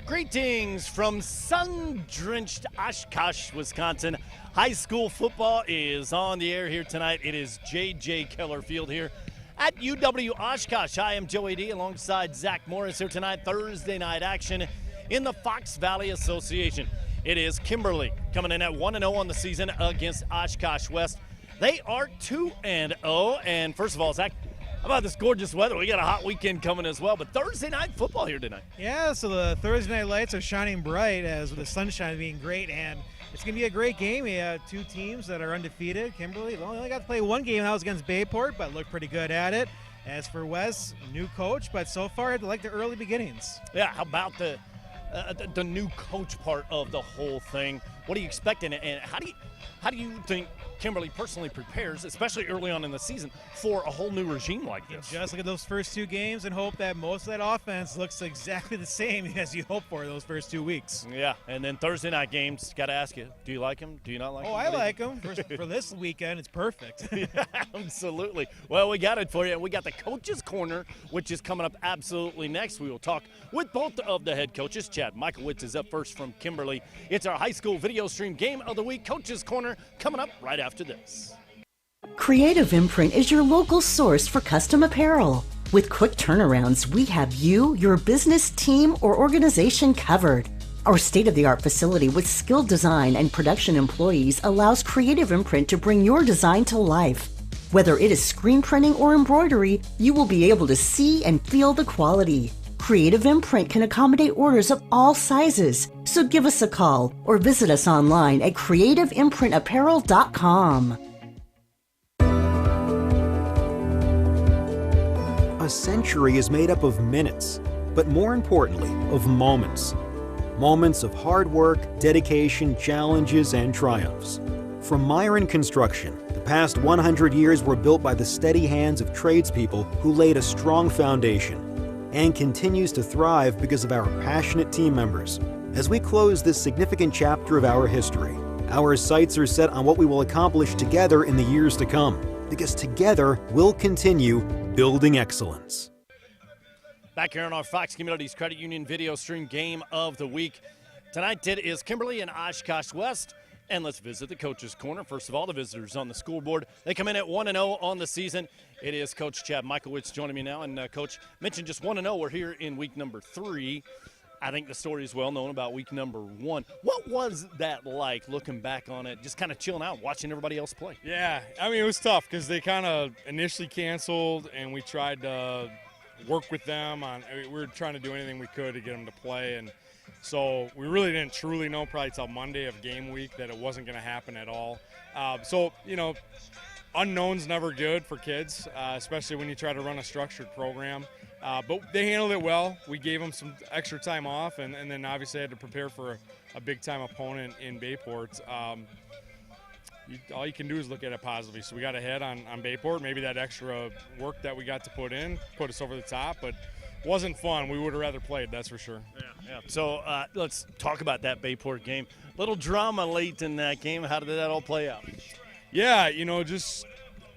Greetings from sun-drenched Oshkosh, Wisconsin. High school football is on the air here tonight. It is J.J. Keller Field here at UW Oshkosh. I am Joey D alongside Zach Morris here tonight. Thursday night action in the Fox Valley Association. It is Kimberly coming in at 1-0 on the season against Oshkosh West. They are 2-0. And first of all, Zach, how about this gorgeous weather? We got a hot weekend coming as well, but Thursday night football here tonight. Yeah, so the Thursday night lights are shining bright as with the sunshine being great, and it's going to be a great game. We have two teams that are undefeated. Kimberly only got to play one game. That was against Bayport, but looked pretty good at it. As for Wes, new coach, but so far I like the early beginnings. Yeah, how about the new coach part of the whole thing? What are you expecting, and how do you think Kimberly personally prepares, especially early on in the season, for a whole new regime like this? Just look at those first two games and hope that most of that offense looks exactly the same as you hope for those first 2 weeks. Yeah, and then Thursday night games, got to ask you, do you like them? Do you not like them? Oh, I like them. For this weekend, it's perfect. Yeah, absolutely. Well, we got it for you. We got the Coach's Corner, which is coming up absolutely next. We will talk with both of the head coaches. Chad Michaelwitz is up first from Kimberly. It's our high school video stream game of the week. Coach's Corner coming up right after this. Creative Imprint is your local source for custom apparel. With quick turnarounds, we have you, your business, team, or organization covered. Our state-of-the-art facility with skilled design and production employees allows Creative Imprint to bring your design to life. Whether it is screen printing or embroidery, you will be able to see and feel the quality. Creative Imprint can accommodate orders of all sizes, so give us a call or visit us online at creativeimprintapparel.com. A century is made up of minutes, but more importantly, of moments. Moments of hard work, dedication, challenges, and triumphs. From Myron Construction, the past 100 years were built by the steady hands of tradespeople who laid a strong foundation, and continues to thrive because of our passionate team members. As we close this significant chapter of our history, our sights are set on what we will accomplish together in the years to come, because together we'll continue building excellence. Back here on our Fox Communities Credit Union video stream game of the week. Tonight it is Kimberly and Oshkosh West. And let's visit the Coach's Corner. First of all, the visitors on the scoreboard. They come in at 1-0 on the season. It is Coach Chad Michaelwitz joining me now. And, Coach, mentioned just 1-0. We're here in week number 3. I think the story is well known about week number 1. What was that like, looking back on it, just kind of chilling out, watching everybody else play? Yeah, I mean, it was tough because they kind of initially canceled, and we tried to work with them we were trying to do anything we could to get them to play. And so we really didn't truly know probably till Monday of game week that it wasn't going to happen at all. Unknown's never good for kids, especially when you try to run a structured program. But they handled it well. We gave them some extra time off, and then obviously had to prepare for a big-time opponent in Bayport. All you can do is look at it positively. So we got ahead on Bayport. Maybe that extra work that we got to put in put us over the top, but wasn't fun. We would have rather played, that's for sure. Yeah. So let's talk about that Bayport game. Little drama late in that game. How did that all play out? Yeah, just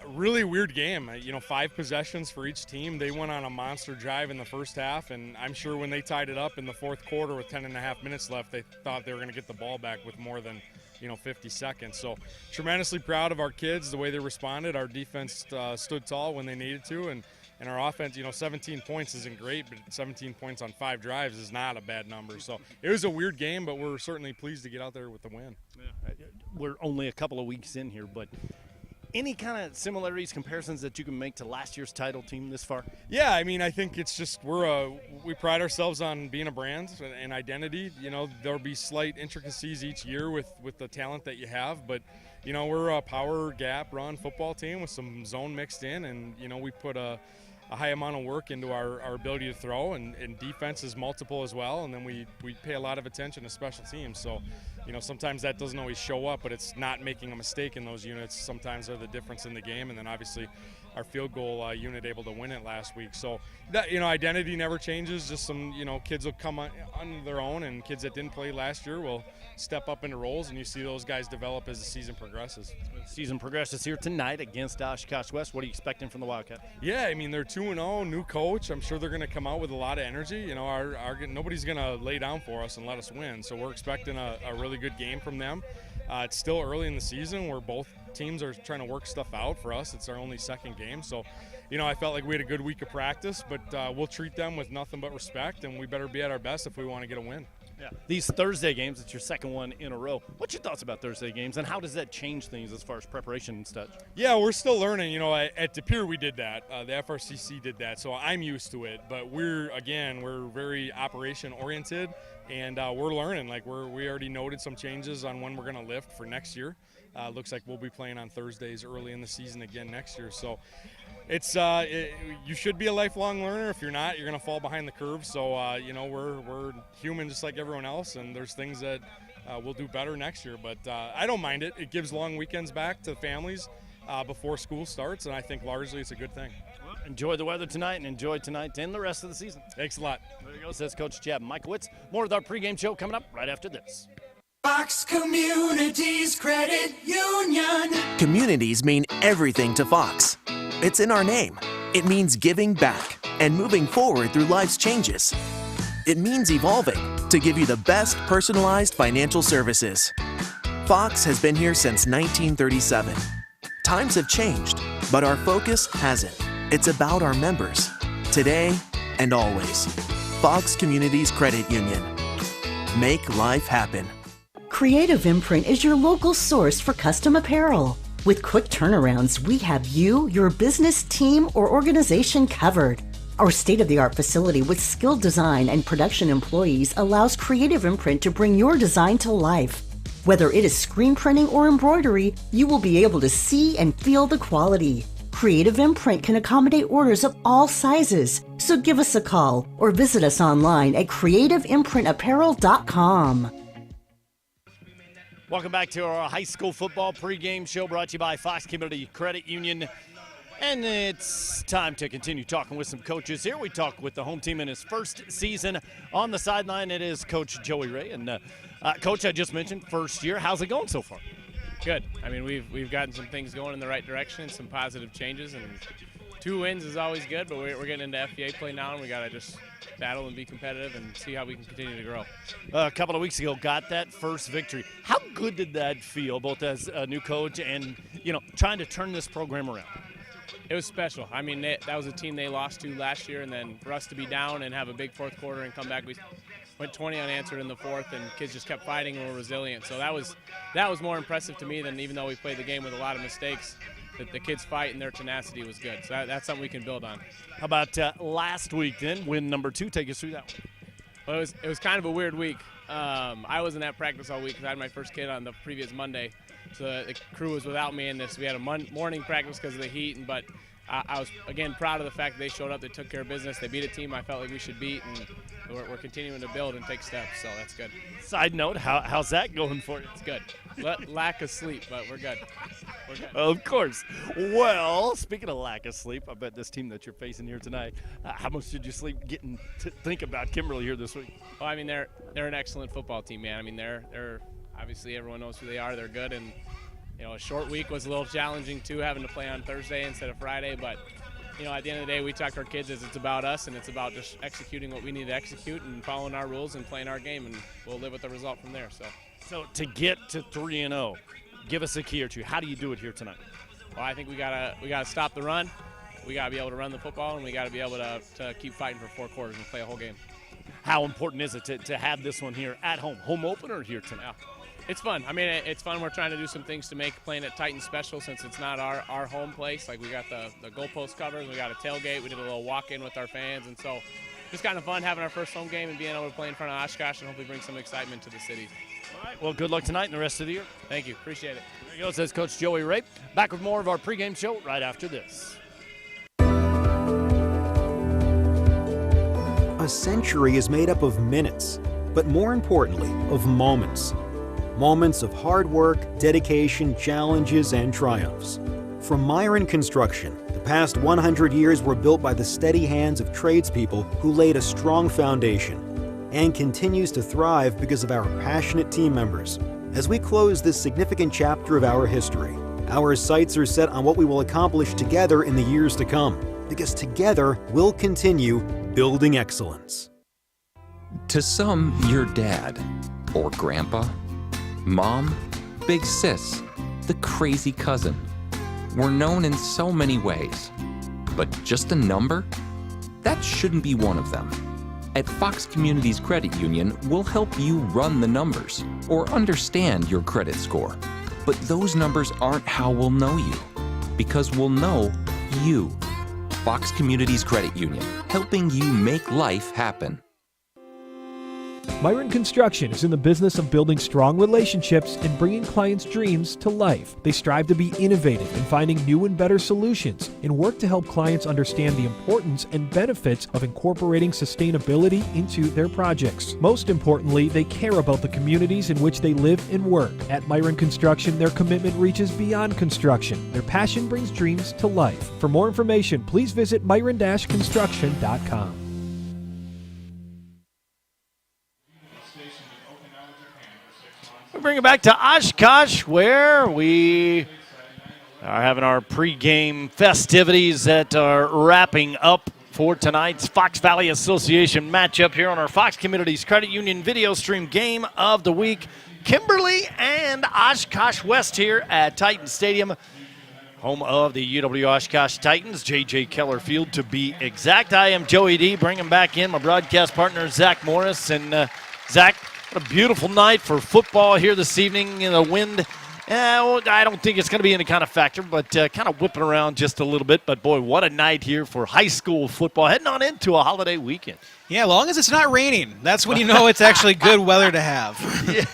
a really weird game. 5 possessions for each team. They went on a monster drive in the first half, and I'm sure when they tied it up in the fourth quarter with 10.5 minutes left, they thought they were going to get the ball back with more than 50 seconds. So tremendously proud of our kids, the way they responded. Our defense stood tall when they needed to, and our offense, 17 points isn't great, but 17 points on 5 drives is not a bad number. So it was a weird game, but we're certainly pleased to get out there with the win. Yeah. We're only a couple of weeks in here, but any kind of similarities, comparisons that you can make to last year's title team this far? Yeah, I mean, I think it's just we pride ourselves on being a brand and identity. There'll be slight intricacies each year with the talent that you have, but we're a power gap run football team with some zone mixed in, and we put a high amount of work into our ability to throw, and defense is multiple as well, and then we pay a lot of attention to special teams. So sometimes that doesn't always show up, but it's not making a mistake in those units sometimes are the difference in the game. And then obviously our field goal unit able to win it last week. So that, identity never changes. Just some, kids will come on their own, and kids that didn't play last year will step up into roles, and you see those guys develop as the season progresses. The season progresses here tonight against Oshkosh West. What are you expecting from the Wildcats? Yeah, they're 2-0, new coach. I'm sure they're going to come out with a lot of energy. Nobody's going to lay down for us and let us win. So we're expecting a really good game from them. It's still early in the season where both teams are trying to work stuff out. For us, it's our only second game. So, I felt like we had a good week of practice, but we'll treat them with nothing but respect, and we better be at our best if we want to get a win. Yeah. These Thursday games, it's your second one in a row. What's your thoughts about Thursday games, and how does that change things as far as preparation and such? Yeah, we're still learning. At De Pere we did that. The FRCC did that, so I'm used to it. But we're very operation-oriented, and we're learning. We already noted some changes on when we're going to lift for next year. Looks like we'll be playing on Thursdays early in the season again next year. So it's you should be a lifelong learner. If you're not, you're going to fall behind the curve. So we're human just like everyone else, and there's things that we'll do better next year. But I don't mind it. It gives long weekends back to families before school starts, and I think largely it's a good thing. Well, enjoy the weather tonight, and enjoy tonight and the rest of the season. Thanks a lot. There you go, says Coach Chad Michaelwitz. More with our pregame show coming up right after this. Fox Communities Credit Union. Communities mean everything to Fox. It's in our name. It means giving back and moving forward through life's changes. It means evolving to give you the best personalized financial services. Fox has been here since 1937. Times have changed, but our focus hasn't. It's about our members, today and always. Fox Communities Credit Union. Make life happen. Creative Imprint is your local source for custom apparel. With quick turnarounds, we have you, your business, team, or organization covered. Our state-of-the-art facility with skilled design and production employees allows Creative Imprint to bring your design to life. Whether it is screen printing or embroidery, you will be able to see and feel the quality. Creative Imprint can accommodate orders of all sizes, so give us a call or visit us online at creativeimprintapparel.com. Welcome back to our high school football pregame show brought to you by Fox Community Credit Union. And it's time to continue talking with some coaches here. We talk with the home team in his first season. On the sideline, it is Coach Joey Ray. And Coach, I just mentioned, first year. How's it going so far? Good. We've gotten some things going in the right direction and some positive changes. And 2 wins is always good, but we're getting into FBA play now, and we got to just battle and be competitive and see how we can continue to grow. A couple of weeks ago, got that first victory. How good did that feel, both as a new coach and, trying to turn this program around? It was special. That was a team they lost to last year, and then for us to be down and have a big fourth quarter and come back, we went 20 unanswered in the fourth, and kids just kept fighting and were resilient. So that was more impressive to me than even though we played the game with a lot of mistakes. That the kids' fight and their tenacity was good. So that's something we can build on. How about last week then, win number 2? Take us through that one. Well, it was kind of a weird week. I wasn't at practice all week because I had my first kid on the previous Monday. So the crew was without me in this. We had a morning practice because of the heat, but I was, again, proud of the fact that they showed up. They took care of business. They beat a team I felt like we should beat, and we're continuing to build and take steps, so that's good. Side note, how's that going for you? It's good. Lack of sleep, but we're good. We're good. Of course. Well, speaking of lack of sleep, I bet this team that you're facing here tonight, how much did you sleep getting to think about Kimberly here this week? Well, they're an excellent football team, man. They're obviously everyone knows who they are. They're good, and a short week was a little challenging too, having to play on Thursday instead of Friday. But at the end of the day, we talk to our kids as it's about us, and it's about just executing what we need to execute and following our rules and playing our game, and we'll live with the result from there. So to get to 3-0, give us a key or two. How do you do it here tonight? Well, I think we gotta stop the run. We gotta be able to run the football, and we gotta be able to keep fighting for 4 quarters and play a whole game. How important is it to have this one here at home opener here tonight? Yeah. It's fun. It's fun. We're trying to do some things to make playing at Titan special since it's not our home place. Like we got the goalpost covers, we got a tailgate, we did a little walk-in with our fans, and so it's kind of fun having our first home game and being able to play in front of Oshkosh and hopefully bring some excitement to the city. All right. Well, good luck tonight and the rest of the year. Thank you. Appreciate it. There you go, says Coach Joey Ray. Back with more of our pregame show right after this. A century is made up of minutes, but more importantly, of moments. Moments of hard work, dedication, challenges, and triumphs. From Myron Construction, the past 100 years were built by the steady hands of tradespeople who laid a strong foundation, and continues to thrive because of our passionate team members. As we close this significant chapter of our history, our sights are set on what we will accomplish together in the years to come, because together we'll continue building excellence. To some, your dad, or grandpa, mom, big sis, the crazy cousin. We're known in so many ways, but just a number? That shouldn't be one of them. At Fox Communities Credit Union, we'll help you run the numbers or understand your credit score. But those numbers aren't how we'll know you, because we'll know you. Fox Communities Credit Union, helping you make life happen. Myron Construction is in the business of building strong relationships and bringing clients' dreams to life. They strive to be innovative in finding new and better solutions and work to help clients understand the importance and benefits of incorporating sustainability into their projects. Most importantly, they care about the communities in which they live and work. At Myron Construction, their commitment reaches beyond construction. Their passion brings dreams to life. For more information, please visit myron-construction.com. We bring it back to Oshkosh, where we are having our pregame festivities that are wrapping up for tonight's Fox Valley Association matchup here on our Fox Communities Credit Union video stream game of the week. Kimberly and Oshkosh West here at Titan Stadium, home of the UW Oshkosh Titans, J.J. Keller Field to be exact. I am Joey D, bringing back in my broadcast partner, Zach Morris. And Zach, what a beautiful night for football here this evening. In the wind, I don't think it's going to be any kind of factor, but kind of whipping around just a little bit. But, boy, what a night here for high school football, heading on into a holiday weekend. Yeah, as long as it's not raining. That's when you know it's actually good weather to have.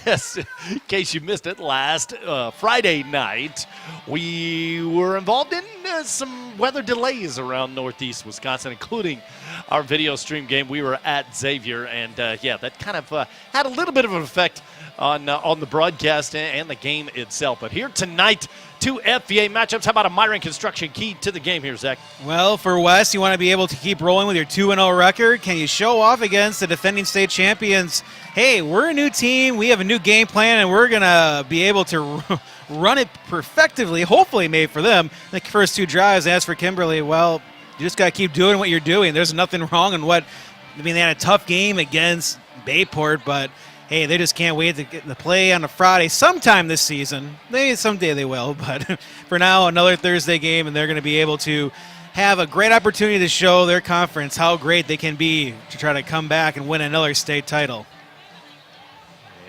Yes, in case you missed it, last Friday night, we were involved in some weather delays around northeast Wisconsin, including our video stream game. We were at Xavier, and, that kind of had a little bit of an effect on the broadcast and the game itself. But here tonight, two FVA matchups. How about a Myron Construction key to the game here, Zach? Well, for West, you want to be able to keep rolling with your 2-0 record. Can you show off against the defending state champions? Hey, we're a new team. We have a new game plan, and we're going to be able to run it perfectively, hopefully made for them. The first two drives. As for Kimberly, well, you just got to keep doing what you're doing. There's nothing wrong in they had a tough game against Bayport, but hey, they just can't wait to get the play on a Friday sometime this season. Maybe someday they will, but for now, another Thursday game, and they're going to be able to have a great opportunity to show their conference how great they can be to try to come back and win another state title.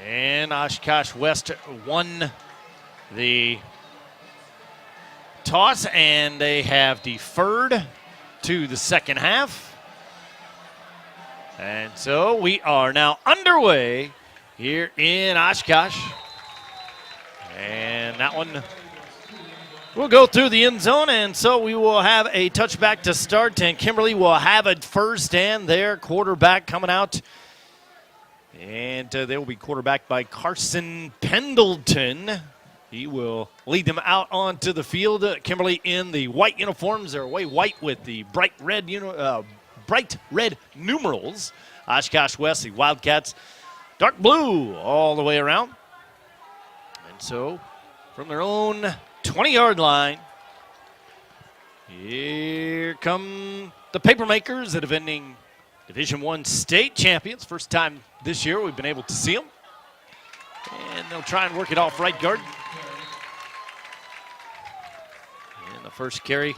And Oshkosh West won the toss, and they have deferred to the second half. And so we are now underway here in Oshkosh. And that one will go through the end zone, and so we will have a touchback to start, and Kimberly will have it first, and their quarterback coming out. And they will be quarterbacked by Carson Pendleton. He will lead them out onto the field. Kimberly in the white uniforms. They're away white with the bright red numerals. Oshkosh West, the Wildcats, dark blue all the way around. And so from their own 20-yard line, here come the Papermakers, the defending Division I state champions. First time this year we've been able to see them. And they'll try and work it off right guard. And the first carry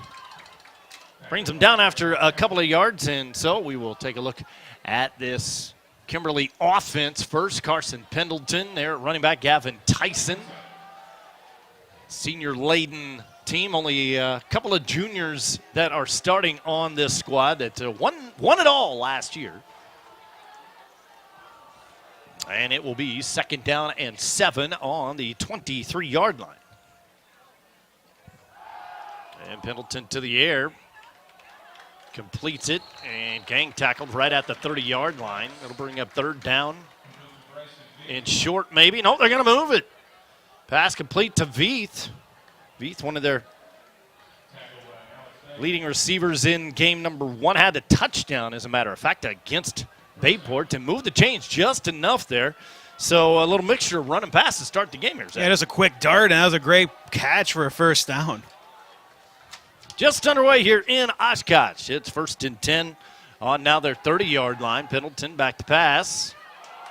brings them down after a couple of yards. And so we will take a look at this Kimberly offense first. Carson Pendleton, their running back Gavin Tyson. Senior-laden team, only a couple of juniors that are starting on this squad that won it all last year. And it will be 2nd down and 7 on the 23-yard line. And Pendleton to the air. Completes it and gang tackled right at the 30-yard line. It'll bring up 3rd down In short, maybe. No, they're going to move it. Pass complete to Veith. Veith, one of their leading receivers in game number 1, had a touchdown, as a matter of fact, against Bayport to move the chains just enough there. So a little mixture of run and pass to start the game here, Zach. Yeah, just a quick dart, and that was a great catch for a first down. Just underway here in Oshkosh. It's 1st and 10 on now their 30-yard line. Pendleton back to pass.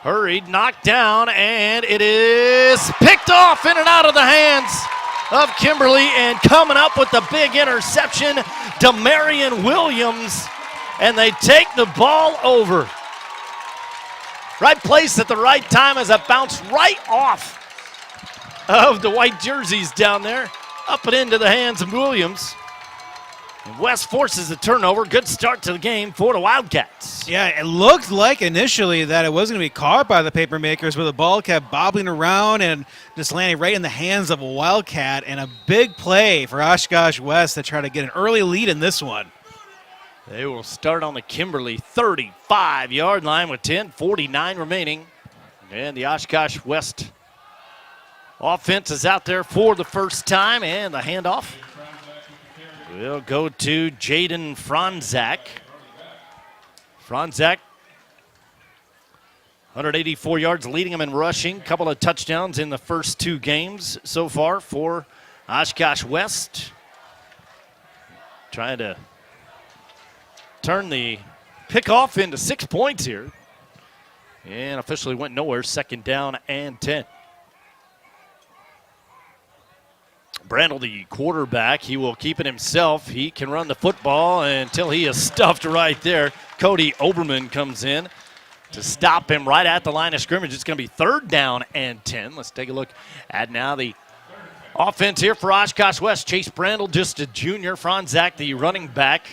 Hurried, knocked down, and it is picked off in and out of the hands of Kimberly, and coming up with the big interception, Demarion Williams, and they take the ball over. Right place at the right time as it bounced right off of the white jerseys down there, up and into the hands of Williams. And West forces a turnover. Good start to the game for the Wildcats. Yeah, it looked like initially that it wasn't going to be caught by the paper makers, but the ball kept bobbling around and just landing right in the hands of a Wildcat, and a big play for Oshkosh West to try to get an early lead in this one. They will start on the Kimberly 35-yard line with 10:49 remaining. And the Oshkosh West offense is out there for the first time, and the handoff will go to Jaden Franzak. Franzak, 184 yards, leading him in rushing. Couple of touchdowns in the first 2 games so far for Oshkosh West. Trying to turn the pickoff into 6 points here. And officially went nowhere. 2nd down and 10. Brandel, the quarterback, he will keep it himself. He can run the football until he is stuffed right there. Cody Oberman comes in to stop him right at the line of scrimmage. It's going to be 3rd down and 10. Let's take a look at now the offense here for Oshkosh West. Chase Brandel, just a junior. Franzak, the running back,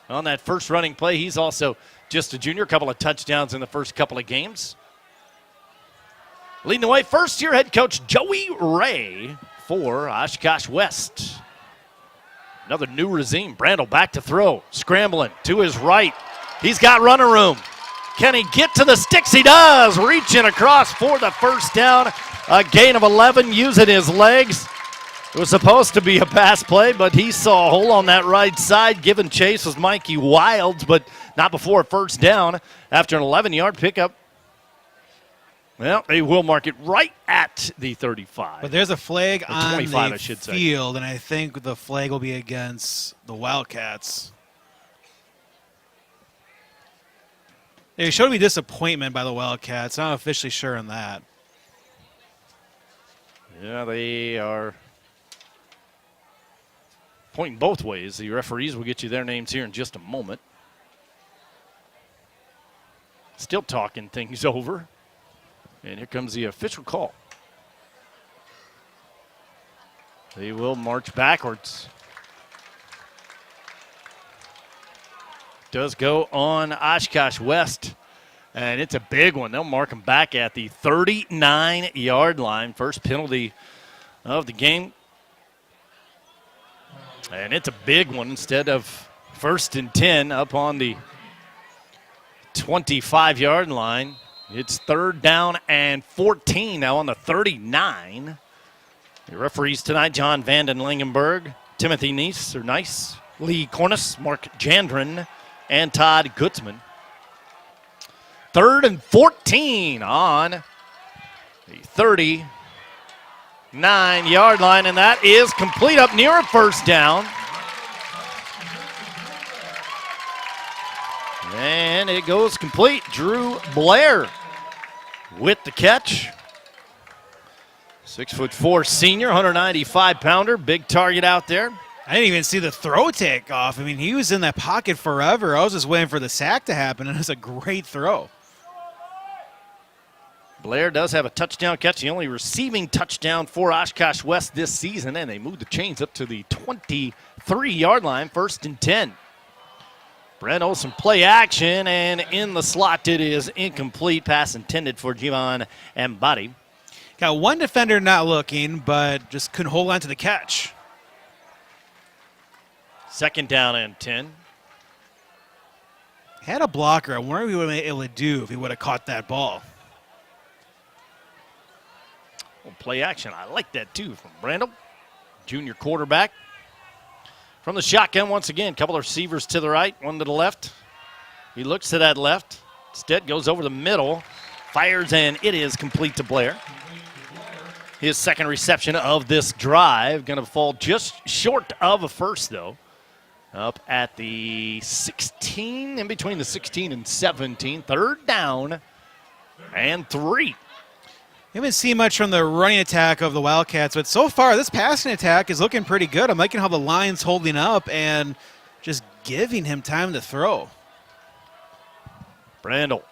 on that first running play. He's also just a junior. A couple of touchdowns in the first couple of games. Leading the way, first-year head coach Joey Ray for Oshkosh West. Another new regime. Brandel back to throw. Scrambling to his right. He's got running room. Can he get to the sticks? He does. Reaching across for the first down. A gain of 11 using his legs. It was supposed to be a pass play, but he saw a hole on that right side. Giving chase was Mikey Wilds, but not before a first down after an 11-yard pickup. Well, they will mark it right at the 35. But there's a flag on 25, the I should say. field, and I think the flag will be against the Wildcats. There showed me disappointment by the Wildcats. I'm not officially sure on that. Yeah, they are pointing both ways. The referees will get you their names here in just a moment. Still talking things over. And here comes the official call. They will march backwards. Does go on Oshkosh West, and it's a big one. They'll mark him back at the 39-yard line. First penalty of the game. And it's a big one instead of 1st and 10 up on the 25-yard line. It's 3rd down and 14 now on the 39. The referees tonight, John Vanden Langenberg, Timothy Nice, Lee Cornice, Mark Jandren, and Todd Gutzman. 3rd and 14 on the 39-yard line, and that is complete up near a first down. And it goes complete. Drew Blair with the catch. 6'4" senior, 195-pounder, big target out there. I didn't even see the throw take off. I mean, he was in that pocket forever. I was just waiting for the sack to happen, and it was a great throw. Blair does have a touchdown catch, the only receiving touchdown for Oshkosh West this season, and they move the chains up to the 23-yard line, 1st and 10. Brent Olson play action, and in the slot it is incomplete. Pass intended for Javon Mbadi. Got one defender not looking, but just couldn't hold on to the catch. 2nd down and 10. Had a blocker. I wonder what he would have been able to do if he would have caught that ball. Well, play action. I like that, too, from Brandel, junior quarterback. From the shotgun once again, a couple of receivers to the right, one to the left. He looks to that left. Instead goes over the middle, fires, and it is complete to Blair. His second reception of this drive, going to fall just short of a first, though. Up at the 16, in between the 16 and 17. Third down and 3. We haven't seen much from the running attack of the Wildcats, but so far this passing attack is looking pretty good. I'm liking how the line's holding up and just giving him time to throw. Brandel.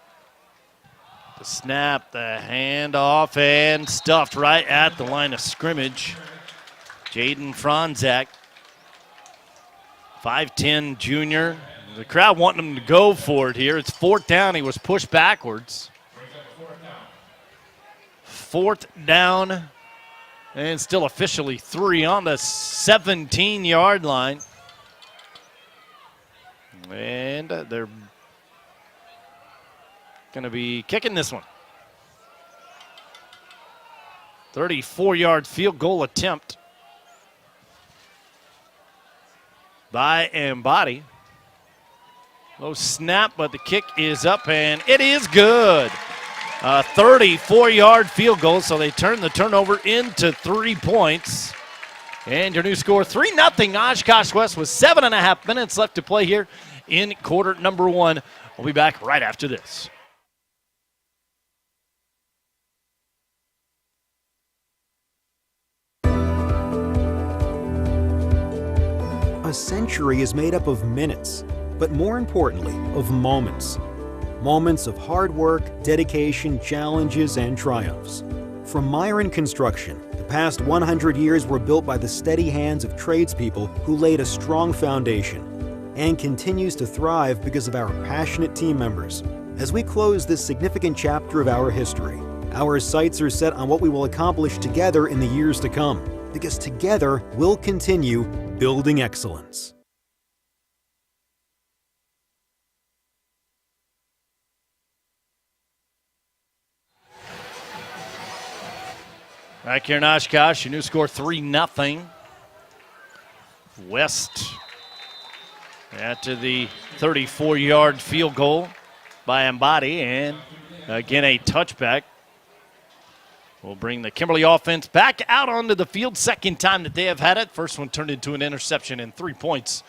The snap, the handoff, and stuffed right at the line of scrimmage. Jaden Franzak, 5'10 junior. The crowd wanting him to go for it here. It's 4th down. He was pushed backwards. 4th down, and still officially 3 on the 17-yard line. And they're going to be kicking this one. 34-yard field goal attempt by Embody. Low snap, but the kick is up, and it is good. A 34-yard field goal, so they turn the turnover into 3 points. And your new score, 3-0 Oshkosh West with 7.5 minutes left to play here in quarter number 1. We'll be back right after this. A century is made up of minutes, but more importantly, of moments. Moments of hard work, dedication, challenges, and triumphs. From Myron Construction, the past 100 years were built by the steady hands of tradespeople who laid a strong foundation, and continues to thrive because of our passionate team members. As we close this significant chapter of our history, our sights are set on what we will accomplish together in the years to come, because together we'll continue building excellence. Back here in Oshkosh, your new score 3-0. West after the 34-yard field goal by Embody, and again a touchback. Will bring the Kimberly offense back out onto the field. Second time that they have had it. First one turned into an interception and 3 points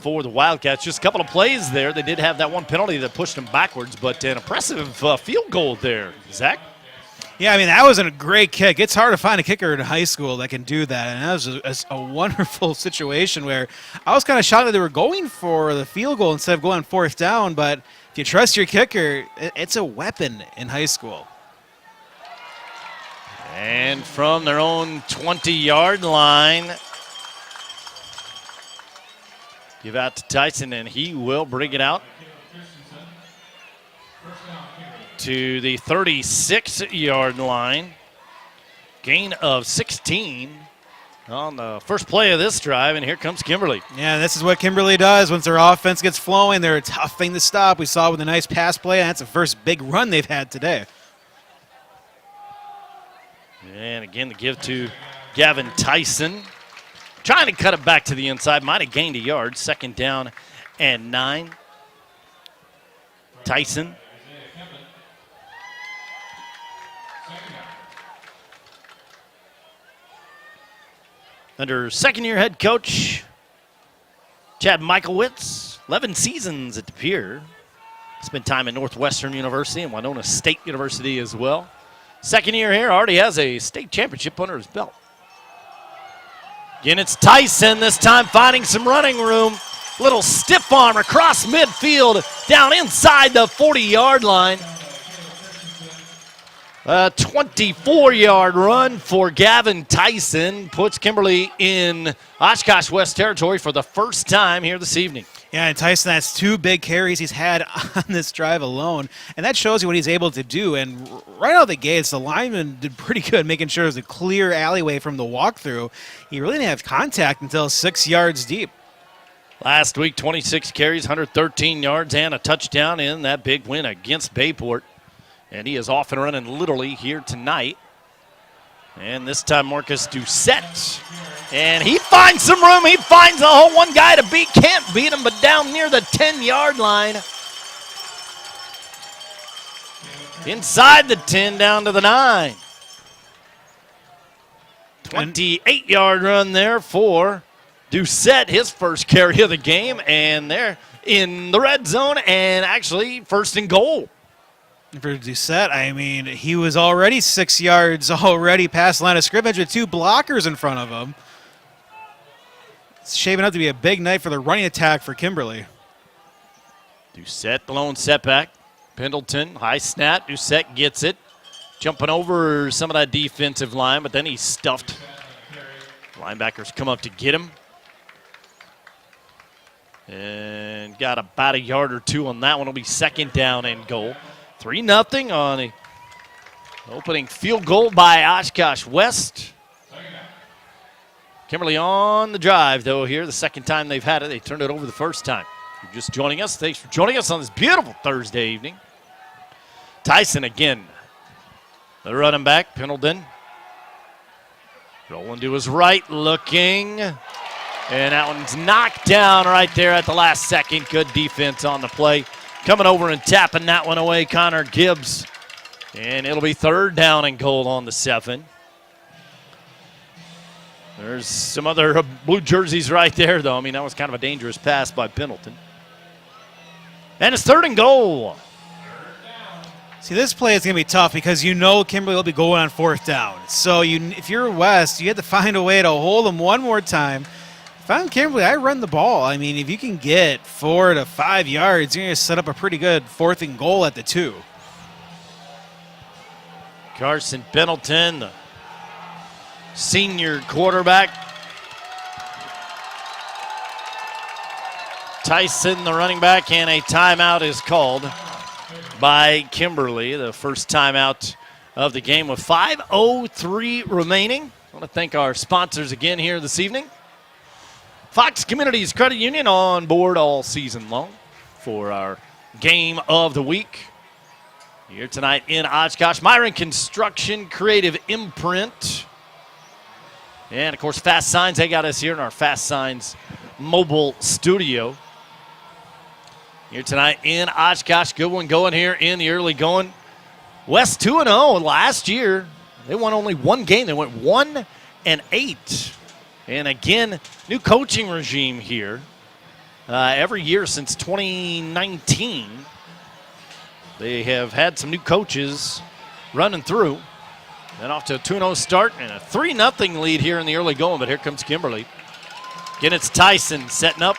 for the Wildcats. Just a couple of plays there. They did have that one penalty that pushed them backwards, but an impressive field goal there. Zach? Yeah, I mean, that was a great kick. It's hard to find a kicker in high school that can do that, and that was a wonderful situation where I was kind of shocked that they were going for the field goal instead of going 4th down, but if you trust your kicker, it's a weapon in high school. And from their own 20-yard line, give out to Tyson, and he will bring it out to the 36-yard line. Gain of 16 on the first play of this drive, and here comes Kimberly. Yeah, this is what Kimberly does. Once their offense gets flowing, they're a tough thing to stop. We saw with a nice pass play, and that's the first big run they've had today. And again, the give to Gavin Tyson. Trying to cut it back to the inside. Might have gained a yard. 2nd down and 9. Tyson. Under second-year head coach Chad Michaelwitz, 11 seasons at the Pier. Spent time at Northwestern University and Winona State University as well. Second year here, already has a state championship under his belt. Again, it's Tyson, this time finding some running room. Little stiff arm across midfield, down inside the 40-yard line. A 24-yard run for Gavin Tyson puts Kimberly in Oshkosh West territory for the first time here this evening. Yeah, and Tyson has 2 big carries he's had on this drive alone, and that shows you what he's able to do. And right out of the gates, the lineman did pretty good making sure it was a clear alleyway from the walkthrough. He really didn't have contact until 6 yards deep. Last week, 26 carries, 113 yards, and a touchdown in that big win against Bayport. And he is off and running literally here tonight. And this time Marcus Doucette. And he finds some room. He finds the hole. One guy to beat. Can't beat him, but down near the 10-yard line. Inside the 10, down to the 9. 28-yard run there for Doucette, his first carry of the game. And they're in the red zone and actually first and goal. For Doucette, I mean, he was already 6 yards already past the line of scrimmage with 2 blockers in front of him. It's shaping up to be a big night for the running attack for Kimberly. Doucette, the lone setback. Pendleton, high snap. Doucette gets it. Jumping over some of that defensive line, but then he's stuffed. Linebackers come up to get him. And got about a yard or 2 on that one. It'll be second down and goal. 3-0 on a opening field goal by Oshkosh West. Kimberly on the drive, though, here. The second time they've had it. They turned it over the first time. If you're just joining us, thanks for joining us on this beautiful Thursday evening. Tyson again. The running back, Pendleton. Rolling to his right, looking. And that one's knocked down right there at the last second. Good defense on the play. Coming over and tapping that one away, Connor Gibbs. And it'll be third down and goal on the 7. There's some other blue jerseys right there, though. I mean, that was kind of a dangerous pass by Pendleton. And it's third and goal. See, this play is going to be tough because you know Kimberly will be going on fourth down. So if you're West, you have to find a way to hold them one more time. If I'm Kimberly, I run the ball. I mean, if you can get 4 to 5 yards, you're going to set up a pretty good fourth and goal at the 2. Carson Pendleton, the senior quarterback. Tyson, the running back, and a timeout is called by Kimberly, the first timeout of the game with 5:03 remaining. I want to thank our sponsors again here this evening. Fox Communities Credit Union on board all season long for our game of the week. Here tonight in Oshkosh, Myron Construction, Creative Imprint. And, of course, Fast Signs. They got us here in our Fast Signs mobile studio. Here tonight in Oshkosh. Good one going here in the early going. West 2-0 last year. They won only one game. They went 1-8. And, again, new coaching regime here. Every year since 2019, they have had some new coaches running through. Then off to a 2-0 start and a 3-0 lead here in the early going, but here comes Kimberly. Again, it's Tyson setting up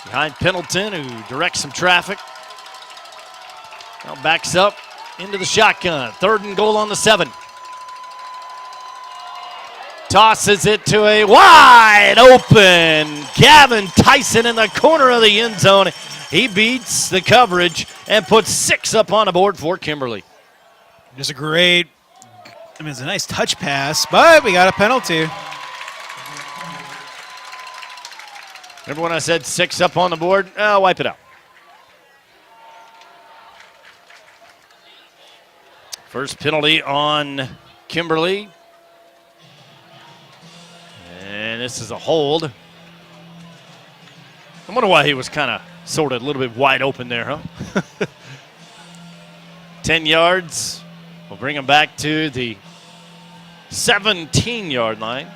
behind Pendleton, who directs some traffic. Now backs up into the shotgun. Third and goal on the 7. Tosses it to a wide open Gavin Tyson in the corner of the end zone. He beats the coverage and puts 6 up on the board for Kimberly. Just a great, it's a nice touch pass, but we got a penalty. Remember when I said 6 up on the board? I'll wipe it out. First penalty on Kimberly. And this is a hold. I wonder why he was kind of sort of a little bit wide open there, huh? 10 yards. We'll bring him back to the 17-yard line.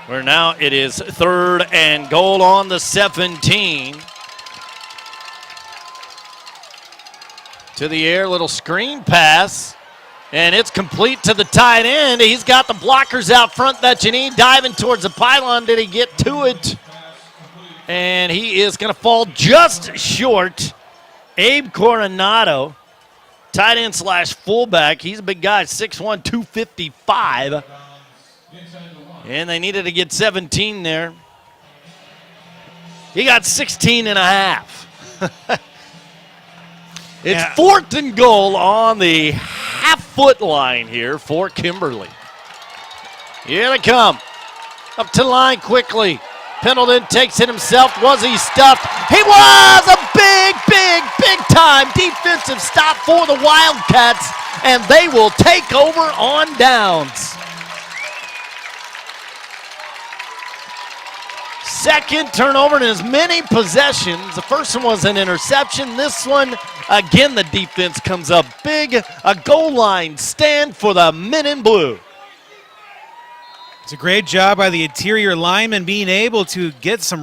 Where now it is third and goal on the 17. To the air, little screen pass. And it's complete to the tight end. He's got the blockers out front that you need. Diving towards the pylon. Did he get to it? And he is going to fall just short. Abe Coronado, tight end / fullback. He's a big guy, 6'1", 255. And they needed to get 17 there. He got 16 and a half. It's fourth and goal on the half-foot line here for Kimberly. Here they come. Up to the line quickly. Pendleton takes it himself. Was he stuffed? He was! A big time defensive stop for the Wildcats. and they will take over on downs. Second turnover in as many possessions. The first one was an interception. This one, again, the defense comes up big. A goal line stand for the men in blue. It's a great job by the interior lineman being able to get some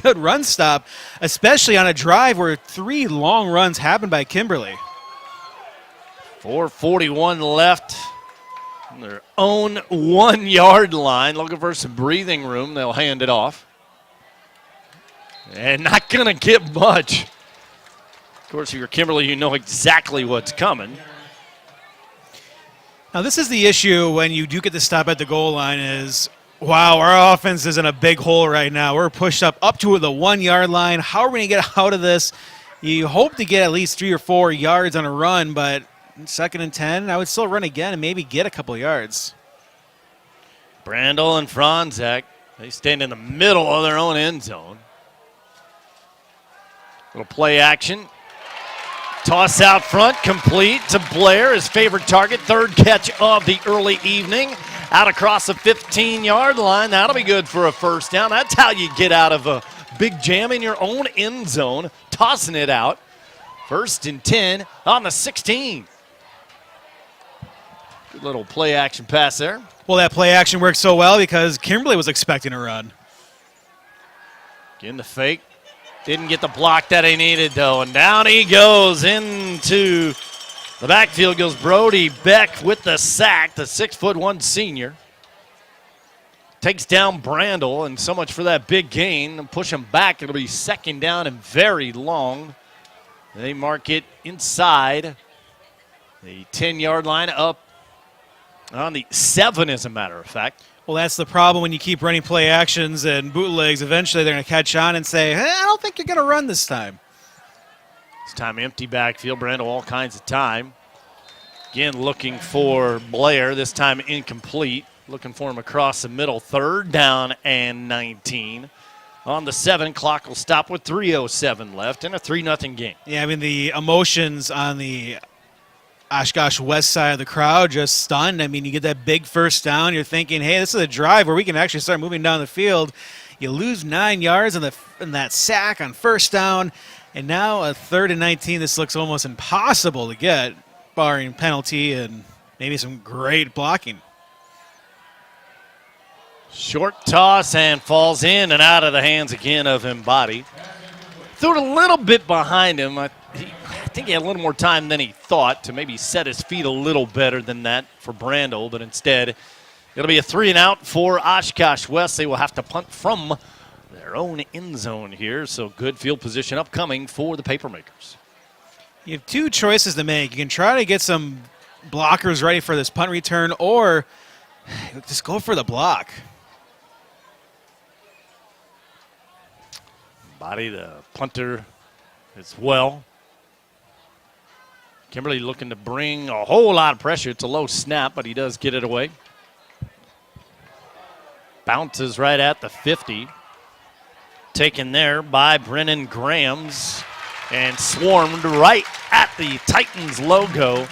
good run stop, especially on a drive where 3 long runs happened by Kimberly. 4:41 left on their own 1-yard line. Looking for some breathing room. They'll hand it off. And not going to get much. Of course, if you're Kimberly, you know exactly what's coming. Now, this is the issue when you do get to stop at the goal line is, wow, our offense is in a big hole right now. We're pushed up to the 1-yard line. How are we going to get out of this? You hope to get at least 3 or 4 yards on a run, but 2nd and 10, I would still run again and maybe get a couple yards. Brandel and Franzak, they stand in the middle of their own end zone. Little play action. Toss out front, complete to Blair, his favorite target. 3rd catch of the early evening. Out across the 15-yard line. That'll be good for a first down. That's how you get out of a big jam in your own end zone. Tossing it out. 1st and 10 on the 16. Good little play action pass there. Well, that play action worked so well because Kimberly was expecting a run. Getting the fake. Didn't get the block that he needed, though. And down he goes into the backfield. Goes Brody Beck with the sack, the 6'1" senior. Takes down Brandel, and so much for that big gain. And push him back. It'll be 2nd down and very long. They mark it inside the 10-yard line, up on the 7, as a matter of fact. Well, that's the problem when you keep running play actions and bootlegs. Eventually they're going to catch on and say, hey, I don't think you're going to run this time. This time empty backfield. Brandel all kinds of time. Again, looking for Blair. This time incomplete. Looking for him across the middle. 3rd down and 19. On the 7, clock will stop with 3:07 left in a 3-0 game. Yeah, I mean, the emotions on the Oshkosh West side of the crowd just stunned. I mean, you get that big first down. You're thinking, hey, this is a drive where we can actually start moving down the field. You lose 9 yards in that sack on 1st down, and now a 3rd and 19. This looks almost impossible to get, barring penalty and maybe some great blocking. Short toss and falls in and out of the hands again of Embody. Threw it a little bit behind him. I think he had a little more time than he thought to maybe set his feet a little better than that for Brandel, but instead it'll be a 3-and-out for Oshkosh West. They will have to punt from their own end zone here, so good field position upcoming for the Papermakers. You have 2 choices to make. You can try to get some blockers ready for this punt return, or just go for the block. Body the punter as well. Kimberly looking to bring a whole lot of pressure. It's a low snap, but he does get it away. Bounces right at the 50. Taken there by Brennan Grahams and swarmed right at the Titans logo.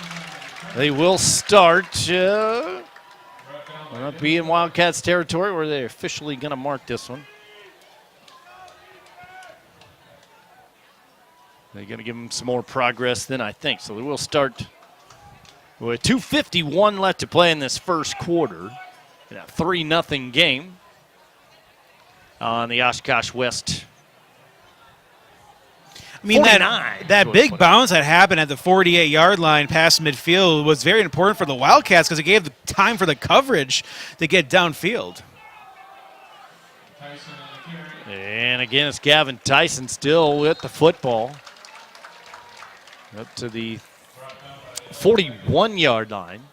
They will start be in Wildcats territory where they're officially going to mark this one. They're going to give them some more progress than I think. So they will start with 2:51 left to play in this first quarter in a 3-0 game on the Oshkosh West. I mean, that big bounce that happened at the 48-yard line past midfield was very important for the Wildcats because it gave the time for the coverage to get downfield. And again, it's Gavin Tyson still with the football. Up to the 41-yard line.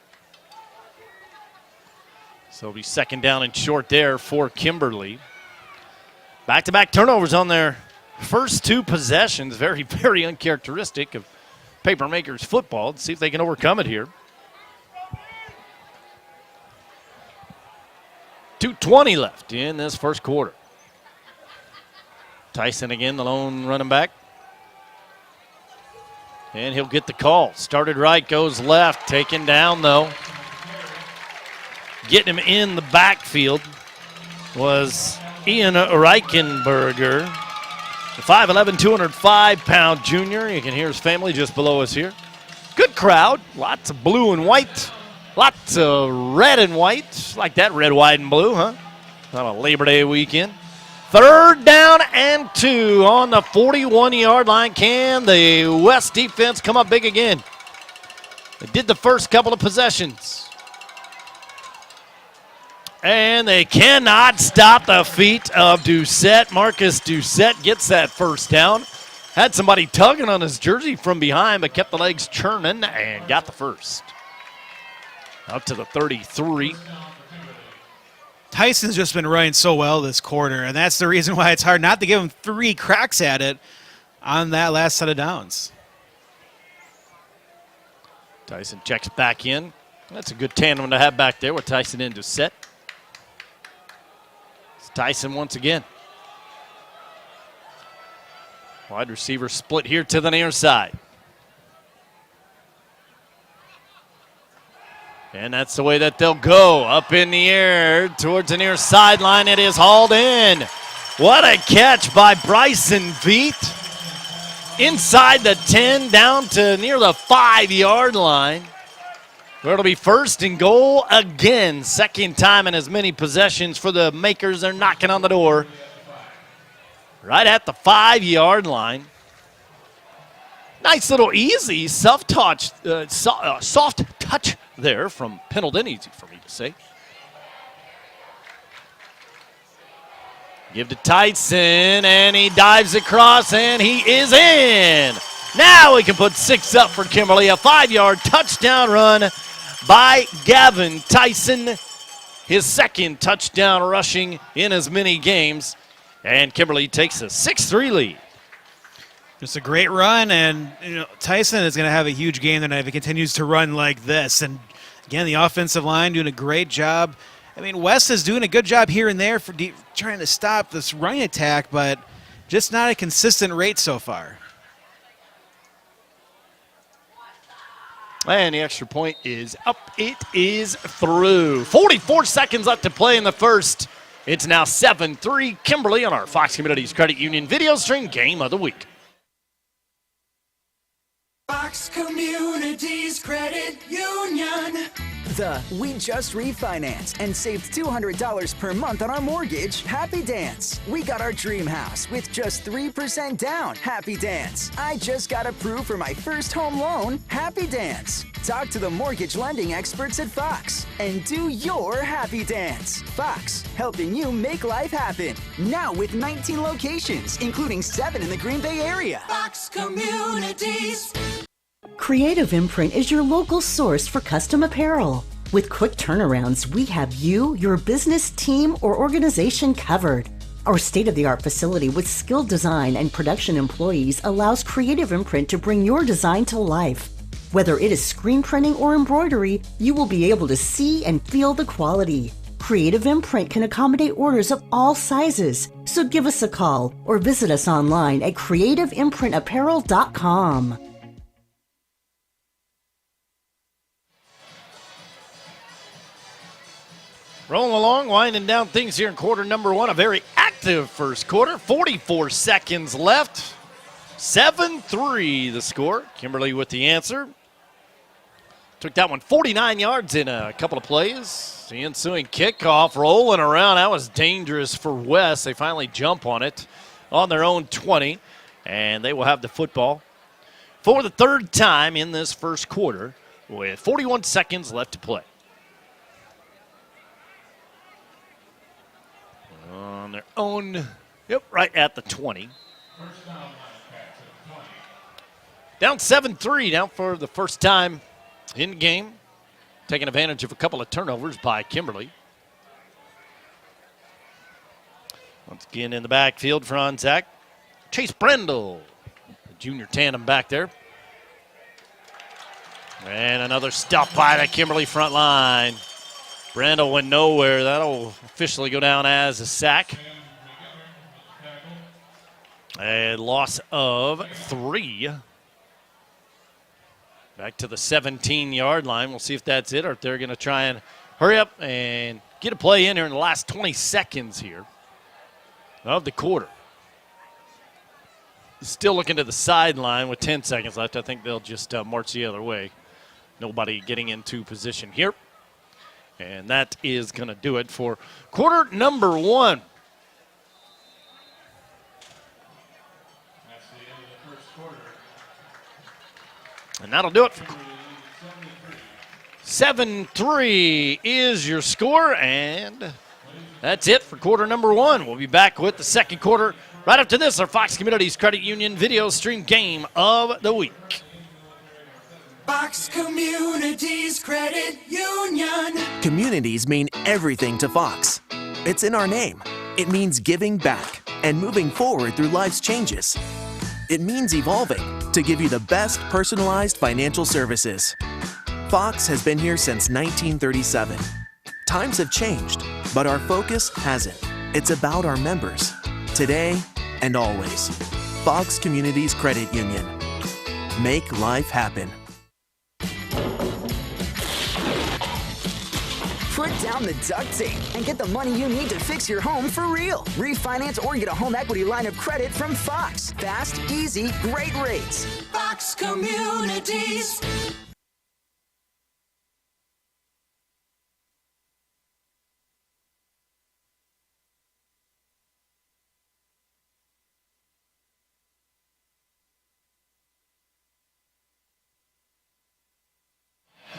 So it'll be 2nd down and short there for Kimberly. Back-to-back turnovers on their first 2 possessions. Very, very uncharacteristic of Papermakers football. Let's see if they can overcome it here. 2:20 left in this first quarter. Tyson again, the lone running back. And he'll get the call. Started right, goes left. Taken down, though. Getting him in the backfield was Ian Reichenberger, the 5'11", 205-pound junior. You can hear his family just below us here. Good crowd. Lots of blue and white. Lots of red and white. Like that red, white, and blue, huh? On a Labor Day weekend. 3rd down and 2 on the 41-yard line. Can the West defense come up big again? They did the first couple of possessions. And they cannot stop the feet of Doucette. Marcus Doucette gets that first down. Had somebody tugging on his jersey from behind, but kept the legs churning and got the first. Out to the 33. Tyson's just been running so well this quarter, and that's the reason why it's hard not to give him 3 cracks at it on that last set of downs. Tyson checks back in. That's a good tandem to have back there with Tyson and Doucette. It's Tyson once again. Wide receiver split here to the near side. And that's the way that they'll go. Up in the air towards the near sideline. It is hauled in. What a catch by Bryson Veet. Inside the 10 down to near the 5-yard line. Where it'll be 1st and goal again. 2nd time in as many possessions for the Makers. They're knocking on the door. Right at the 5-yard line. Nice little easy soft touch there from Pendleton. Easy for me to say. Give to Tyson, and he dives across, and he is in. Now we can put 6 up for Kimberly. A 5-yard touchdown run by Gavin Tyson. His 2nd touchdown rushing in as many games. And Kimberly takes a 6-3 lead. Just a great run, and Tyson is going to have a huge game tonight if he continues to run like this. And again, the offensive line doing a great job. I mean, West is doing a good job here and there for trying to stop this running attack, but just not a consistent rate so far. And the extra point is up. It is through. 44 seconds left to play in the first. It's now 7-3 Kimberly on our Fox Communities Credit Union video stream game of the week. Fox Communities Credit Union. We just refinanced and saved $200 per month on our mortgage. Happy dance. We got our dream house with just 3% down. Happy dance. I just got approved for my first home loan. Happy dance. Talk to the mortgage lending experts at Fox and do your happy dance. Fox, helping you make life happen. Now with 19 locations, including 7 in the Green Bay area. Fox Communities. Creative Imprint is your local source for custom apparel. With quick turnarounds, we have you, your business, team, or organization covered. Our state-of-the-art facility with skilled design and production employees allows Creative Imprint to bring your design to life. Whether it is screen printing or embroidery, you will be able to see and feel the quality. Creative Imprint can accommodate orders of all sizes, so give us a call or visit us online at creativeimprintapparel.com. Rolling along, winding down things here in quarter number 1. A very active first quarter. 44 seconds left. 7-3 the score. Kimberly with the answer. Took that one 49 yards in a couple of plays. The ensuing kickoff rolling around. That was dangerous for West. They finally jump on it on their own 20. And they will have the football for the 3rd time in this first quarter with 41 seconds left to play. On their own, right at the 20. Down 7-3 now for the first time in the game. Taking advantage of a couple of turnovers by Kimberly. Once again in the backfield for Zach. Chase Brendel, the junior tandem back there. And another stop by the Kimberly front line. Brendel went nowhere. That'll officially go down as a sack. A loss of 3. Back to the 17-yard line. We'll see if that's it or if they're going to try and hurry up and get a play in here in the last 20 seconds here of the quarter. Still looking to the sideline with 10 seconds left. I think they'll just march the other way. Nobody getting into position here. And that is going to do it for quarter number 1. And that'll do it. 7-3 is your score, and that's it for quarter number 1. We'll be back with the second quarter right after this, our Fox Communities Credit Union video stream game of the week. Fox Communities Credit Union. Communities mean everything to Fox. It's in our name. It means giving back and moving forward through life's changes. It means evolving to give you the best personalized financial services. Fox has been here since 1937. Times have changed, but our focus hasn't. It's about our members, today and always. Fox Communities Credit Union. Make life happen. Put down the duct tape and get the money you need to fix your home for real. Refinance or get a home equity line of credit from Fox. Fast, easy, great rates. Fox Communities.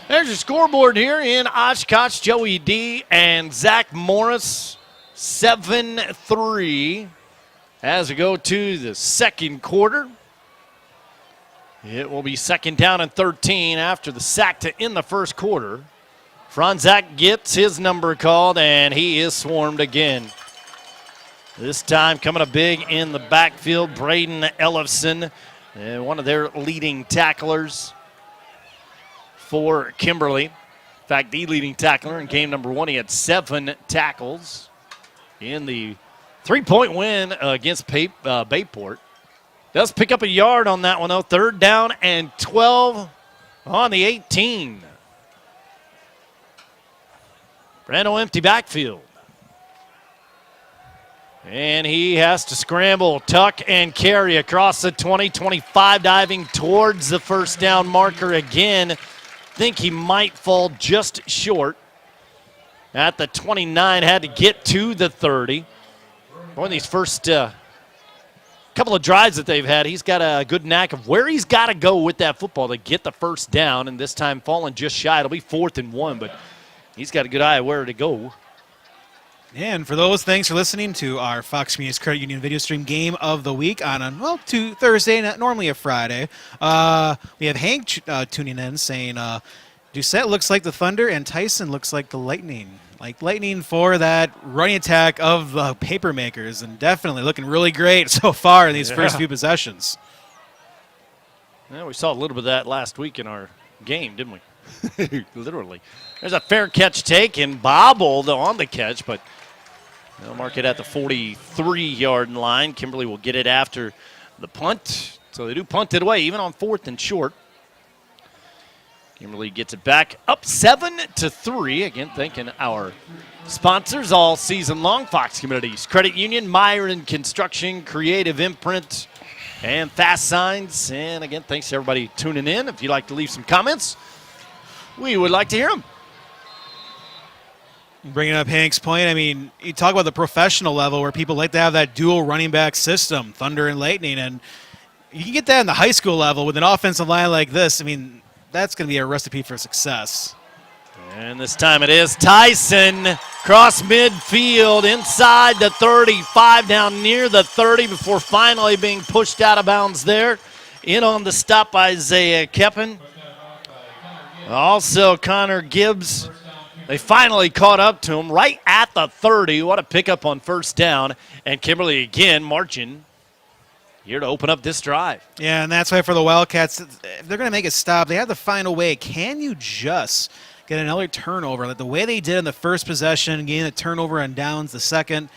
There's your scoreboard here in Oshkosh. Joey D. and Zach Morris, 7-3 as we go to the second quarter. It will be second down and 13 after the sack to end the first quarter. Franzak gets his number called, and he is swarmed again. This time coming up big in the backfield, Braden Ellefson, one of their leading tacklers for Kimberly. In fact, the leading tackler in game number 1. He had 7 tackles in the 3-point win against Bayport. Does pick up a yard on that one, though. Third down and 12 on the 18. Brando empty backfield. And he has to scramble, tuck, and carry across the 20-25, diving towards the first down marker again. Think he might fall just short at the 29, had to get to the 30. One of these first couple of drives that they've had, he's got a good knack of where he's got to go with that football to get the first down, and this time falling just shy. It'll be 4th and 1, but he's got a good eye of where to go. And for those, thanks for listening to our Fox Communities Credit Union video stream game of the week on Thursday, normally a Friday. We have Hank tuning in saying, Doucette looks like the Thunder and Tyson looks like the Lightning. Like lightning for that running attack of the Papermakers, and definitely looking really great so far in these first few possessions. Yeah, we saw a little bit of that last week in our game, didn't we? Literally. There's a fair catch taken, bobbled on the catch, but they'll mark it at the 43-yard line. Kimberly will get it after the punt. So they do punt it away, even on 4th and short. Kimberly gets it back up 7-3. Again, thanking our sponsors all season long. Fox Communities Credit Union, Myron Construction, Creative Imprint, and Fast Signs. And again, thanks to everybody tuning in. If you'd like to leave some comments, we would like to hear them. Bringing up Hank's point, I mean, you talk about the professional level where people like to have that dual running back system, Thunder and Lightning, and you can get that in the high school level with an offensive line like this. I mean, that's going to be a recipe for success. And this time it is Tyson, cross midfield, inside the 35, down near the 30 before finally being pushed out of bounds there. In on the stop by Isaiah Keppen. Also Connor Gibbs. They finally caught up to him right at the 30. What a pickup on first down. And Kimberly again marching here to open up this drive. Yeah, and that's why for the Wildcats, if they're going to make a stop, they have to find a way. Can you just get another turnover? Like the way they did in the first possession, getting a turnover on downs the second.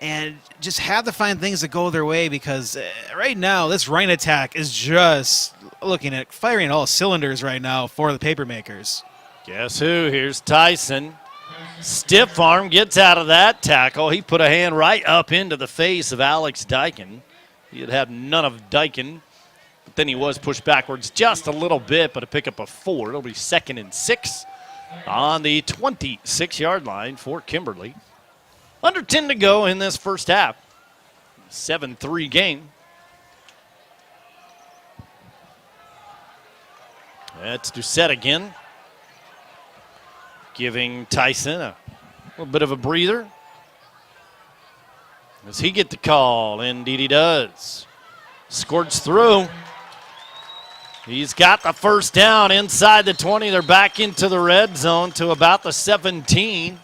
and just have to find things that go their way because right now this Rhine attack is just looking at firing all cylinders right now for the Papermakers. Guess who? Here's Tyson. Stiff arm gets out of that tackle. He put a hand right up into the face of Alex Dyken. He had had none of Dyken, but then he was pushed backwards just a little bit, but a pickup of 4. It'll be 2nd and 6 on the 26-yard line for Kimberly. Under 10 to go in this first half. 7-3 game. That's Doucette again. Giving Tyson a little bit of a breather. Does he get the call? Indeed he does. Squirts through. He's got the first down inside the 20. They're back into the red zone to about the 17.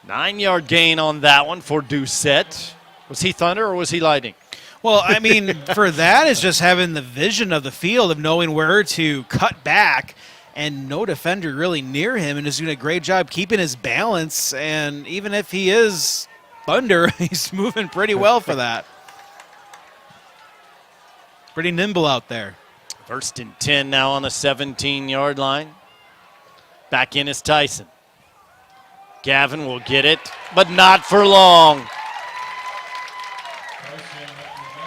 9-yard gain on that one for Doucette. Was he thunder or was he lightning? Well, I mean, for that is just having the vision of the field of knowing where to cut back and no defender really near him and is doing a great job keeping his balance. And even if he is thunder, he's moving pretty well for that. Pretty nimble out there. 1st and 10 now on the 17-yard line. Back in is Tyson. Gavin will get it, but not for long.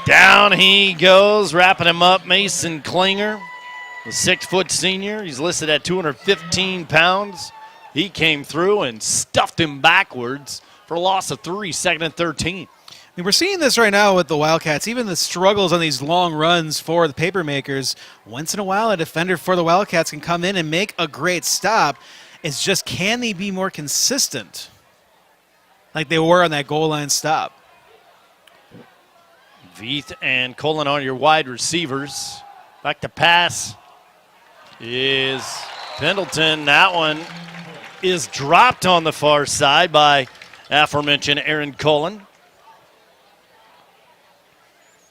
Down he goes, wrapping him up, Mason Klinger, the 6-foot senior. He's listed at 215 pounds. He came through and stuffed him backwards for a loss of 3, 2nd and 13. I mean, we're seeing this right now with the Wildcats, even the struggles on these long runs for the Papermakers. Once in a while, a defender for the Wildcats can come in and make a great stop. It's just, can they be more consistent like they were on that goal line stop? Veith and Colin are your wide receivers. Back to pass is Pendleton. That one is dropped on the far side by aforementioned Aaron Colin.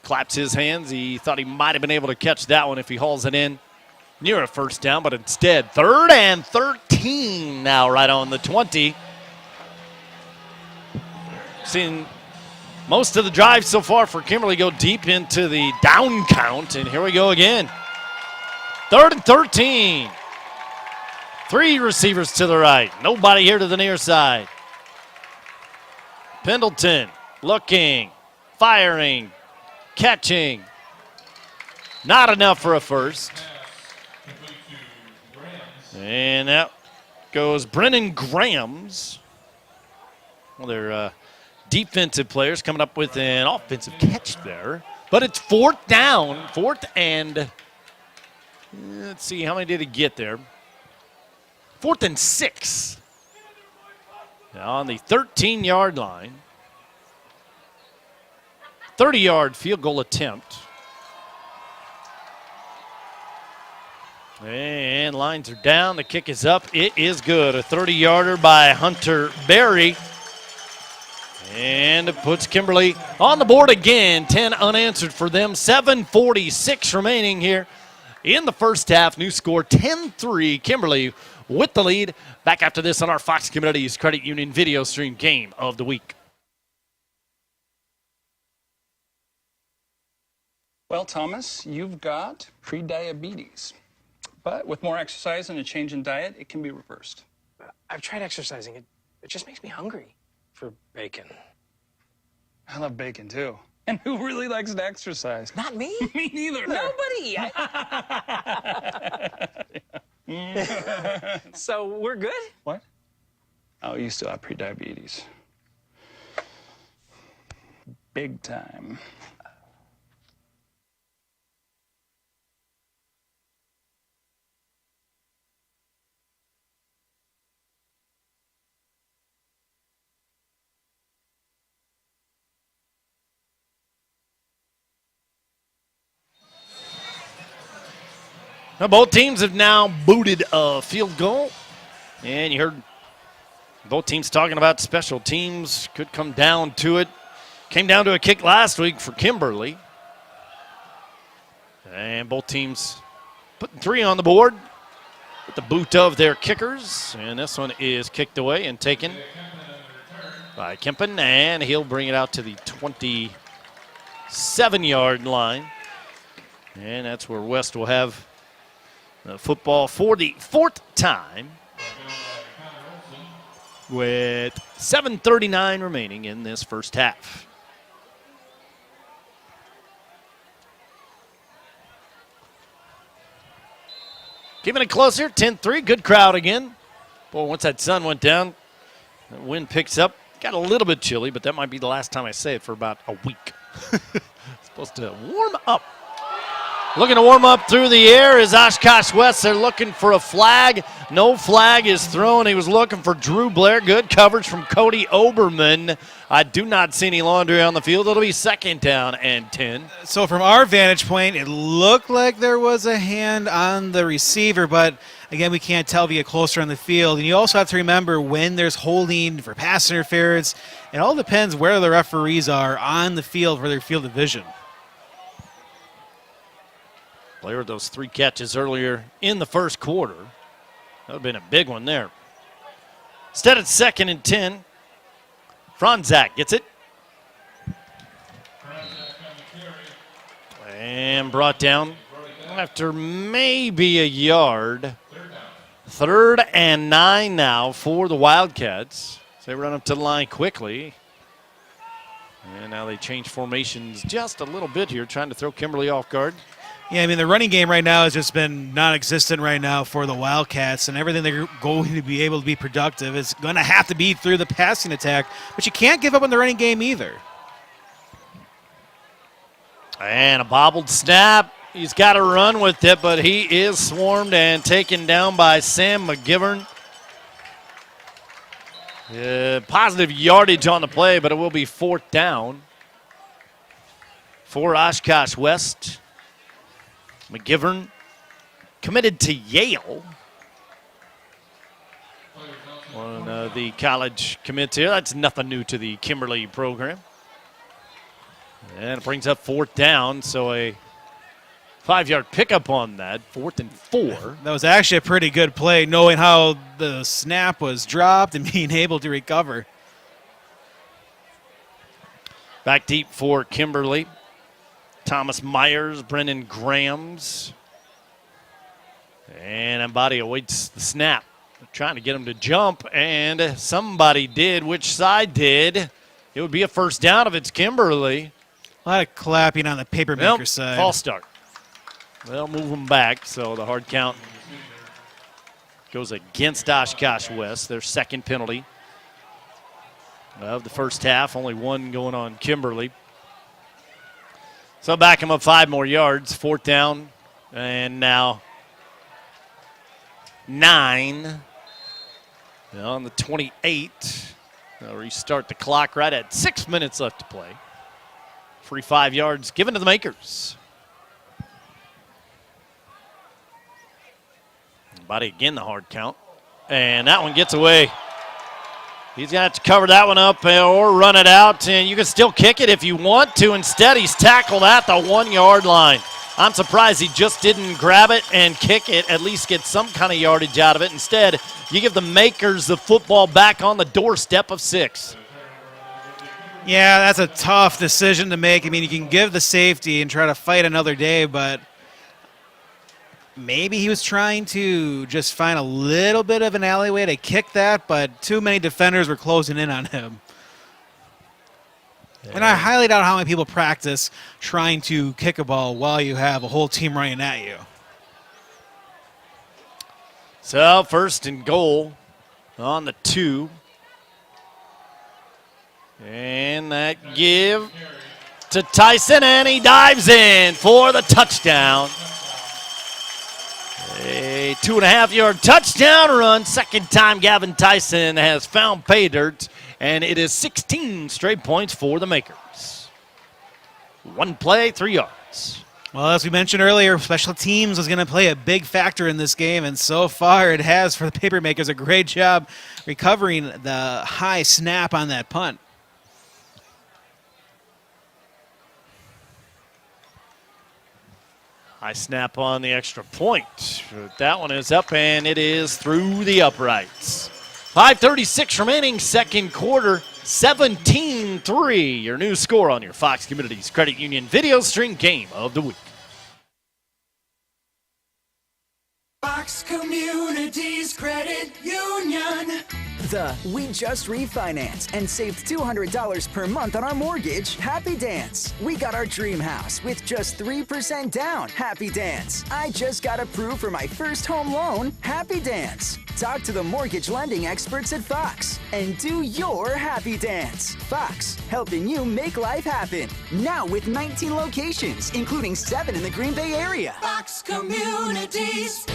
Claps his hands. He thought he might have been able to catch that one if he hauls it in near a first down, but instead 3rd and 13 now right on the 20. Seeing most of the drive so far for Kimberly go deep into the down count, and here we go again. 3rd and 13. 3 receivers to the right. Nobody here to the near side. Pendleton looking, firing, catching. Not enough for a first. And that goes Brennan Grams. Well, they're defensive players coming up with an offensive catch there. But it's 4th down. 4th and, let's see, how many did he get there? 4th and 6. On the 13-yard line. 30-yard field goal attempt. And lines are down. The kick is up. It is good. A 30-yarder by Hunter Berry. And it puts Kimberly on the board again. 10 unanswered for them. 7:46 remaining here in the first half. New score 10-3. Kimberly with the lead. Back after this on our Fox Communities Credit Union video stream game of the week. Well, Thomas, you've got prediabetes. But with more exercise and a change in diet, it can be reversed. I've tried exercising. It just makes me hungry for bacon. I love bacon, too. And who really likes to exercise? Not me. Me neither. Nobody. So we're good? What? Oh, you still have prediabetes. Big time. Now both teams have now booted a field goal. And you heard both teams talking about special teams. Could come down to it. Came down to a kick last week for Kimberly. And both teams putting 3 on the board with the boot of their kickers. And this one is kicked away and taken by Kempen, and he'll bring it out to the 27-yard line. And that's where West will have the football for the fourth time with 7:39 remaining in this first half. Keeping it closer, 10-3, good crowd again. Boy, once that sun went down, the wind picks up. Got a little bit chilly, but that might be the last time I say it for about a week. Supposed to warm up. Looking to warm up through the air is Oshkosh West. They're looking for a flag. No flag is thrown. He was looking for Drew Blair. Good coverage from Cody Oberman. I do not see any laundry on the field. It'll be 2nd down and 10. So from our vantage point, it looked like there was a hand on the receiver, but again, we can't tell if you get closer on the field. And you also have to remember when there's holding for pass interference. It all depends where the referees are on the field for their field of vision. Blair with those 3 catches earlier in the first quarter. That would have been a big one there. Instead, it's 2nd and 10. Franzak gets it. And brought down after maybe a yard. 3rd and 9 now for the Wildcats. So they run up to the line quickly. And now they change formations just a little bit here, trying to throw Kimberly off guard. Yeah, I mean, the running game right now has just been non-existent right now for the Wildcats, and everything they're going to be able to be productive is going to have to be through the passing attack, but you can't give up on the running game either. And a bobbled snap. He's got to run with it, but he is swarmed and taken down by Sam McGivern. Positive yardage on the play, but it will be 4th down for Oshkosh West. McGivern committed to Yale. One of the college commits here. That's nothing new to the Kimberly program. And it brings up 4th down, so a 5-yard pickup on that, 4th and 4. That was actually a pretty good play, knowing how the snap was dropped and being able to recover. Back deep for Kimberly. Thomas Myers, Brennan Grams. And Ambati awaits the snap. They're trying to get him to jump, and somebody did. Which side did? It would be a 1st down if it's Kimberly. A lot of clapping on the papermaker side. False start. They'll move them back, so the hard count goes against Oshkosh West. Their 2nd penalty of the first half. Only 1 going on Kimberly. So back him up 5 more yards, 4th down, and now 9 on the 28. They'll restart the clock right at 6 minutes left to play. Free 5 yards given to the Makers. Body again, the hard count, and that one gets away. He's going to have to cover that one up or run it out, and you can still kick it if you want to. Instead, he's tackled at the 1-yard line. I'm surprised he just didn't grab it and kick it, at least get some kind of yardage out of it. Instead, you give the Makers the football back on the doorstep of 6. Yeah, that's a tough decision to make. I mean, you can give the safety and try to fight another day, but maybe he was trying to just find a little bit of an alleyway to kick that, but too many defenders were closing in on him. Yeah. And I highly doubt how many people practice trying to kick a ball while you have a whole team running at you. So 1st and goal on the 2. And that give to Tyson, and he dives in for the touchdown. A 2.5-yard touchdown run. 2nd time Gavin Tyson has found pay dirt, and it is 16 straight points for the Makers. 1 play, 3 yards. Well, as we mentioned earlier, special teams was going to play a big factor in this game, and so far it has for the Papermakers. A great job recovering the high snap on that punt. High snap on the extra point. That one is up, and it is through the uprights. 5:36 remaining, 2nd quarter. 17-3, your new score on your Fox Communities Credit Union Video Stream Game of the Week. Fox Communities Credit Union. We just refinanced and saved $200 per month on our mortgage. Happy dance. We got our dream house with just 3% down. Happy dance. I just got approved for my first home loan. Happy dance. Talk to the mortgage lending experts at Fox and do your happy dance. Fox, helping you make life happen. Now with 19 locations, including 7 in the Green Bay area. Fox Communities.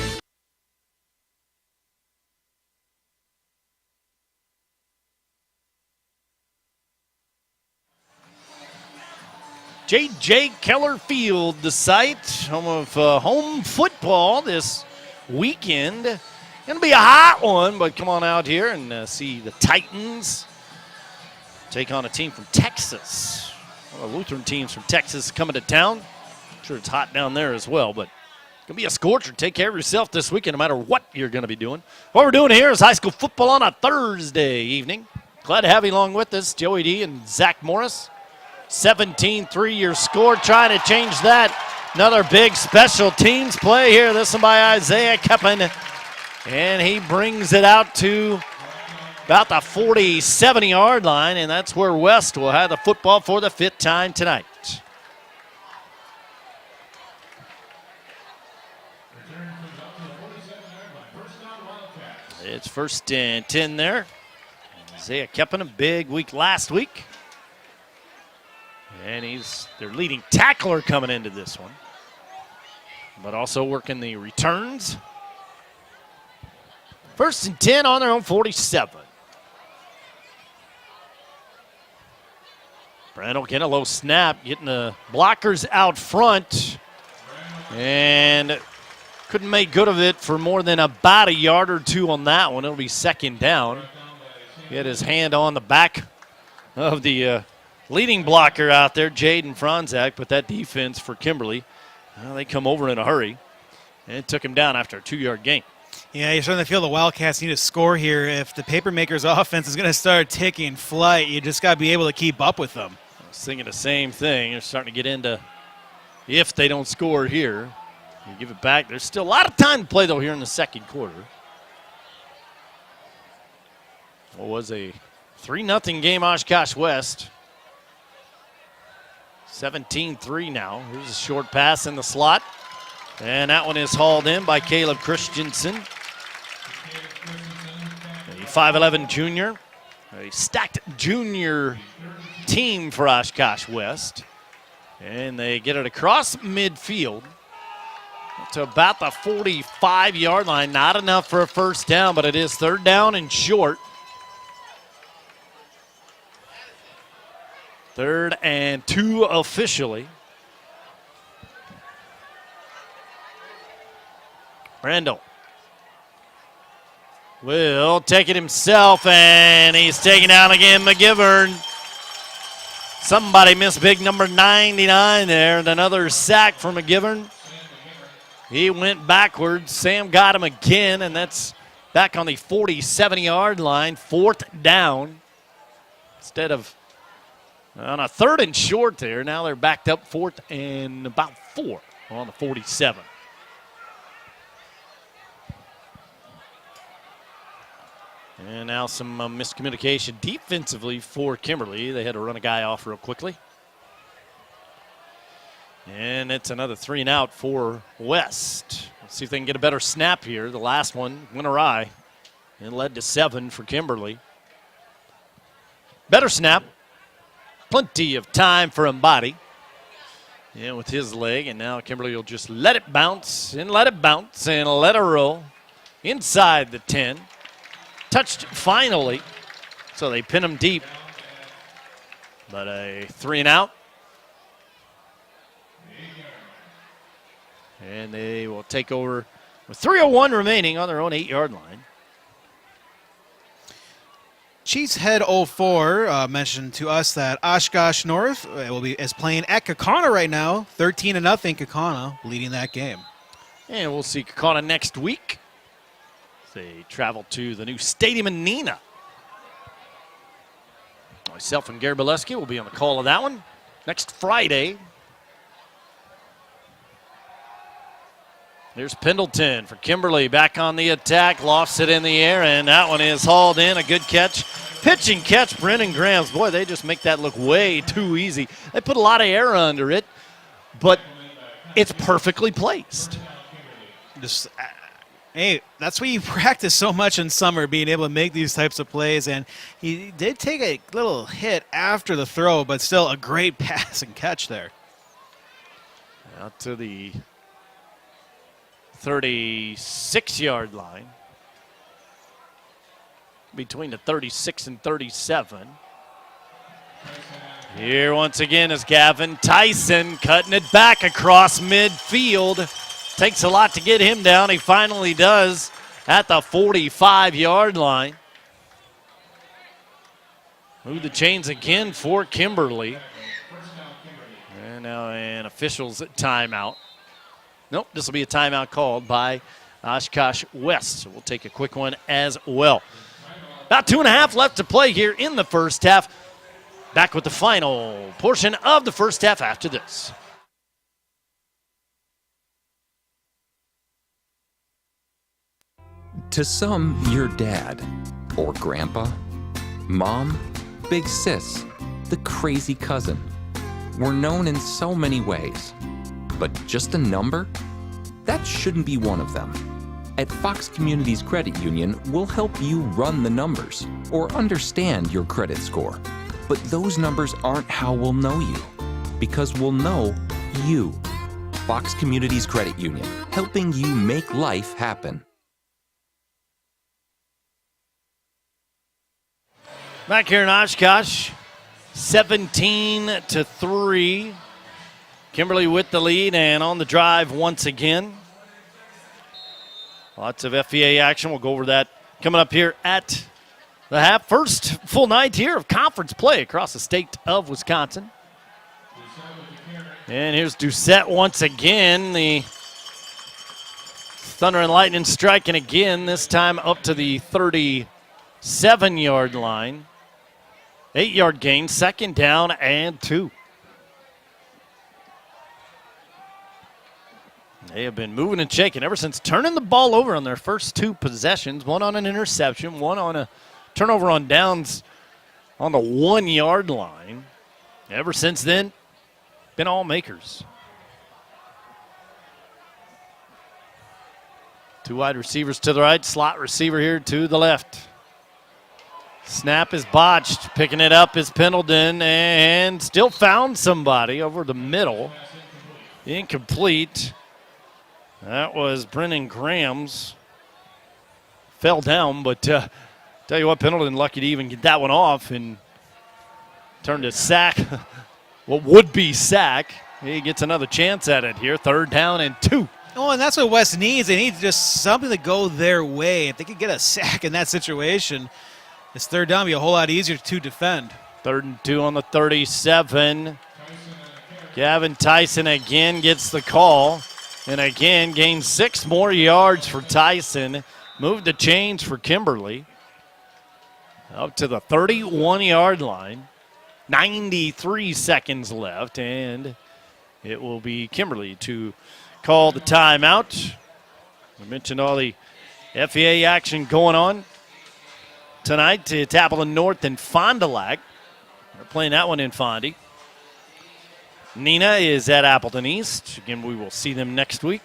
J.J. Keller Field, the site, home of home football this weekend. Going to be a hot one, but come on out here and see the Titans take on a team from Texas. Well, Lutheran teams from Texas coming to town. I'm sure it's hot down there as well, but it's going to be a scorcher. Take care of yourself this weekend no matter what you're going to be doing. What we're doing here is high school football on a Thursday evening. Glad to have you along with us, Joey D. and Zach Morris. 17-3 your score, trying to change that. Another big special teams play here. This one by Isaiah Keppen. And he brings it out to about the 47-yard line, and that's where West will have the football for the 5th time tonight. It's 1st and 10 there. Isaiah Keppen, a big week last week. And he's their leading tackler coming into this one, but also working the returns. 1st and 10 on their own 47. Brandel getting a low snap, getting the blockers out front, and couldn't make good of it for more than about a yard or two on that one. It'll be 2nd down. He had his hand on the back of the leading blocker out there, Jaden Franzak, but that defense for Kimberly, they come over in a hurry, and it took him down after a 2-yard gain. Yeah, you're starting to feel the Wildcats need to score here. If the Papermakers offense is going to start taking flight, you just got to be able to keep up with them. I was thinking the same thing. They're starting to get into if they don't score here, you give it back. There's still a lot of time to play, though, here in the 2nd quarter. What was a 3-0 game, Oshkosh West. 17-3 now. Here's a short pass in the slot. And that one is hauled in by Caleb Christensen. A 5'11 junior. A stacked junior team for Oshkosh West. And they get it across midfield to about the 45-yard line. Not enough for a 1st down, but it is 3rd down and short. 3rd and 2 officially. Brandel will take it himself, and he's taken down again. McGivern. Somebody missed big number 99 there, and another sack for McGivern. He went backwards. Sam got him again, and that's back on the 47-yard line. 4th down. Instead of on a 3rd and short there. Now they're backed up 4th and about 4 on the 47. And now some miscommunication defensively for Kimberly. They had to run a guy off real quickly. And it's another 3-and-out for West. Let's see if they can get a better snap here. The last one went awry and led to 7 for Kimberly. Better snap. Plenty of time for Mbadi. Yeah, with his leg, and now Kimberly will just let it bounce and let it bounce and let it roll inside the 10. Touched finally, so they pin him deep. But a 3-and-out. And they will take over with 3:01 remaining on their own 8-yard line. Chiefs Head 04 mentioned to us that Oshkosh North is playing at Kaukauna right now. 13-0 Kaukauna leading that game. And we'll see Kaukauna next week. They travel to the new stadium in Neenah Myself and Gary Bileski will be on the call of that one next Friday. Here's Pendleton for Kimberly, back on the attack, lofts it in the air, and that one is hauled in. A good catch. Pitch and catch, Brennan Grams. Boy, they just make that look way too easy. They put a lot of air under it, but it's perfectly placed. Hey, that's what you practice so much in summer, being able to make these types of plays. And he did take a little hit after the throw, but still a great pass and catch there. Out to the 36-yard line. Between the 36 and 37. Here once again is Gavin Tyson cutting it back across midfield. Takes a lot to get him down. He finally does at the 45-yard line. Move the chains again for Kimberly. And now an official's timeout. Nope, this will be a timeout called by Oshkosh West. So we'll take a quick one as well. About 2.5 left to play here in the first half. Back with the final portion of the first half after this. To some, your dad or grandpa, mom, big sis, the crazy cousin. We're known in so many ways. But just a number? That shouldn't be one of them. At Fox Communities Credit Union, we'll help you run the numbers or understand your credit score. But those numbers aren't how we'll know you, because we'll know you. Fox Communities Credit Union, helping you make life happen. Back here in Oshkosh, 17-3. Kimberly with the lead and on the drive once again. Lots of FVA action. We'll go over that coming up here at the half. First full night here of conference play across the state of Wisconsin. And here's Doucette once again. The Thunder and Lightning striking again, this time up to the 37-yard line. 8-yard gain, second down and 2. They have been moving and shaking ever since turning the ball over on their first 2 possessions, one on an interception, one on a turnover on downs on the 1-yard line. Ever since then, been all makers. 2 wide receivers to the right, slot receiver here to the left. Snap is botched, picking it up is Pendleton, and still found somebody over the middle. Incomplete. That was Brennan Grams. Fell down, but tell you what, Pendleton lucky to even get that one off and turned a sack. What would be sack. He gets another chance at it here. 3rd down and 2. Oh, and that's what West needs. They need just something to go their way. If they could get a sack in that situation, this 3rd down would be a whole lot easier to defend. 3rd and 2 on the 37. Gavin Tyson again gets the call. And again, gains 6 more yards for Tyson. Moved the chains for Kimberly. Up to the 31-yard line. 93 seconds left, and it will be Kimberly to call the timeout. I mentioned all the FVA action going on tonight at Appleton North and Fond du Lac. They're playing that one in Fondy. Nina is at Appleton East. Again, we will see them next week.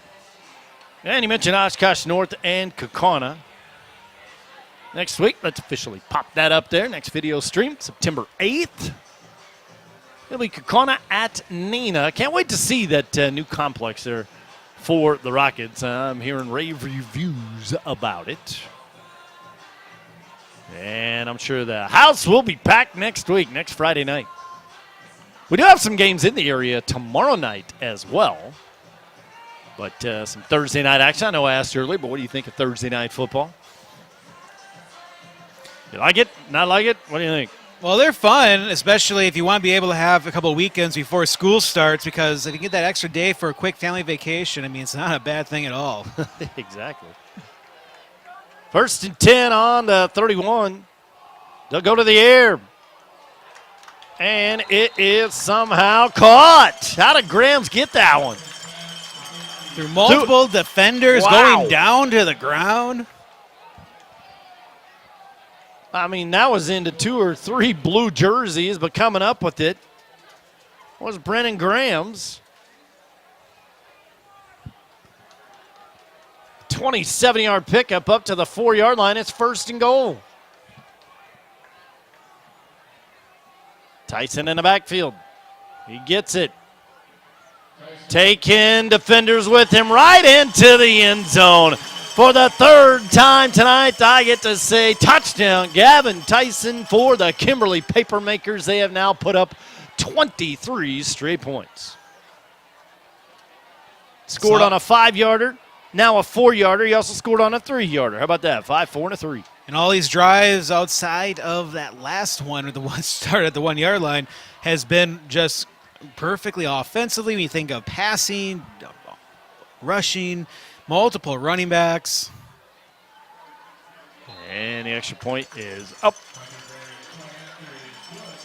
And you mentioned Oshkosh North and Kaukauna. Next week, let's officially pop that up there. Next video stream, September 8th. It'll be Kaukauna at Nina. Can't wait to see that new complex there for the Rockets. I'm hearing rave reviews about it. And I'm sure the house will be packed next week, next Friday night. We do have some games in the area tomorrow night as well. But some Thursday night action. I know I asked you earlier, but what do you think of Thursday night football? You like it? Not like it? What do you think? Well, they're fun, especially if you want to be able to have a couple of weekends before school starts, because if you get that extra day for a quick family vacation, I mean, it's not a bad thing at all. Exactly. 1st and 10 on the 31. They'll go to the air. And it is somehow caught. How did Grams get that one? Through multiple defenders going down to the ground. I mean, that was into 2 or 3 blue jerseys, but coming up with it was Brennan Grams. 27-yard pickup up to the 4-yard line. It's 1st and goal. Tyson in the backfield. He gets it. Taking defenders with him right into the end zone. For the 3rd time tonight, I get to say touchdown, Gavin Tyson for the Kimberly Papermakers. They have now put up 23 straight points. Scored on a 5-yarder, now a 4-yarder. He also scored on a 3-yarder. How about that? 5, 4, and a 3. And all these drives outside of that last one, or the one started at the 1-yard line, has been just perfectly offensively. When you think of passing, rushing, multiple running backs. And the extra point is up.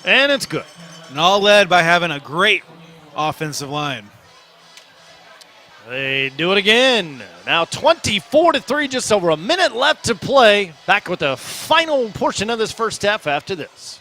And it's good. And all led by having a great offensive line. They do it again. Now 24-3, just over a minute left to play. Back with the final portion of this first half after this.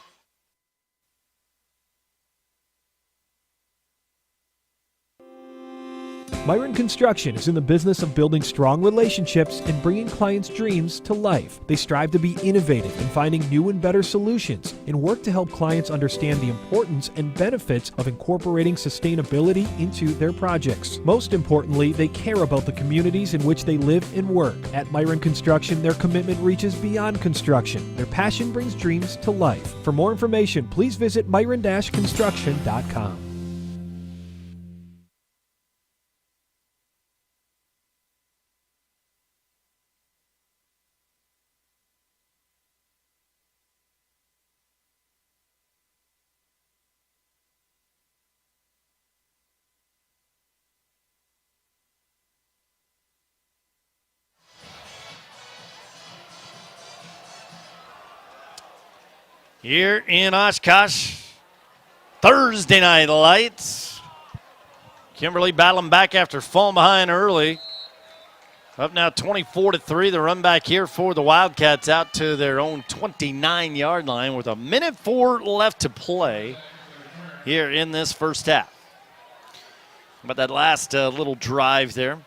Myron Construction is in the business of building strong relationships and bringing clients' dreams to life. They strive to be innovative in finding new and better solutions and work to help clients understand the importance and benefits of incorporating sustainability into their projects. Most importantly, they care about the communities in which they live and work. At Myron Construction, their commitment reaches beyond construction. Their passion brings dreams to life. For more information, please visit myron-construction.com. Here in Oshkosh, Thursday night lights. Kimberly battling back after falling behind early. Up now 24-3. The run back here for the Wildcats out to their own 29-yard line with 1:04 left to play here in this first half. But that last little drive there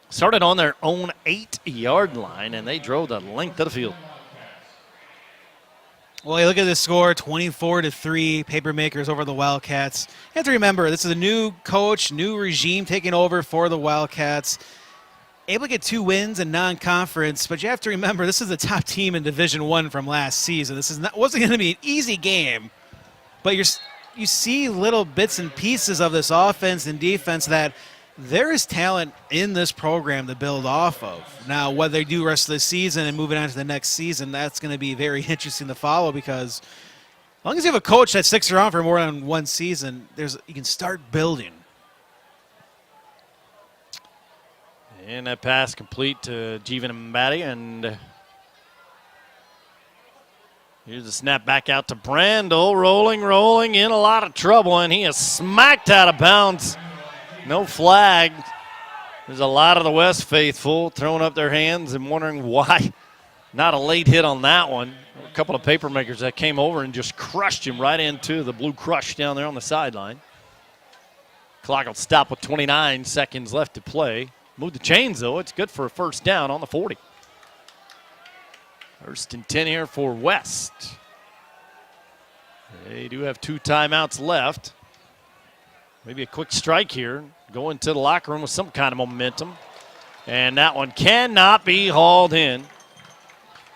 started on their own 8-yard line, and they drove the length of the field. Well, you look at this score, 24-3, Papermakers over the Wildcats. You have to remember, this is a new coach, new regime taking over for the Wildcats. Able to get 2 wins in non-conference, but you have to remember, this is the top team in Division I from last season. This wasn't going to be an easy game, but you see little bits and pieces of this offense and defense that there is talent in this program to build off of. Now, what they do the rest of the season and moving on to the next season, that's going to be very interesting to follow, because as long as you have a coach that sticks around for more than one season, you can start building. And that pass complete to Jeevan Mbadi, and here's the snap back out to Brandel, rolling in a lot of trouble, and he is smacked out of bounds. No flag. There's a lot of the West faithful throwing up their hands and wondering why not a late hit on that one. A couple of Papermakers that came over and just crushed him right into the blue crush down there on the sideline. Clock will stop with 29 seconds left to play. Move the chains, though. It's good for a first down on the 40. 1st and 10 here for West. They do have 2 timeouts left. Maybe a quick strike here. Go into the locker room with some kind of momentum. And that one cannot be hauled in.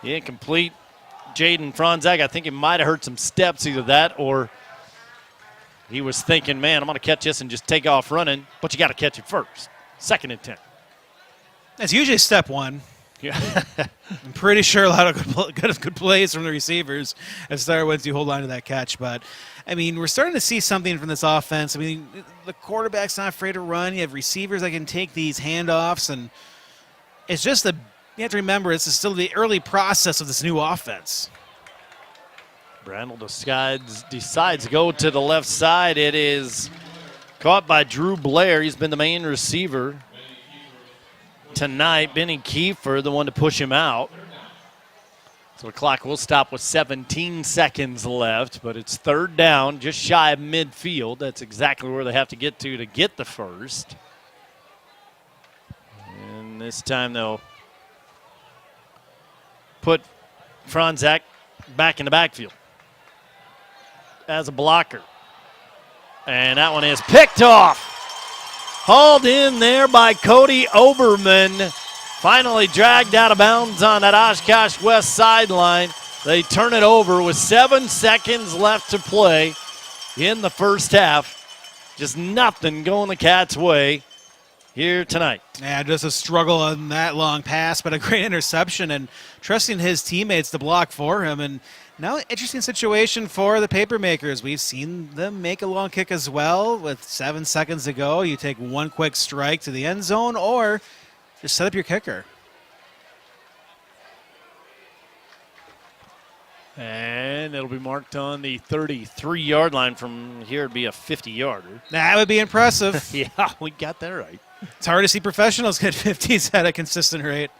Incomplete. Jaden Franzak, I think he might have heard some steps, either that or he was thinking, man, I'm going to catch this and just take off running. But you got to catch it first. 2nd and 10. That's usually step one. Yeah. I'm pretty sure a lot of good plays from the receivers as start once you hold on to that catch. But, I mean, we're starting to see something from this offense. I mean, the quarterback's not afraid to run. You have receivers that can take these handoffs. And it's just you have to remember, this is still the early process of this new offense. Brandel decides to go to the left side. It is caught by Drew Blair. He's been the main receiver tonight. Benny Kiefer, the one to push him out. So the clock will stop with 17 seconds left, but it's third down, just shy of midfield. That's exactly where they have to get the first. And this time they'll put Franzak back in the backfield as a blocker. And that one is picked off. Hauled in there by Cody Oberman. Finally dragged out of bounds on that Oshkosh West sideline. They turn it over with 7 seconds left to play in the first half. Just nothing going the Cats' way here tonight. Yeah, just a struggle on that long pass, but a great interception and trusting his teammates to block for him. And now an interesting situation for the Papermakers. We've seen them make a long kick as well. With 7 seconds to go, you take one quick strike to the end zone or just set up your kicker. And it'll be marked on the 33-yard line. From here, it'd be a 50-yarder. That would be impressive. Yeah, we got that right. It's hard to see professionals get 50s at a consistent rate.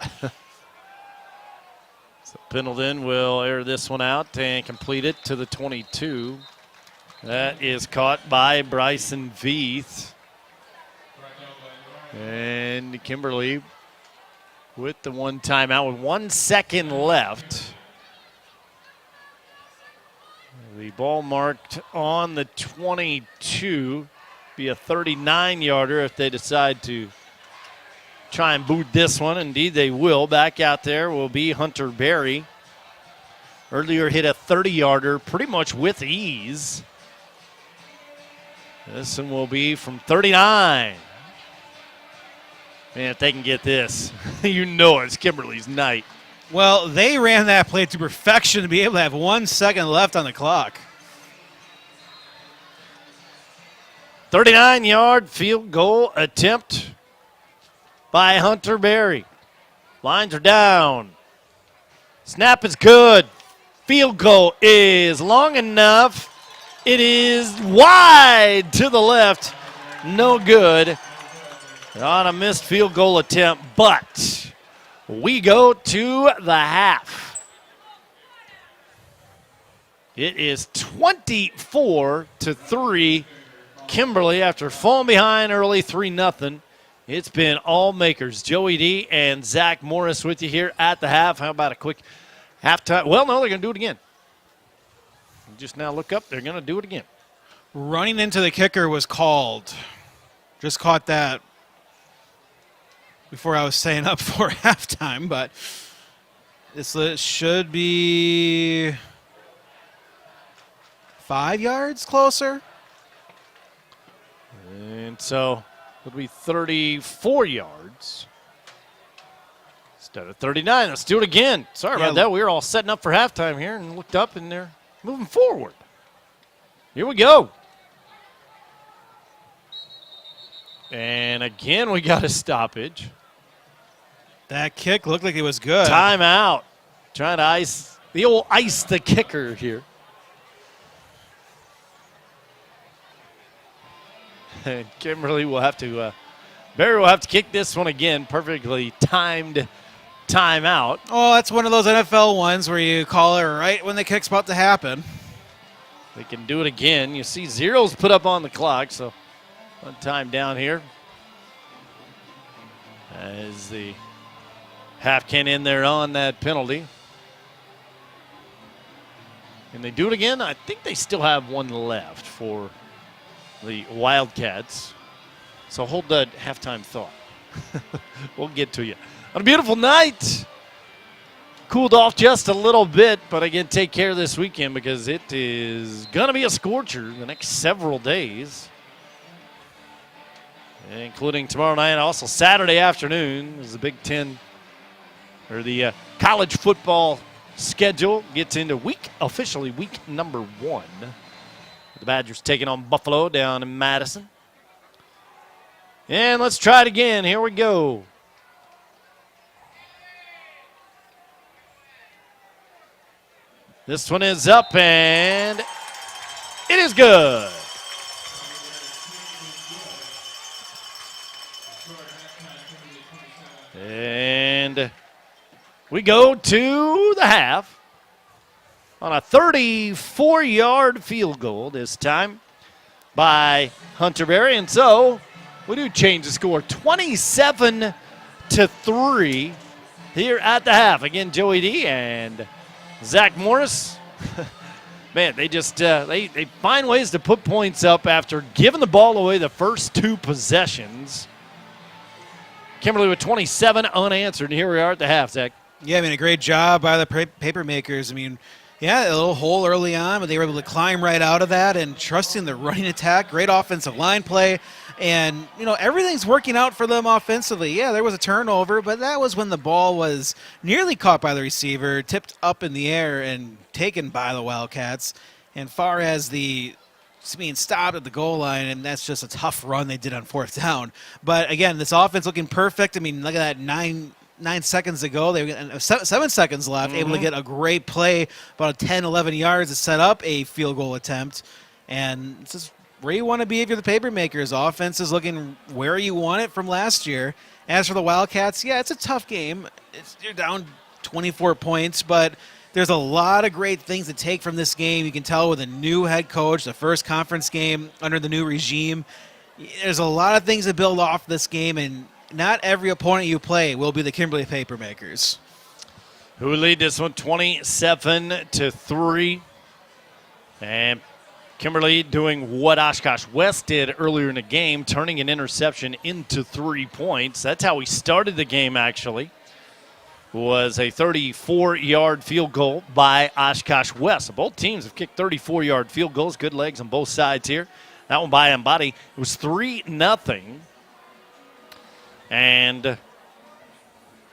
So Pendleton will air this one out and complete it to the 22. That is caught by Bryson Veith. And Kimberly with the one timeout with 1 second left. The ball marked on the 22. Be a 39-yarder if they decide to try and boot this one. Indeed, they will. Back out there will be Hunter Berry. Earlier hit a 30-yarder pretty much with ease. This one will be from 39. Man, if they can get this, you know it's Kimberly's night. Well, they ran that play to perfection to be able to have 1 second left on the clock. 39-yard field goal attempt by Hunter Berry. Lines are down. Snap is good. Field goal is long enough. It is wide to the left. No good on a missed field goal attempt, but we go to the half. It is 24-3. Kimberly, after falling behind early 3-0, it's been all makers. Joey D and Zach Morris with you here at the half. How about a quick halftime? Well, no, they're going to do it again. Just now look up. They're going to do it again. Running into the kicker was called. Just caught that before I was saying up for halftime, but this should be 5 yards closer. And so it'll be 34 yards instead of 39. Let's do it again. Sorry about that. We were all setting up for halftime here and looked up and they're moving forward. Here we go. And again, we got a stoppage. That kick looked like it was good. Timeout. Trying to ice the kicker here. And Kimberly will have to, Barry will have to kick this one again. Perfectly timed timeout. Oh, that's one of those NFL ones where you call it right when the kick's about to happen. They can do it again. You see zeros put up on the clock, so one time down here. As the half can in there on that penalty. And they do it again. I think they still have one left for the Wildcats. So hold that halftime thought. We'll get to you. On a beautiful night. Cooled off just a little bit, but again, take care this weekend because it is going to be a scorcher the next several days, including tomorrow night. Also Saturday afternoon is the Big Ten, or the college football schedule gets into officially week number 1. The Badgers taking on Buffalo down in Madison. And let's try it again. Here we go. This one is up, and it is good. And we go to the half on a 34-yard field goal this time by Hunter Berry. And so we do change the score 27-3 here at the half. Again, Joey D and Zach Morris. Man, they just they find ways to put points up after giving the ball away the first two possessions. Kimberly with 27 unanswered, and here we are at the half, Zach. Yeah, I mean, a great job by the paper makers. I mean, yeah, a little hole early on, but they were able to climb right out of that and trusting the running attack. Great offensive line play. And, you know, everything's working out for them offensively. Yeah, there was a turnover, but that was when the ball was nearly caught by the receiver, tipped up in the air, and taken by the Wildcats. And far as the being stopped at the goal line, and that's just a tough run they did on fourth down. But, again, this offense looking perfect. I mean, look at that 9 seconds ago. They 7 seconds left, able to get a great play, about 10, 11 yards to set up a field goal attempt. And it's just where you want to be if you're the paper makers. Offense is looking where you want it from last year. As for the Wildcats, yeah, it's a tough game. You're down 24 points, but there's a lot of great things to take from this game. You can tell with a new head coach, the first conference game under the new regime. There's a lot of things to build off this game, and not every opponent you play will be the Kimberly paper makers. Who lead this one 27-3. And Kimberly doing what Oshkosh West did earlier in the game, turning an interception into 3 points. That's how we started the game, actually. Was a 34-yard field goal by Oshkosh West. So both teams have kicked 34-yard field goals. Good legs on both sides here. That one by Embody. It was 3-0. And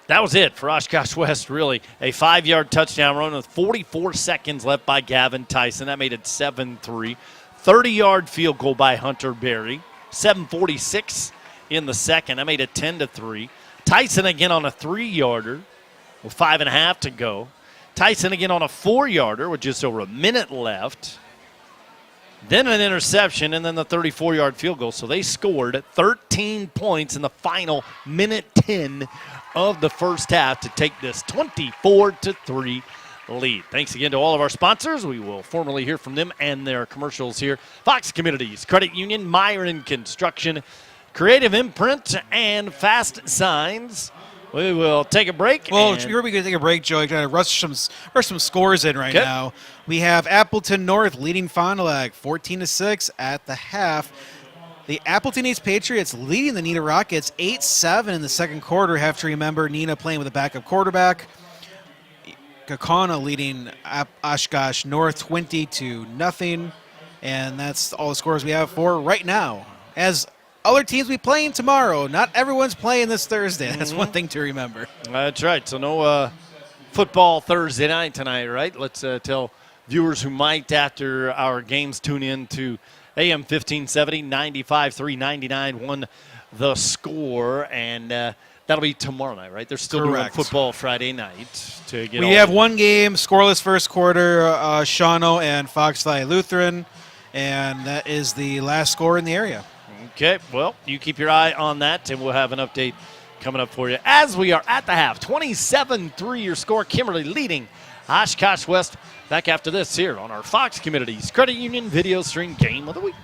that was it for Oshkosh West, really. A 5-yard touchdown run with 44 seconds left by Gavin Tyson. That made it 7-3. 30-yard field goal by Hunter Berry. 7:46 in the second. That made it 10-3. Tyson again on a 3-yarder with 5.5 to go. Tyson again on a 4-yarder with just over a minute left. Then an interception, and then the 34-yard field goal. So they scored 13 points in the final minute 10 of the first half to take this 24-3 lead. Thanks again to all of our sponsors. We will formally hear from them and their commercials here. Fox Communities, Credit Union, Myron Construction, Creative Imprint, and Fast Signs. We will take a break. Well, we're going to take a break, Joey. Trying to rush some scores in right now. We have Appleton North leading Fond du Lac 14-6 at the half. The Appleton East Patriots leading the Neenah Rockets 8-7 in the second quarter. Have to remember Neenah playing with a backup quarterback. Kakana leading Oshkosh North 20-0. And that's all the scores we have for right now. As other teams will be playing tomorrow. Not everyone's playing this Thursday. That's one thing to remember. That's right. So no football Thursday night tonight, right? Let's tell viewers who might, after our games, tune in to AM 1570, 95.3, 99.1 The Score. And that'll be tomorrow night, right? They're still doing football Friday night. We have one game, scoreless first quarter, Shawano and Fox Valley Lutheran. And that is the last score in the area. Okay, well, you keep your eye on that, and we'll have an update coming up for you as we are at the half. 27-3 your score. Kimberly leading Oshkosh West. Back after this here on our Fox Communities Credit Union Video Stream Game of the Week.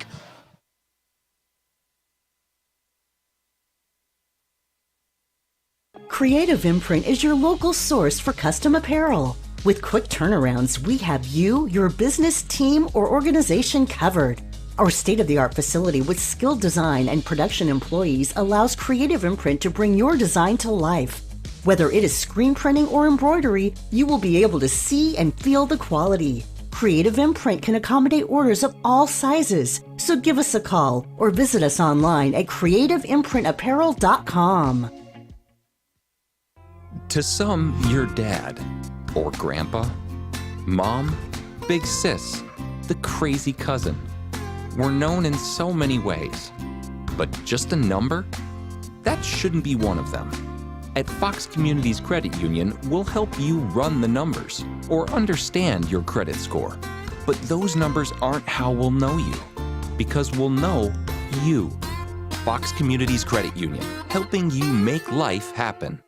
Creative Imprint is your local source for custom apparel. With quick turnarounds, we have you, your business, team, or organization covered. Our state-of-the-art facility with skilled design and production employees allows Creative Imprint to bring your design to life. Whether it is screen printing or embroidery, you will be able to see and feel the quality. Creative Imprint can accommodate orders of all sizes, so give us a call or visit us online at creativeimprinapparel.com. To some, your dad or grandpa, mom, big sis, the crazy cousin. We're known in so many ways, but just a number? That shouldn't be one of them. At Fox Communities Credit Union, we'll help you run the numbers or understand your credit score. But those numbers aren't how we'll know you, because we'll know you. Fox Communities Credit Union, helping you make life happen.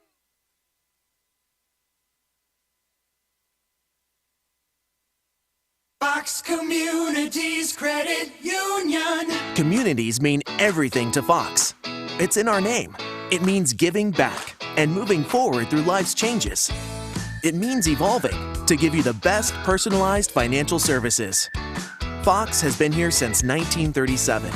Fox Communities Credit Union. Communities mean everything to Fox. It's in our name. It means giving back and moving forward through life's changes. It means evolving to give you the best personalized financial services. Fox has been here since 1937.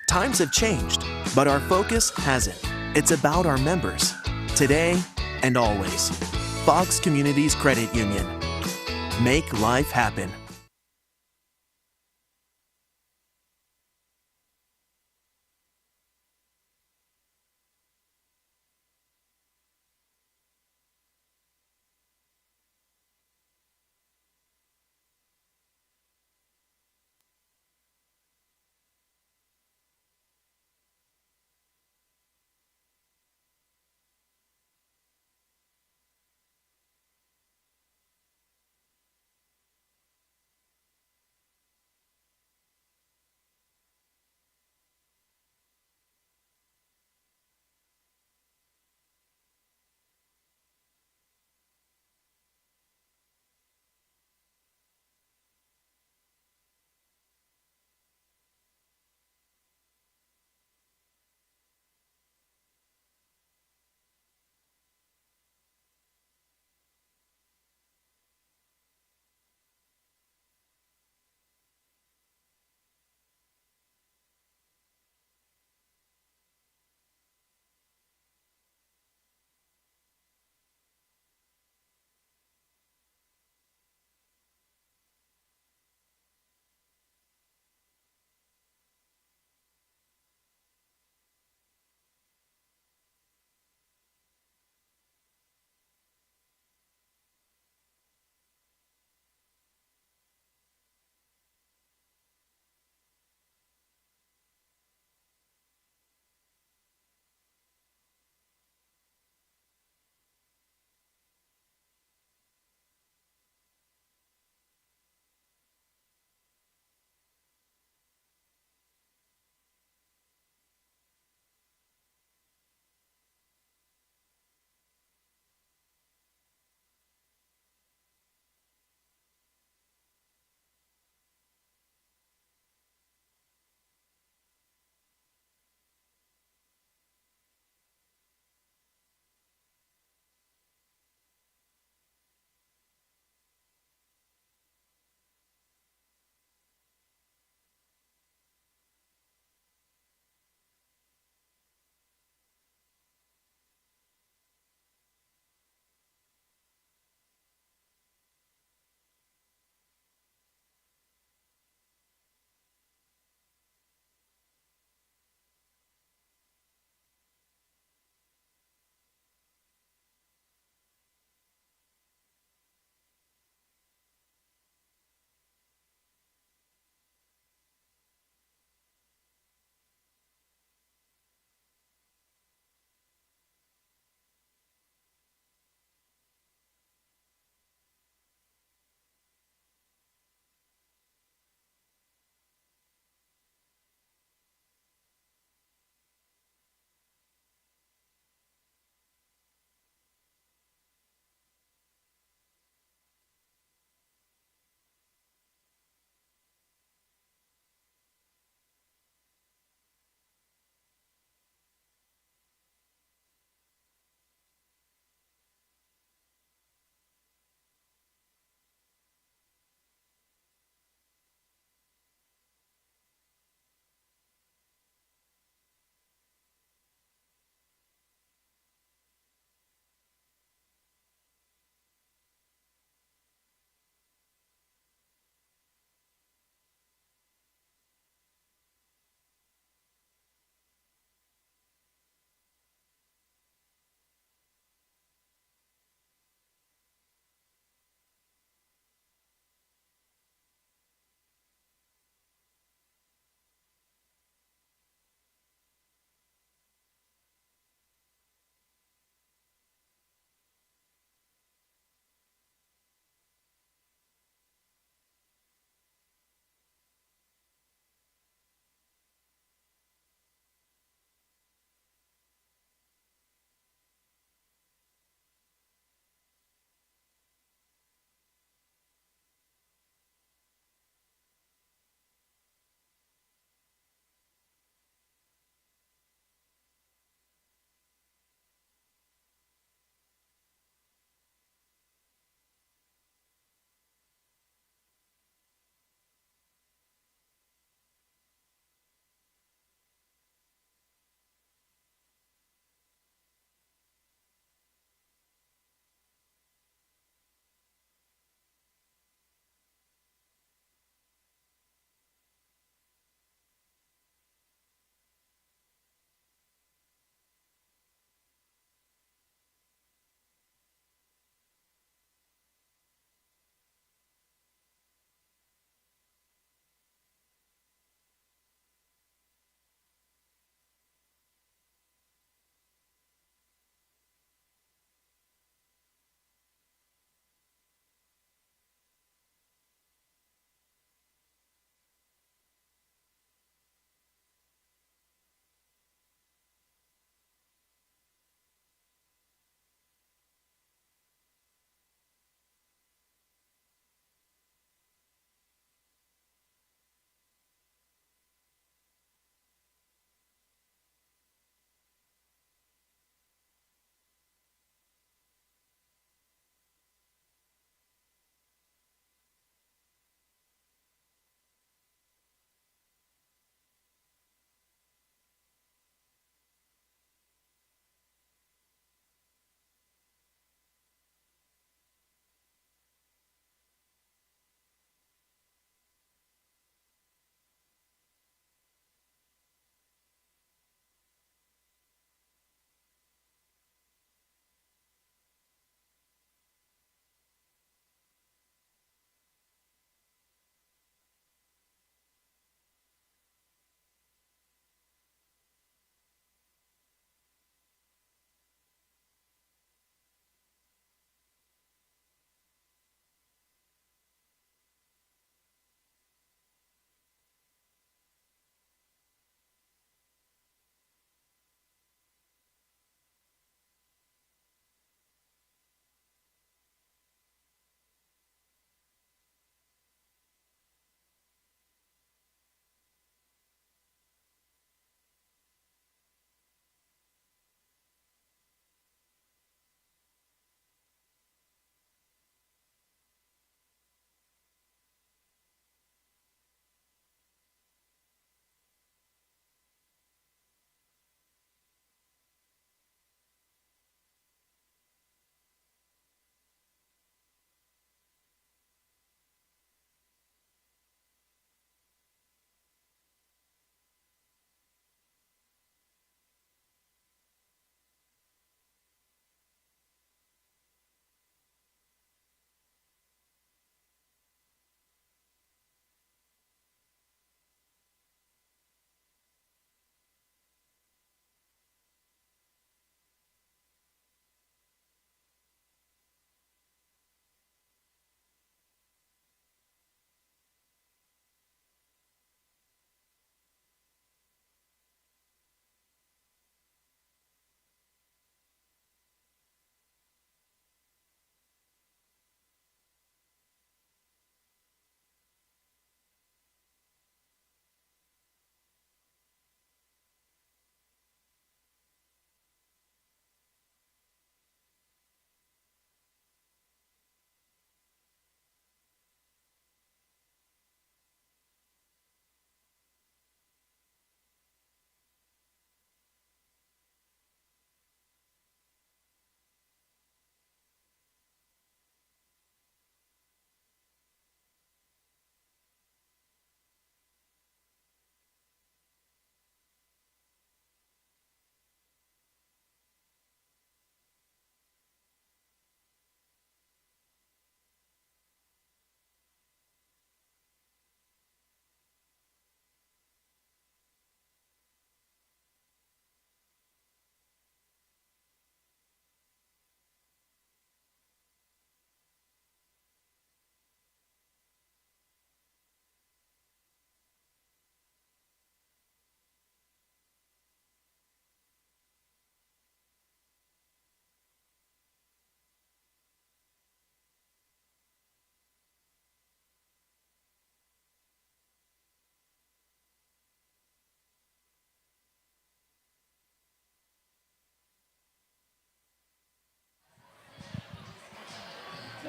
Times have changed, but our focus hasn't. It's about our members, today and always. Fox Communities Credit Union. Make life happen.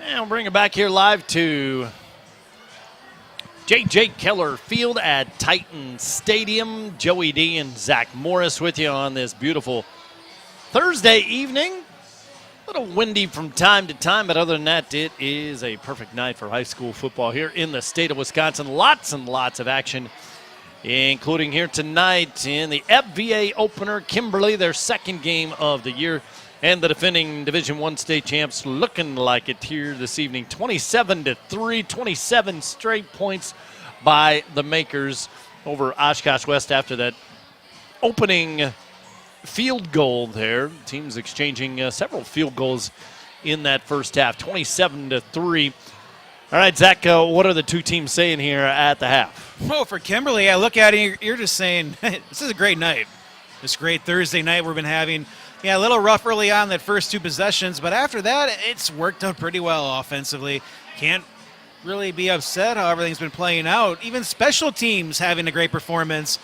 And we'll bring it back here live to J.J. Keller Field at Titan Stadium. Joey D and Zach Morris with you on this beautiful Thursday evening. A little windy from time to time, but other than that, it is a perfect night for high school football here in the state of Wisconsin. Lots and lots of action, including here tonight in the FVA opener. Kimberly, their second game of the year, and the defending Division I state champs looking like it here this evening. 27-3, 27 straight points by the Makers over Oshkosh West after that opening field goal there. Teams exchanging several field goals in that first half, 27-3. All right, Zach, what are the two teams saying here at the half? Well, for Kimberly, I look at it, you're just saying, this is a great night. This great Thursday night we've been having. Yeah, a little rough early on that first two possessions, but after that, it's worked out pretty well offensively. Can't really be upset how everything's been playing out. Even special teams having a great performance,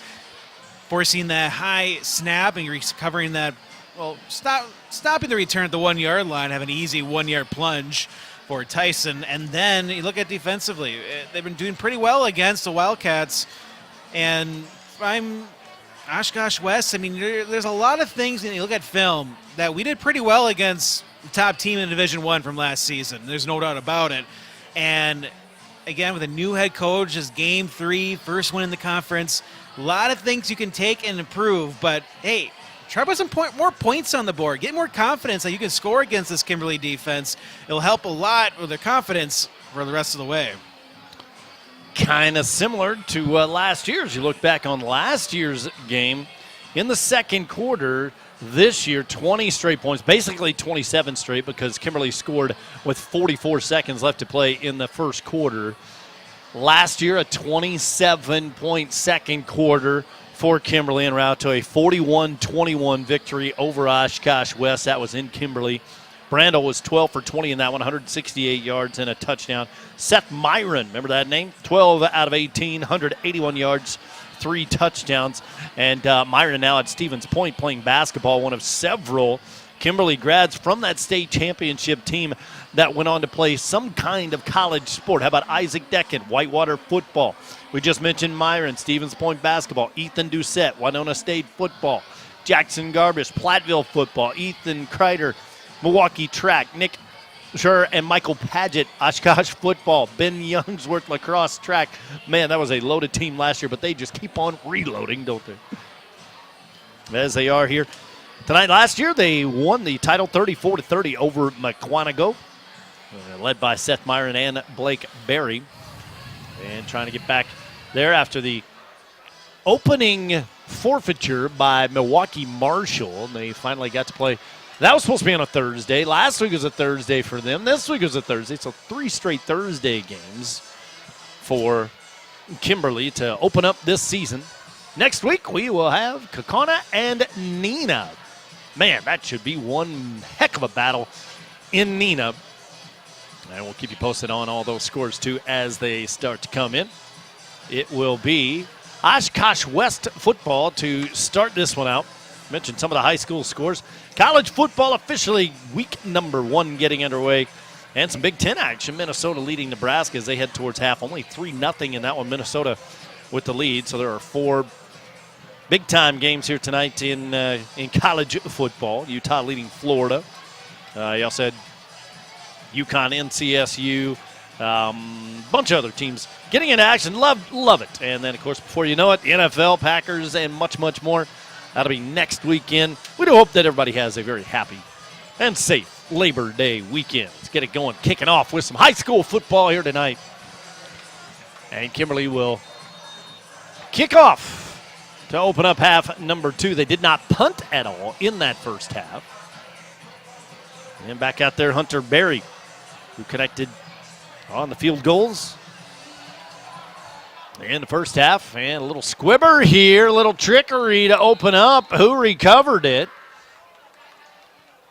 forcing that high snap and recovering that, well, stopping the return at the 1 yard line, have an easy 1 yard plunge for Tyson. And then you look at defensively, they've been doing pretty well against the Wildcats. And Oshkosh West, I mean, there's a lot of things when you look at film that we did pretty well against the top team in Division I from last season. There's no doubt about it. And again, with a new head coach, it's game 3, first win in the conference. A lot of things you can take and improve, but hey, try to put some more points on the board. Get more confidence that you can score against this Kimberly defense. It'll help a lot with their confidence for the rest of the way. Kind of similar to last year's. You look back on last year's game in the second quarter. This year, 20 straight points, basically 27 straight, because Kimberly scored with 44 seconds left to play in the first quarter. Last year, a 27-point second quarter for Kimberly en route to a 41-21 victory over Oshkosh West. That was in Kimberly. Brandel was 12 for 20 in that one, 168 yards and a touchdown. Seth Myron, remember that name? 12 out of 18, 181 yards, 3 touchdowns. And Myron now at Stevens Point playing basketball, one of several Kimberly grads from that state championship team that went on to play some kind of college sport. How about Isaac Decken, Whitewater football? We just mentioned Myron, Stevens Point basketball. Ethan Doucette, Winona State football. Jackson Garbish, Platteville football. Ethan Kreider, Milwaukee track. Nick Sure, and Michael Paget, Oshkosh football. Ben Youngsworth, lacrosse track. Man, that was a loaded team last year, but they just keep on reloading, don't they? As they are here tonight. Last year, they won the title 34-30 over McQuantico, led by Seth Myron and Blake Berry. And trying to get back there after the opening forfeiture by Milwaukee Marshall. They finally got to play. That was supposed to be on a Thursday. Last week was a Thursday for them. This week was a Thursday. So 3 straight Thursday games for Kimberly to open up this season. Next week, we will have Kaukauna and Neenah. Man, that should be one heck of a battle in Neenah. And we'll keep you posted on all those scores, too, as they start to come in. It will be Oshkosh West football to start this one out. Mentioned some of the high school scores. College football officially week number 1 getting underway. And some Big Ten action. Minnesota leading Nebraska as they head towards half. Only 3-0 in that one. Minnesota with the lead. So there are 4 big-time games here tonight in college football. Utah leading Florida. You also had UConn, NCSU, bunch of other teams getting into action. Love it. And then, of course, before you know it, the NFL, Packers, and much, much more. That'll be next weekend. We do hope that everybody has a very happy and safe Labor Day weekend. Let's get it going, kicking off with some high school football here tonight. And Kimberly will kick off to open up half number 2. They did not punt at all in that first half. And back out there, Hunter Berry, who connected on the field goals in the first half. And a little squibber here, a little trickery to open up. Who recovered it?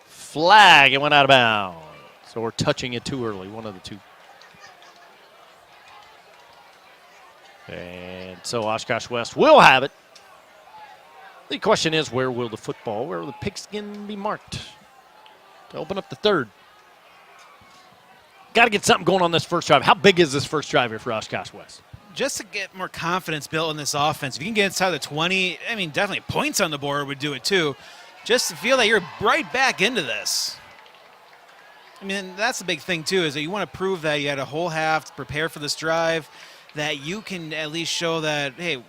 Flag, it went out of bounds. So we're touching it too early, one of the two. And so Oshkosh West will have it. The question is, where will the pigskin be marked to open up the third? got to get something going on this first drive. How big is this first drive here for Oshkosh West? Just to get more confidence built in this offense. If you can get inside the 20, I mean, definitely points on the board would do it too. Just to feel that you're right back into this. I mean, that's the big thing too, is that you want to prove that you had a whole half to prepare for this drive, that you can at least show that, hey,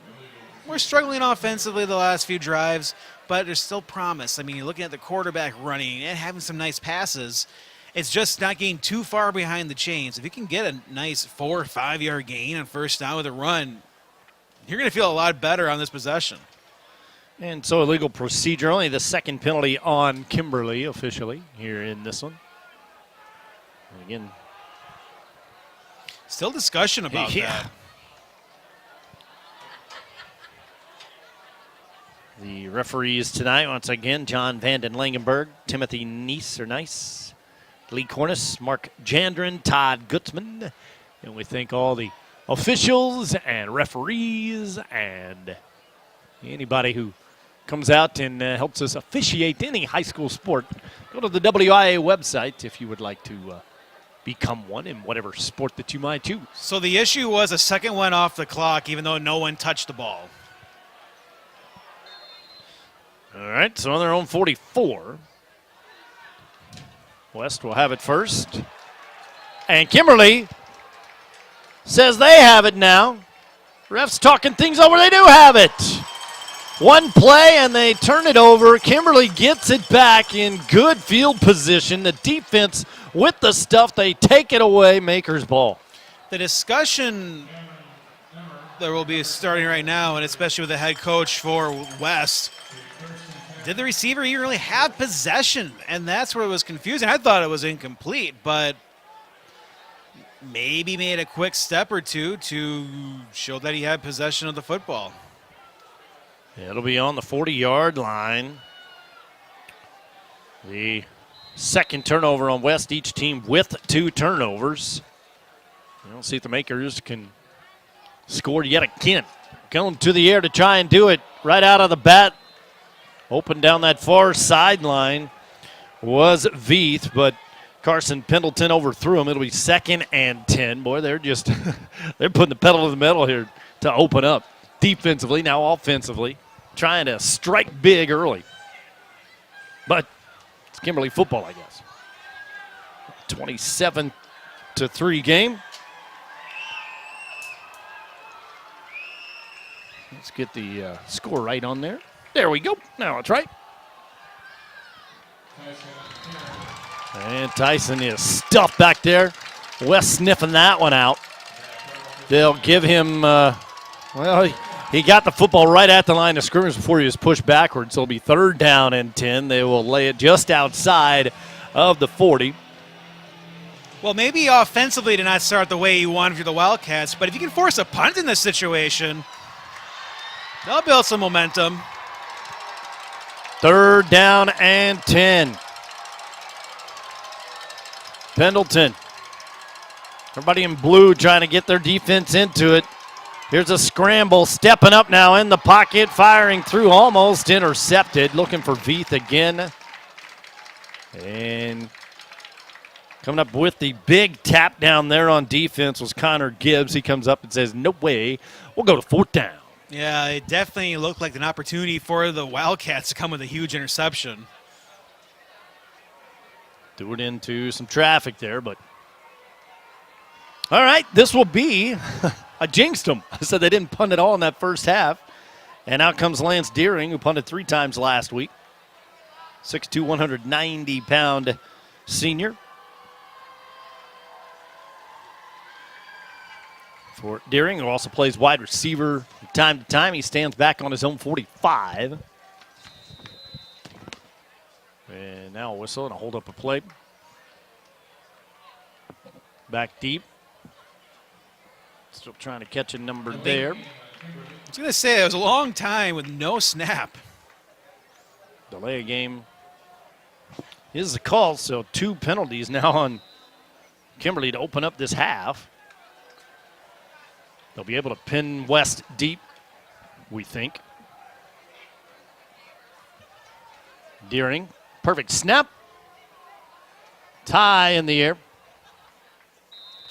we're struggling offensively the last few drives, but there's still promise. I mean, you're looking at the quarterback running and having some nice passes. It's just not getting too far behind the chains. If you can get a nice 4 or 5 yard gain on first down with a run, you're going to feel a lot better on this possession. And so illegal procedure, only the second penalty on Kimberly officially here in this one. And again, still discussion about that. The referees tonight, once again, John Vanden Langenberg, Timothy Nice, Lee Cornish, Mark Jandrin, Todd Gutzman. And we thank all the officials and referees and anybody who comes out and helps us officiate any high school sport. Go to the WIA website if you would like to become one in whatever sport that you might choose. So the issue was a second went off the clock even though no one touched the ball. All right, so on their own 44. West will have it first. And Kimberly says they have it now. Refs talking things over. They do have it. One play, and they turn it over. Kimberly gets it back in good field position. The defense with the stuff. They take it away. Maker's ball. The discussion that will be starting right now, and especially with the head coach for West, did the receiver even really have possession? And that's where it was confusing. I thought it was incomplete, but maybe made a quick step or two to show that he had possession of the football. It'll be on the 40-yard line. The second turnover on West, each team with 2 turnovers. We'll see if the Makers can score yet again. Going to the air to try and do it right out of the bat. Open down that far sideline was Veith, but Carson Pendleton overthrew him. It'll be 2nd and 10. Boy, they're just they're putting the pedal to the metal here to open up defensively, now offensively, trying to strike big early. But it's Kimberly football, I guess. 27-3 game. Let's get the score right on there. There we go. Now it's right. And Tyson is stuffed back there. West sniffing that one out. They'll give him, he got the football right at the line of scrimmage before he was pushed backwards. So it'll be 3rd down and 10. They will lay it just outside of the 40. Well, maybe offensively did not start the way you wanted for the Wildcats, but if you can force a punt in this situation, they'll build some momentum. 3rd down and 10. Pendleton. Everybody in blue trying to get their defense into it. Here's a scramble. Stepping up now in the pocket. Firing through. Almost intercepted. Looking for Veith again. And coming up with the big tap down there on defense was Connor Gibbs. He comes up and says, no way. We'll go to 4th down. Yeah, it definitely looked like an opportunity for the Wildcats to come with a huge interception. Threw it into some traffic there, but all right, this will be I jinxed them. I said they didn't punt at all in that first half. And out comes Lance Deering, who punted 3 times last week. 6'2", 190-pound senior. For Deering, who also plays wide receiver from time to time. He stands back on his own 45. And now a whistle and a hold up a play. Back deep. Still trying to catch a number there. I was going to say, it was a long time with no snap. Delay a game is the call, so 2 penalties now on Kimberly to open up this half. They'll be able to pin West deep, we think. Deering, perfect snap. Tie in the air.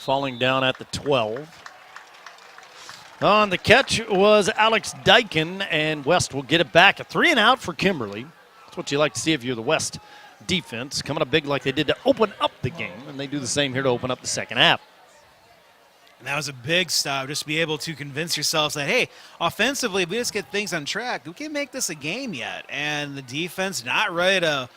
falling down at the 12. On the catch was Alex Dyken, and West will get it back. A 3-and-out for Kimberly. That's what you like to see if you're the West defense, coming up big like they did to open up the game, and they do the same here to open up the second half. And that was a big stop, just to be able to convince yourselves that, hey, offensively, if we just get things on track, we can't make this a game yet. And the defense not ready to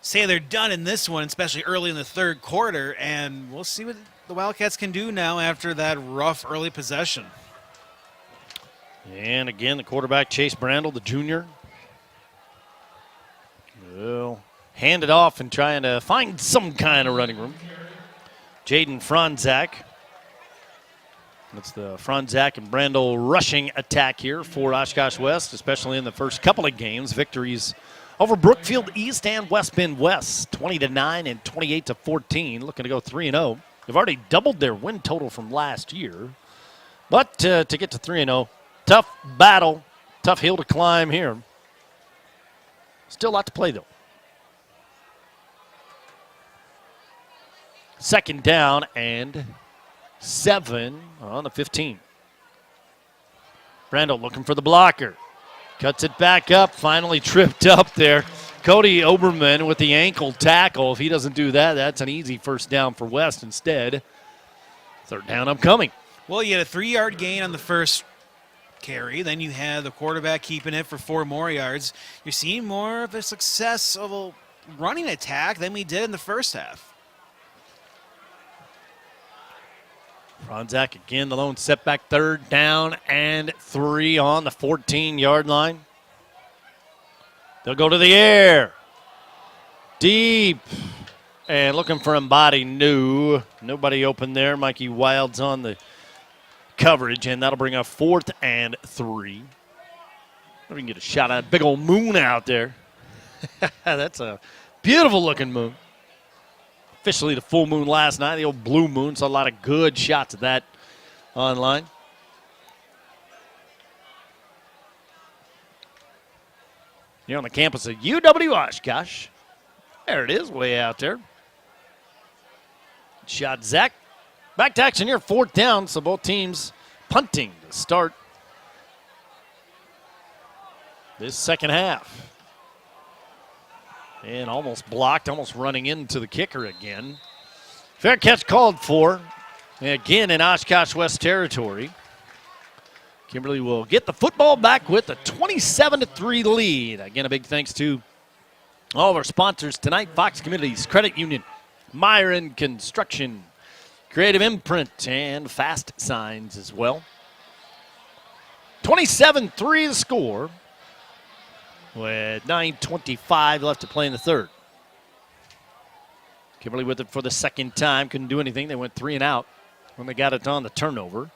say they're done in this one, especially early in the third quarter. And we'll see what the Wildcats can do now after that rough early possession. And again, the quarterback, Chase Brandel, the junior, will hand it off and trying to find some kind of running room. Jaden Franzak. That's the Franzak and Brandel rushing attack here for Oshkosh West, especially in the first couple of games. Victories over Brookfield East and West Bend West, 20-9 and 28-14. Looking to go 3-0. They've already doubled their win total from last year. But to get to 3-0, tough battle, tough hill to climb here. Still a lot to play, though. Second down and 7 on the 15. Brandel looking for the blocker. Cuts it back up, finally tripped up there. Cody Oberman with the ankle tackle. If he doesn't do that, that's an easy first down for West instead. Third down upcoming. Well, you had a 3-yard gain on the first carry. Then you had the quarterback keeping it for 4 more yards. You're seeing more of a success of a running attack than we did in the first half. Franzak again, the lone setback, third down and 3 on the 14-yard line. They'll go to the air. Deep. And looking for Embody New. Nobody open there. Mikey Wild's on the coverage, and that'll bring up 4th and 3. We can get a shot at big old moon out there. That's a beautiful-looking moon. Officially the full moon last night, the old blue moon, so a lot of good shots of that online. Here on the campus of UW Oshkosh. There it is, way out there. Shot Zach. Back to action here, 4th down, so both teams punting to start this second half. And almost blocked, almost running into the kicker again. Fair catch called for. Again in Oshkosh West territory. Kimberly will get the football back with a 27-3 lead. Again, a big thanks to all of our sponsors tonight. Fox Communities, Credit Union, Myron Construction, Creative Imprint, and Fast Signs as well. 27-3 the score. With 9:25 left to play in the third. Kimberly with it for the second time. Couldn't do anything. They went 3 and out when they got it on the turnover.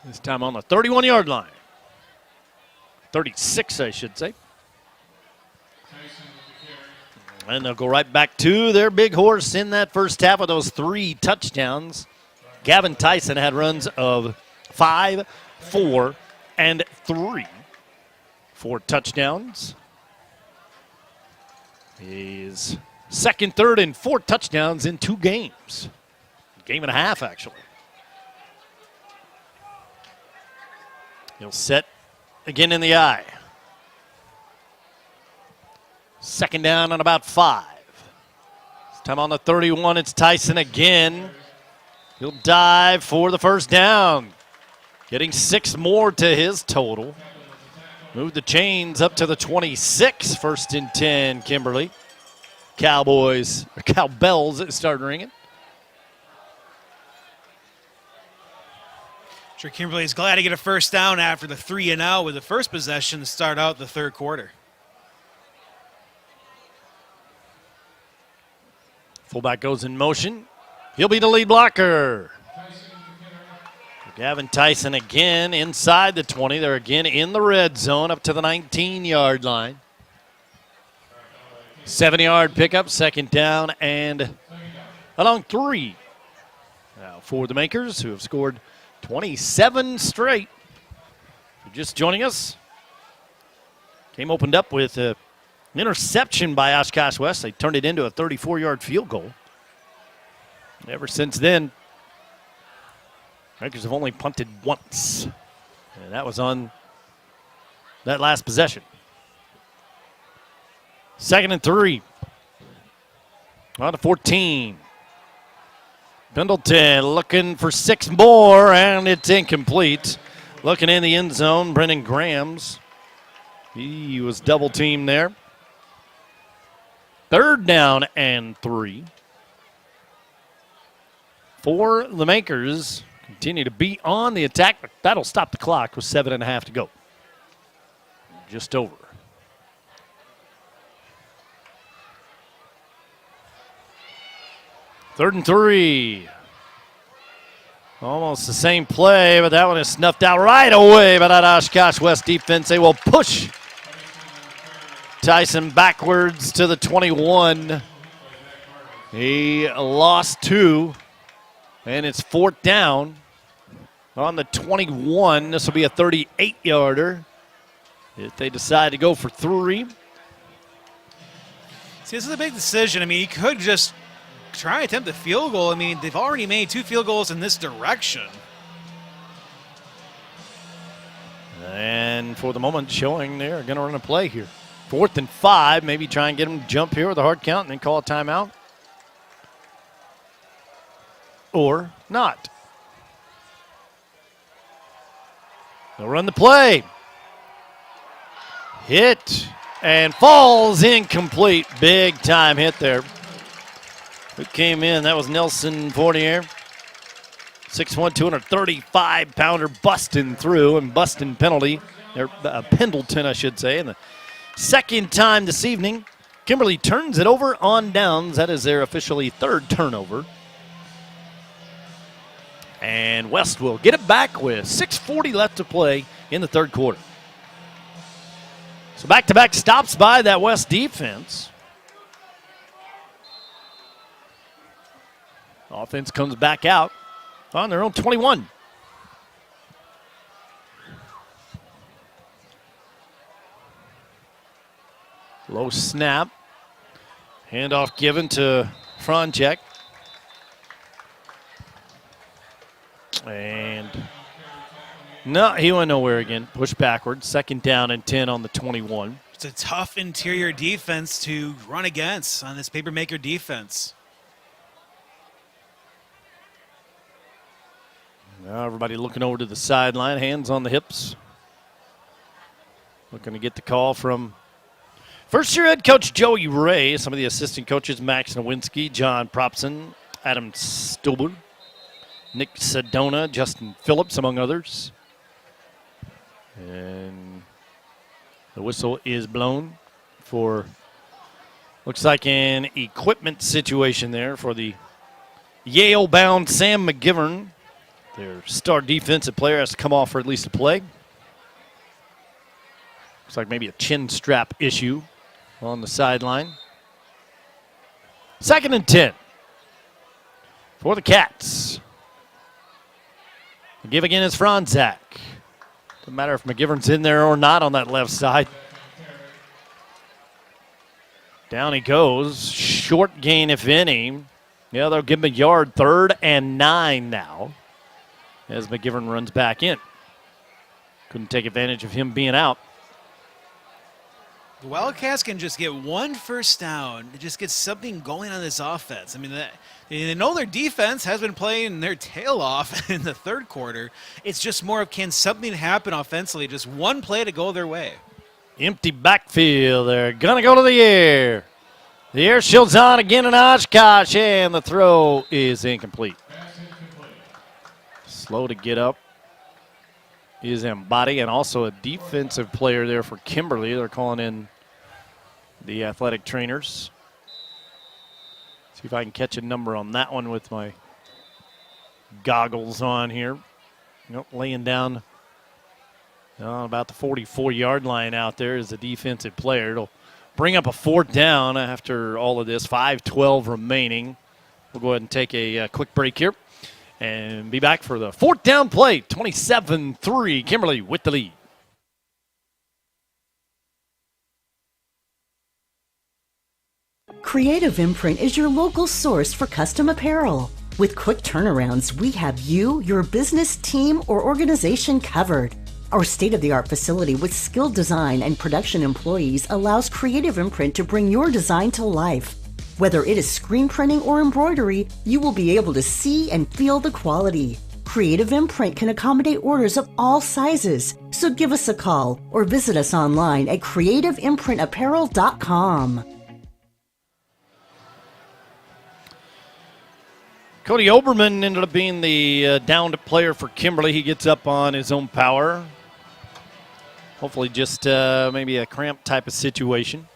This time on the 31-yard line. 36, I should say. And they'll go right back to their big horse in that first half of those 3 touchdowns. Gavin Tyson had runs of 5, 4, and 3. 4 touchdowns. He's second, third, and 4 touchdowns in 2 games. Game and a half, actually. He'll set again in the eye. Second down on about 5. This time on the 31, it's Tyson again. He'll dive for the first down. Getting 6 more to his total. Move the chains up to the 26. 1st and 10, Kimberly. Cowbells start ringing. Sure, Kimberly's glad to get a first down after the 3 and out with the first possession to start out the third quarter. Fullback goes in motion. He'll be the lead blocker. Gavin Tyson again inside the 20. They're again in the red zone up to the 19-yard line. 7-yard pickup, second down, and along 3. Now for the Makers, who have scored 27 straight. If you're just joining us, game opened up with an interception by Oshkosh West. They turned it into a 34-yard field goal. Ever since then, Rangers have only punted once, and that was on that last possession. 2nd and 3. On to 14. Pendleton looking for 6 more, and it's incomplete. Looking in the end zone, Brendan Grams. He was double teamed there. 3rd down and 3. For the Makers, continue to be on the attack, but that'll stop the clock with 7.5 to go. Just over. Third and 3. Almost the same play, but that one is snuffed out right away by that Oshkosh West defense. They will push Tyson backwards to the 21. He lost 2, and it's 4th down on the 21. This will be a 38-yarder if they decide to go for 3. See, this is a big decision. I mean, he could just try and attempt a field goal. I mean, they've already made 2 field goals in this direction. And for the moment, showing they're going to run a play here. 4th and 5, maybe try and get them to jump here with a hard count and then call a timeout. Or not. They'll run the play. Hit and falls incomplete. Big time hit there. Who came in? That was Nelson Fournier. 6'1", 235-pounder busting through and busting penalty. Pendleton, I should say. And the second time this evening, Kimberly turns it over on downs. That is their officially 3rd turnover. And West will get it back with 6:40 left to play in the 3rd quarter. So back-to-back stops by that West defense. Offense comes back out on their own 21. Low snap. Handoff given to Franchek. And no, he went nowhere again. Push backwards. 2nd down and 10 on the 21. It's a tough interior defense to run against on this paper-maker defense. Now everybody looking over to the sideline, hands on the hips. Looking to get the call from first-year head coach Joey Ray, some of the assistant coaches Max Nowinski, John Propson, Adam Stober, Nick Sedona, Justin Phillips, among others. And the whistle is blown for, looks like an equipment situation there for the Yale-bound Sam McGivern. Their star defensive player has to come off for at least a play. Looks like maybe a chin strap issue on the sideline. 2nd and 10 for the Cats. The give again is Franzak. Doesn't matter if McGivern's in there or not on that left side. Down he goes. Short gain, if any. Yeah, they'll give him a yard. 3rd and 9 now as McGivern runs back in. Couldn't take advantage of him being out. The Wildcats can just get 1 first down to just get something going on this offense. I mean, they know their defense has been playing their tail off in the 3rd quarter. It's just more of, can something happen offensively? Just 1 play to go their way. Empty backfield. They're going to go to the air. The air shield's on again in Oshkosh, and the throw is incomplete. Slow to get up is Embody, and also a defensive player there for Kimberly. They're calling in the athletic trainers. See if I can catch a number on that one with my goggles on here. Nope, laying down about the 44-yard line out there is a defensive player. It'll bring up a 4th down after all of this. 5:12 remaining. We'll go ahead and take a quick break here and be back for the 4th down play. 27-3, Kimberly with the lead. Creative Imprint is your local source for custom apparel. With quick turnarounds, we have you, your business, team, or organization covered. Our state-of-the-art facility with skilled design and production employees allows Creative Imprint to bring your design to life. Whether it is screen printing or embroidery, you will be able to see and feel the quality. Creative Imprint can accommodate orders of all sizes, so give us a call or visit us online at creativeimprinapparel.com. Cody Oberman ended up being the downed player for Kimberly. He gets up on his own power. Hopefully just maybe a cramp type of situation.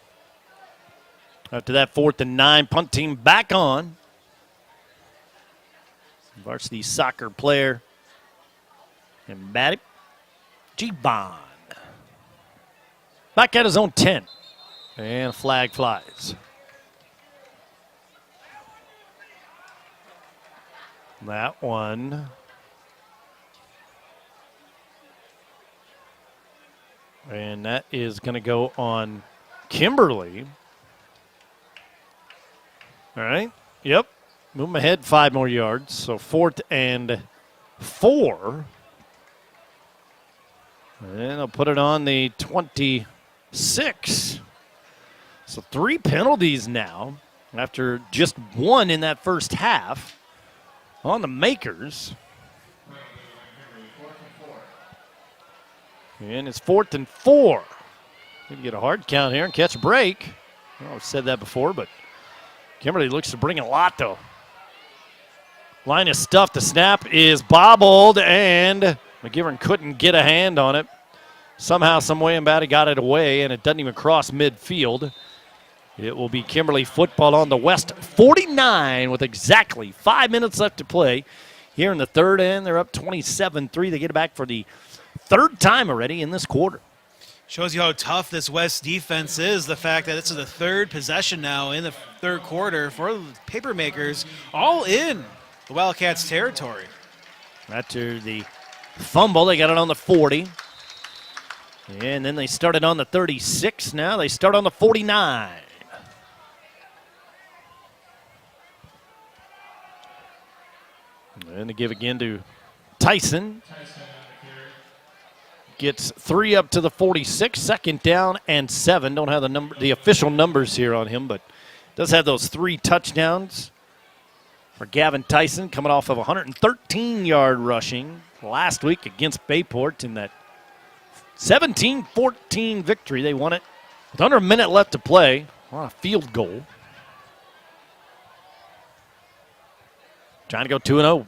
After that, 4th and 9, punt team back on. Varsity soccer player and Matty G-Bond. Back at his own 10. And a flag flies. That one. And that is going to go on Kimberly. All right. Yep. Move them ahead 5 more yards. So 4th and 4. And I'll put it on the 26. So 3 penalties now after just 1 in that first half on the makers. And it's 4th and 4. Need to get a hard count here and catch a break. Well, I've said that before, but Kimberly looks to bring a lot, though. Line is stuffed. The snap is bobbled, and McGivern couldn't get a hand on it. Somehow, some way, Mbatti got it away, and it doesn't even cross midfield. It will be Kimberly football on the West 49 with exactly 5 minutes left to play here in the third, and they're up 27-3. They get it back for the 3rd time already in this quarter. Shows you how tough this West defense is, the fact that this is the 3rd possession now in the 3rd quarter for the Papermakers, all in the Wildcats' territory. After the fumble, they got it on the 40. And then they started on the 36. Now they start on the 49. And they give again to Tyson. Gets 3 up to the 46, 2nd down and 7. Don't have the official numbers here on him, but does have those 3 touchdowns for Gavin Tyson, coming off of 113-yard rushing last week against Bayport in that 17-14 victory. They won it with under a minute left to play on a field goal. Trying to go 2-0.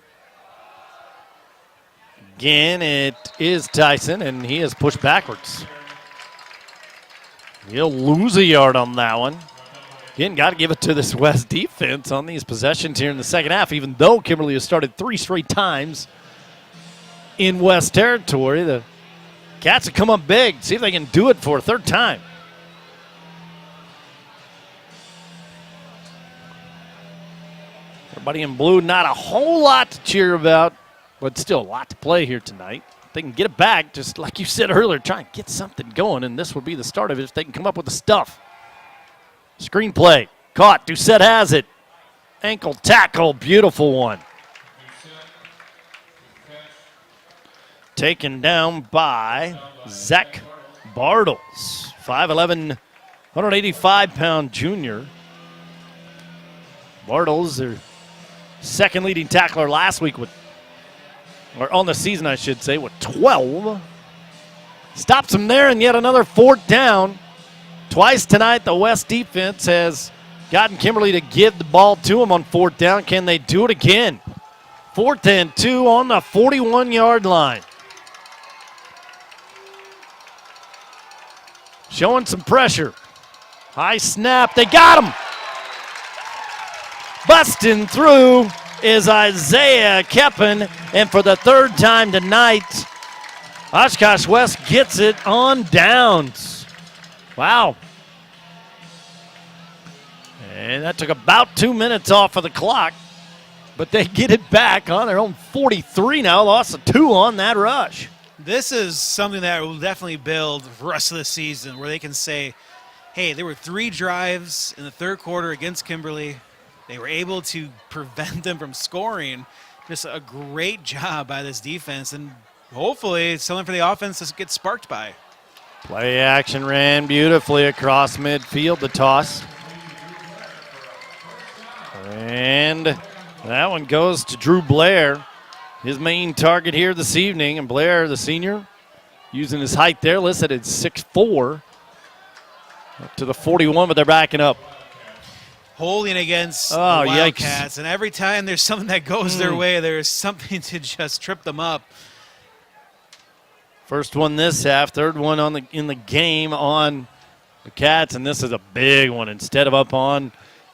Again, it is Tyson, and he is pushed backwards. He'll lose a yard on that one. Again, got to give it to this West defense on these possessions here in the second half, even though Kimberly has started 3 straight times in West territory. The Cats have come up big. See if they can do it for a 3rd time. Everybody in blue, not a whole lot to cheer about, but still a lot to play here tonight. If they can get it back, just like you said earlier, try and get something going, and this would be the start of it if they can come up with the stuff. Screenplay, caught, Doucette has it. Ankle tackle, beautiful one. Taken down by Zach Bartles, 5'11", 185-pound junior. Bartles, their 2nd leading tackler last week or on the season, I should say, with 12. Stops him there, and yet another 4th down. Twice tonight, the West defense has gotten Kimberly to give the ball to him on 4th down. Can they do it again? 4th and 2 on the 41-yard line. Showing some pressure. High snap. They got him. Busting through is Isaiah Keppen, and for the 3rd time tonight, Oshkosh West gets it on downs. Wow. And that took about 2 minutes off of the clock, but they get it back on their own 43 now. Lost a 2 on that rush. This is something that will definitely build the rest of the season, where they can say, hey, there were 3 drives in the 3rd quarter against Kimberly. they were able to prevent them from scoring. Just a great job by this defense, and hopefully it's something for the offense to get sparked by. Play action ran beautifully across midfield, the toss. And that one goes to Drew Blair, his main target here this evening. And Blair, the senior, using his height there, listed at 6'4", up to the 41, but they're backing up. Holding against the Oh, Wildcats, yikes. and every time there's something that goes their way, there's something to just trip them up. First one this half, third one in the game on the Cats, and this is a big one. Instead of up on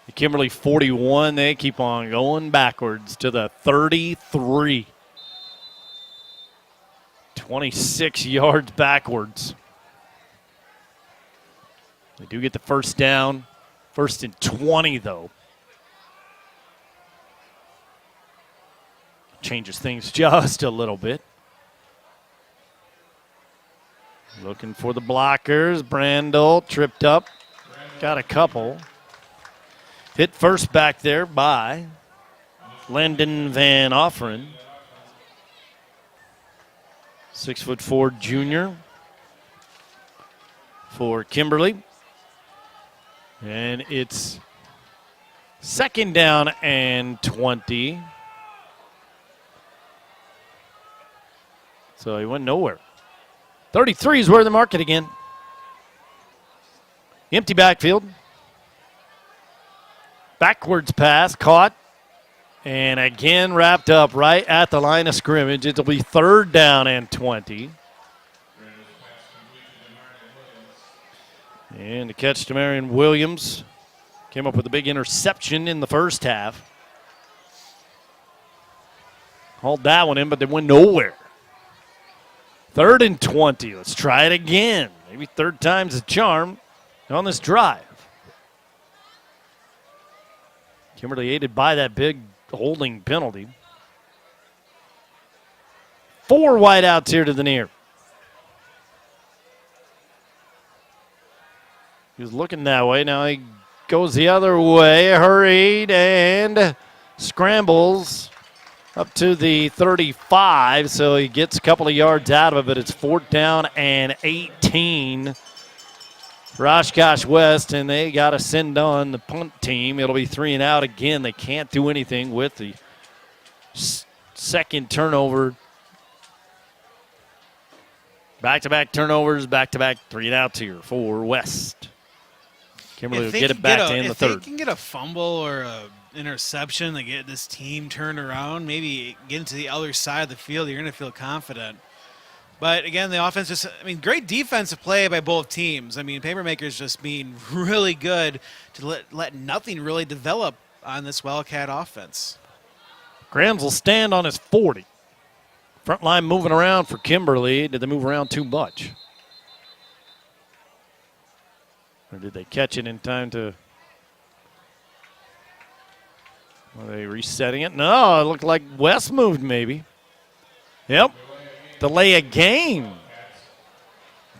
the Kimberly 41, they keep on going backwards to the 33. 26 yards backwards. They do get the first down. First and 20, though. Changes things just a little bit. Looking for the blockers. Brandel tripped up. Got a couple. Hit first back there by Landon Van Offeren. 6'4" junior for Kimberly. And it's second down and 20. So he went nowhere. 33 is where the market again. Empty backfield. Backwards pass, caught. And again wrapped up right at the line of scrimmage. It'll be third down and 20. And the catch to Marion Williams. Came up with a big interception in the first half. Hauled that one in, but they went nowhere. Third and 20. Let's try it again. Maybe third time's a charm on this drive. Kimberly aided by that big holding penalty. 4 wideouts here to the near. He was looking that way. Now he goes the other way. Hurried and scrambles up to the 35. So he gets a couple of yards out of it, but it's fourth down and 18 for Oshkosh West, and they got to send on the punt team. It'll be 3 and out again. They can't do anything with the second turnover. Back-to-back turnovers, back-to-back 3 and outs here for West. Kimberly will get it back to in the third. If they can get a fumble or an interception to get this team turned around, maybe get into the other side of the field, you're going to feel confident. But, again, the offense just – great defensive play by both teams. Papermakers just being really good to let nothing really develop on this Wildcat offense. Grams will stand on his 40. Front line moving around for Kimberly. Did they move around too much? Or did they catch it in time to – are they resetting it? No, it looked like West moved maybe. Yep. Delay a game.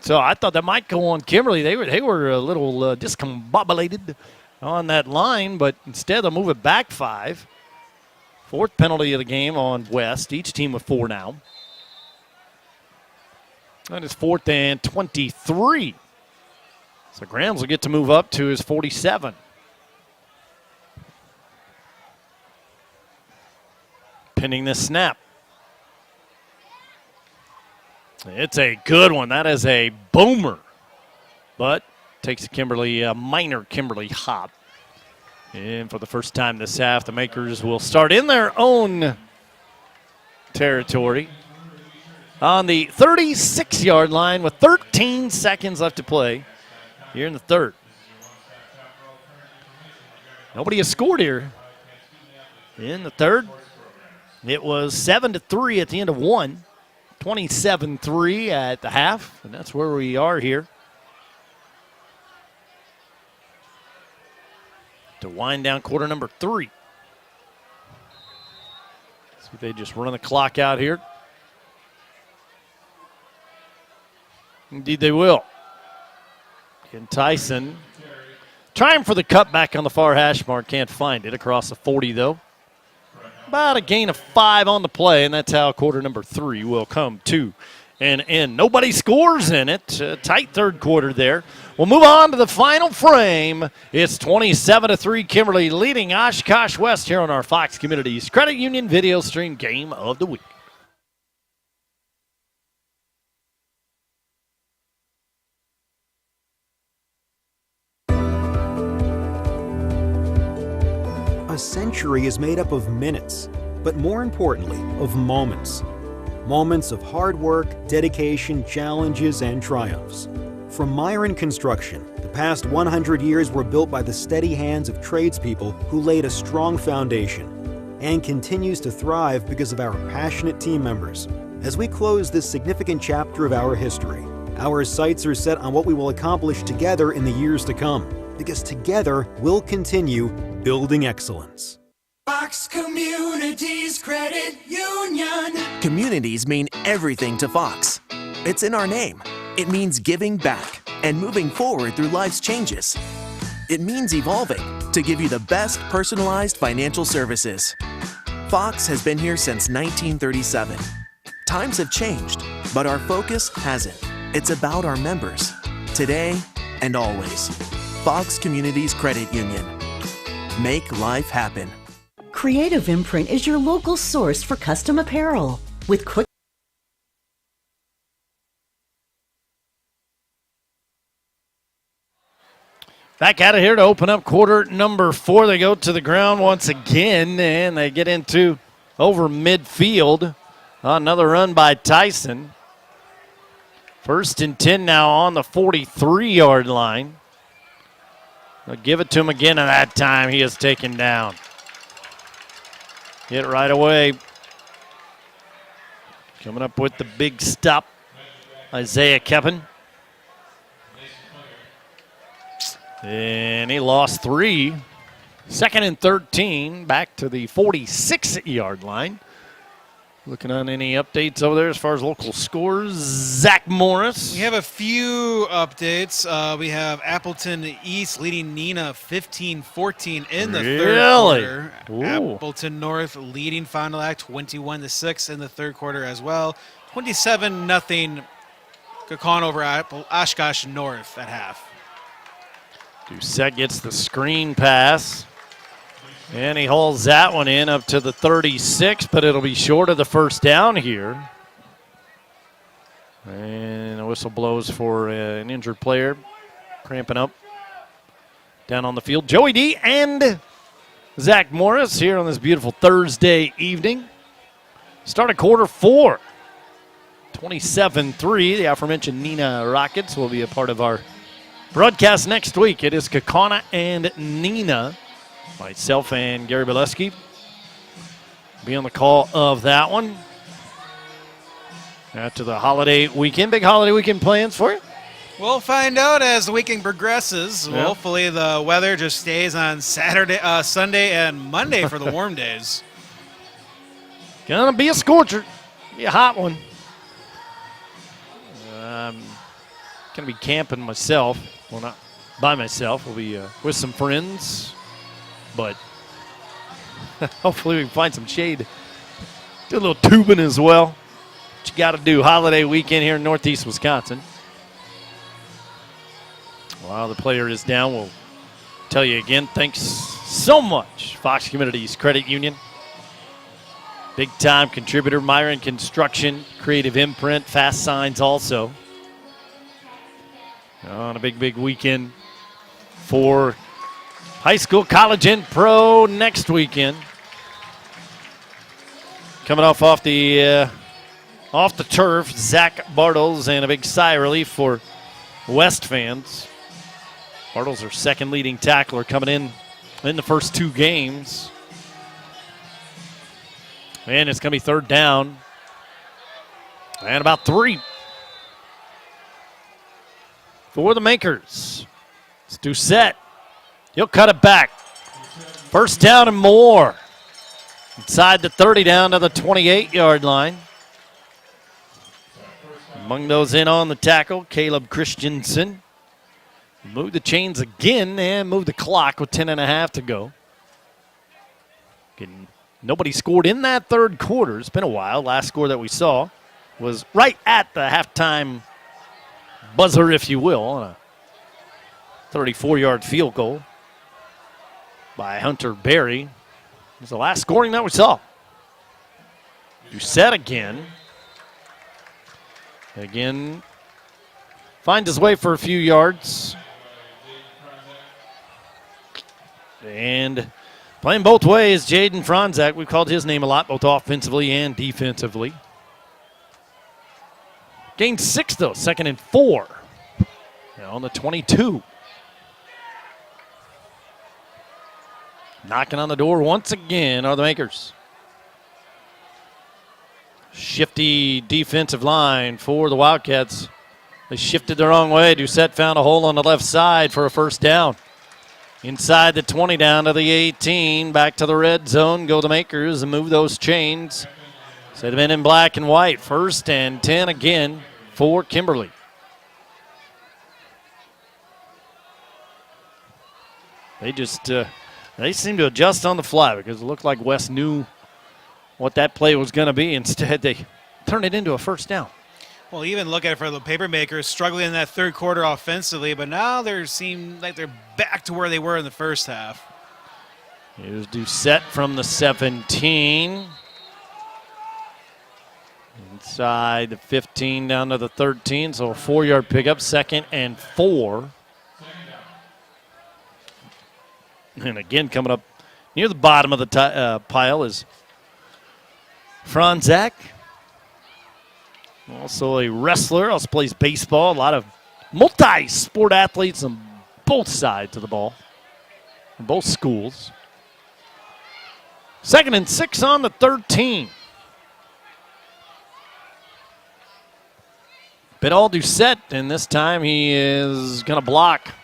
So I thought that might go on Kimberly. They were a little discombobulated on that line, but instead they'll move it back 5. Fourth penalty of the game on West. Each team with 4 now. That is 4th and 23. So Grams will get to move up to his 47. Pinning this snap. It's a good one. That is a boomer. But takes a minor Kimberly hop. And for the first time this half, the Makers will start in their own territory on the 36-yard line with 13 seconds left to play here in the third. Nobody has scored here in the third. It was 7-3 at the end of one. 27-3 at the half, and that's where we are here. To wind down quarter number 3. See if they just run the clock out here. Indeed they will. And Tyson Trying for the cutback on the far hash mark. Can't find it across the 40, though. About a gain of 5 on the play, and that's how quarter number 3 will come to an end. Nobody scores in it. Tight third quarter there. We'll move on to the final frame. It's 27-3 Kimberly leading Oshkosh West here on our Fox Communities Credit Union video stream game of the week. A century is made up of minutes, but more importantly, of moments. Moments of hard work, dedication, challenges, and triumphs. From Myron Construction, the past 100 years were built by the steady hands of tradespeople who laid a strong foundation and continues to thrive because of our passionate team members. As we close this significant chapter of our history, our sights are set on what we will accomplish together in the years to come, because together we'll continue building excellence. Fox Communities Credit Union. Communities mean everything to Fox. It's in our name. It means giving back and moving forward through life's changes. It means evolving to give you the best personalized financial services. Fox has been here since 1937. Times have changed, but our focus hasn't. It's about our members, today and always. Fox Communities Credit Union. Make life happen. Creative Imprint is your local source for custom apparel. With quick Back out of here to open up quarter number 4. They go to the ground once again, and they get into over midfield. Another run by Tyson. 1st and 10 now on the 43-yard line. They'll give it to him again, and that time he is taken down. Hit right away. Coming up with the big stop, Isaiah Keppen. And he lost 3. 2nd and 13, back to the 46-yard line. Looking on any updates over there as far as local scores. Zach Morris. We have a few updates. We have Appleton East leading Neenah 15-14 in the third quarter. Ooh. Appleton North leading Fond du Lac 21-6 in the third quarter as well. 27-0 Kekon over Oshkosh North at half. Doucette gets the screen pass. And he hauls that one in up to the 36, but it'll be short of the first down here. And a whistle blows for an injured player, cramping up down on the field. Joey D and Zach Morris here on this beautiful Thursday evening. Start of quarter 4. 27-3. The aforementioned Neenah Rockets will be a part of our broadcast next week. It is Kaukauna and Neenah. Myself and Gary Bileski be on the call of that one. After the holiday weekend. Big holiday weekend plans for you? We'll find out as the weekend progresses. Yeah. Hopefully the weather just stays on Sunday and Monday for the warm days. Gonna be a scorcher. Be a hot one. Gonna be camping myself. Well, not by myself. We'll be with some friends. But hopefully we can find some shade. Do a little tubing as well. What you got to do holiday weekend here in Northeast Wisconsin. While the player is down, we'll tell you again, thanks so much, Fox Communities Credit Union. Big-time contributor, Myron Construction, Creative Imprint, Fast Signs also. On a big weekend for high school, college, and pro next weekend. Coming off the turf, Zach Bartles, and a big sigh of relief for West fans. Bartles, our second leading tackler, coming in the first 2 games. And it's going to be 3rd down. And about 3 for the Makers. It's Doucette. He'll cut it back. 1st down and more. Inside the 30 down to the 28-yard line. Among those in on the tackle, Caleb Christensen. Move the chains again and move the clock with 10.5 to go. Nobody scored in that third quarter. It's been a while. Last score that we saw was right at the halftime buzzer, if you will, on a 34-yard field goal by Hunter Berry. It was the last scoring that we saw. Doucette again. Again, finds his way for a few yards. And playing both ways, Jaden Franzak. We've called his name a lot, both offensively and defensively. Gained 6, though, 2nd and 4. Now on the 22. Knocking on the door once again are the Makers. Shifty defensive line for the Wildcats. They shifted the wrong way. Doucette found a hole on the left side for a first down. Inside the 20, down to the 18. Back to the red zone. Go the Makers and move those chains. Set them in black and white. 1st and 10 again for Kimberly. They just they seem to adjust on the fly because it looked like West knew what that play was going to be. Instead, they turned it into a first down. Well, even look at it for the Papermakers, struggling in that third quarter offensively, but now they seem like they're back to where they were in the first half. Here's Doucette from the 17. Inside the 15 down to the 13, so a 4-yard pickup, 2nd and 4. And again, coming up near the bottom of the pile is Franzak. Also a wrestler, also plays baseball. A lot of multi-sport athletes on both sides of the ball, from both schools. 2nd and 6 on the 13. Bidal Doucette, and this time he is going to block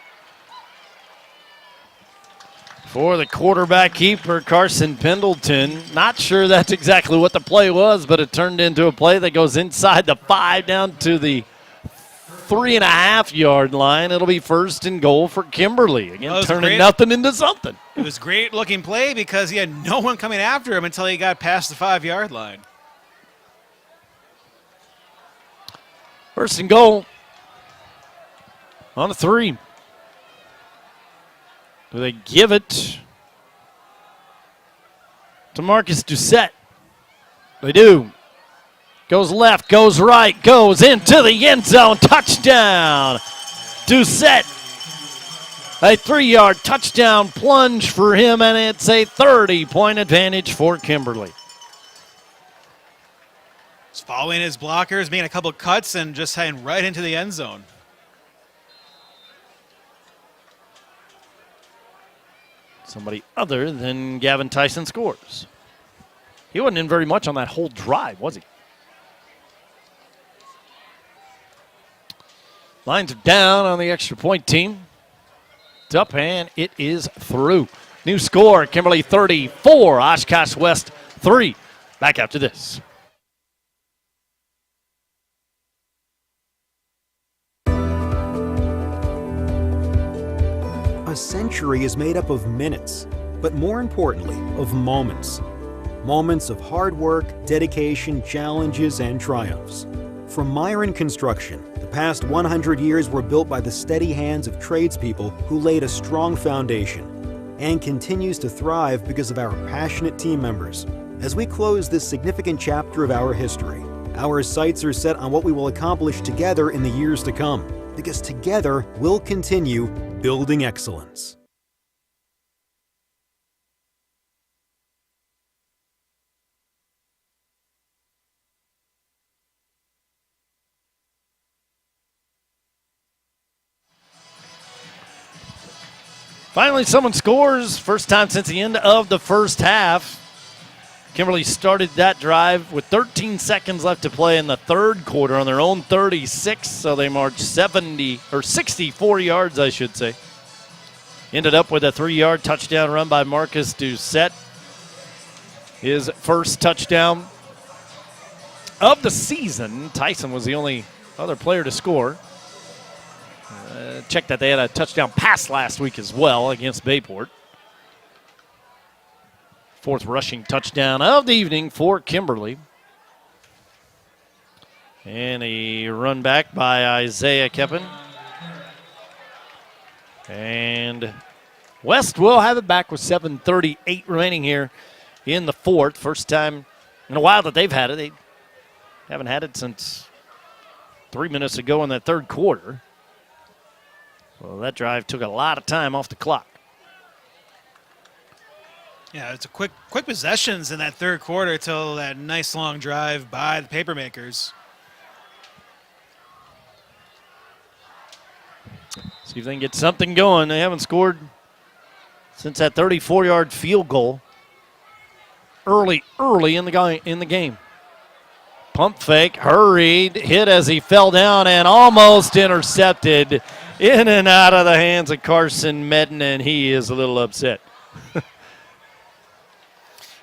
for the quarterback keeper, Carson Pendleton. Not sure that's exactly what the play was, but it turned into a play that goes inside the 5 down to the 3.5-yard line. It'll be 1st and goal for Kimberly. Again, turning nothing into something. It was a great-looking play because he had no one coming after him until he got past the 5-yard line. 1st and goal on the 3. Do they give it to Marcus Doucette? They do. Goes left, goes right, goes into the end zone. Touchdown. Doucette. A 3-yard touchdown plunge for him, and it's a 30-point advantage for Kimberly. He's following his blockers, making a couple cuts, and just heading right into the end zone. Somebody other than Gavin Tyson scores. He wasn't in very much on that whole drive, was he? Lines are down on the extra point team. It's up and it is through. New score, Kimberly 34, Oshkosh West 3. Back after this. A century is made up of minutes, but more importantly, of moments. Moments of hard work, dedication, challenges, and triumphs. From Myron Construction, the past 100 years were built by the steady hands of tradespeople who laid a strong foundation, and continues to thrive because of our passionate team members. As we close this significant chapter of our history, our sights are set on what we will accomplish together in the years to come, because together we'll continue building excellence. Finally, someone scores. First time since the end of the first half. Kimberly started that drive with 13 seconds left to play in the third quarter on their own 36, so they marched 64 yards, I should say. Ended up with a 3-yard touchdown run by Marcus Doucette. His first touchdown of the season. Tyson was the only other player to score. check that they had a touchdown pass last week as well against Bayport. 4th rushing touchdown of the evening for Kimberly. And a run back by Isaiah Keppen. And West will have it back with 7:38 remaining here in the 4th. First time in a while that they've had it. They haven't had it since 3 minutes ago in that 3rd quarter. Well, that drive took a lot of time off the clock. Yeah, it's a quick possessions in that 3rd quarter till that nice long drive by the Papermakers. See if they can get something going. They haven't scored since that 34-yard field goal early in the game. Pump fake, hurried, hit as he fell down and almost intercepted in and out of the hands of Carson Medden, and he is a little upset.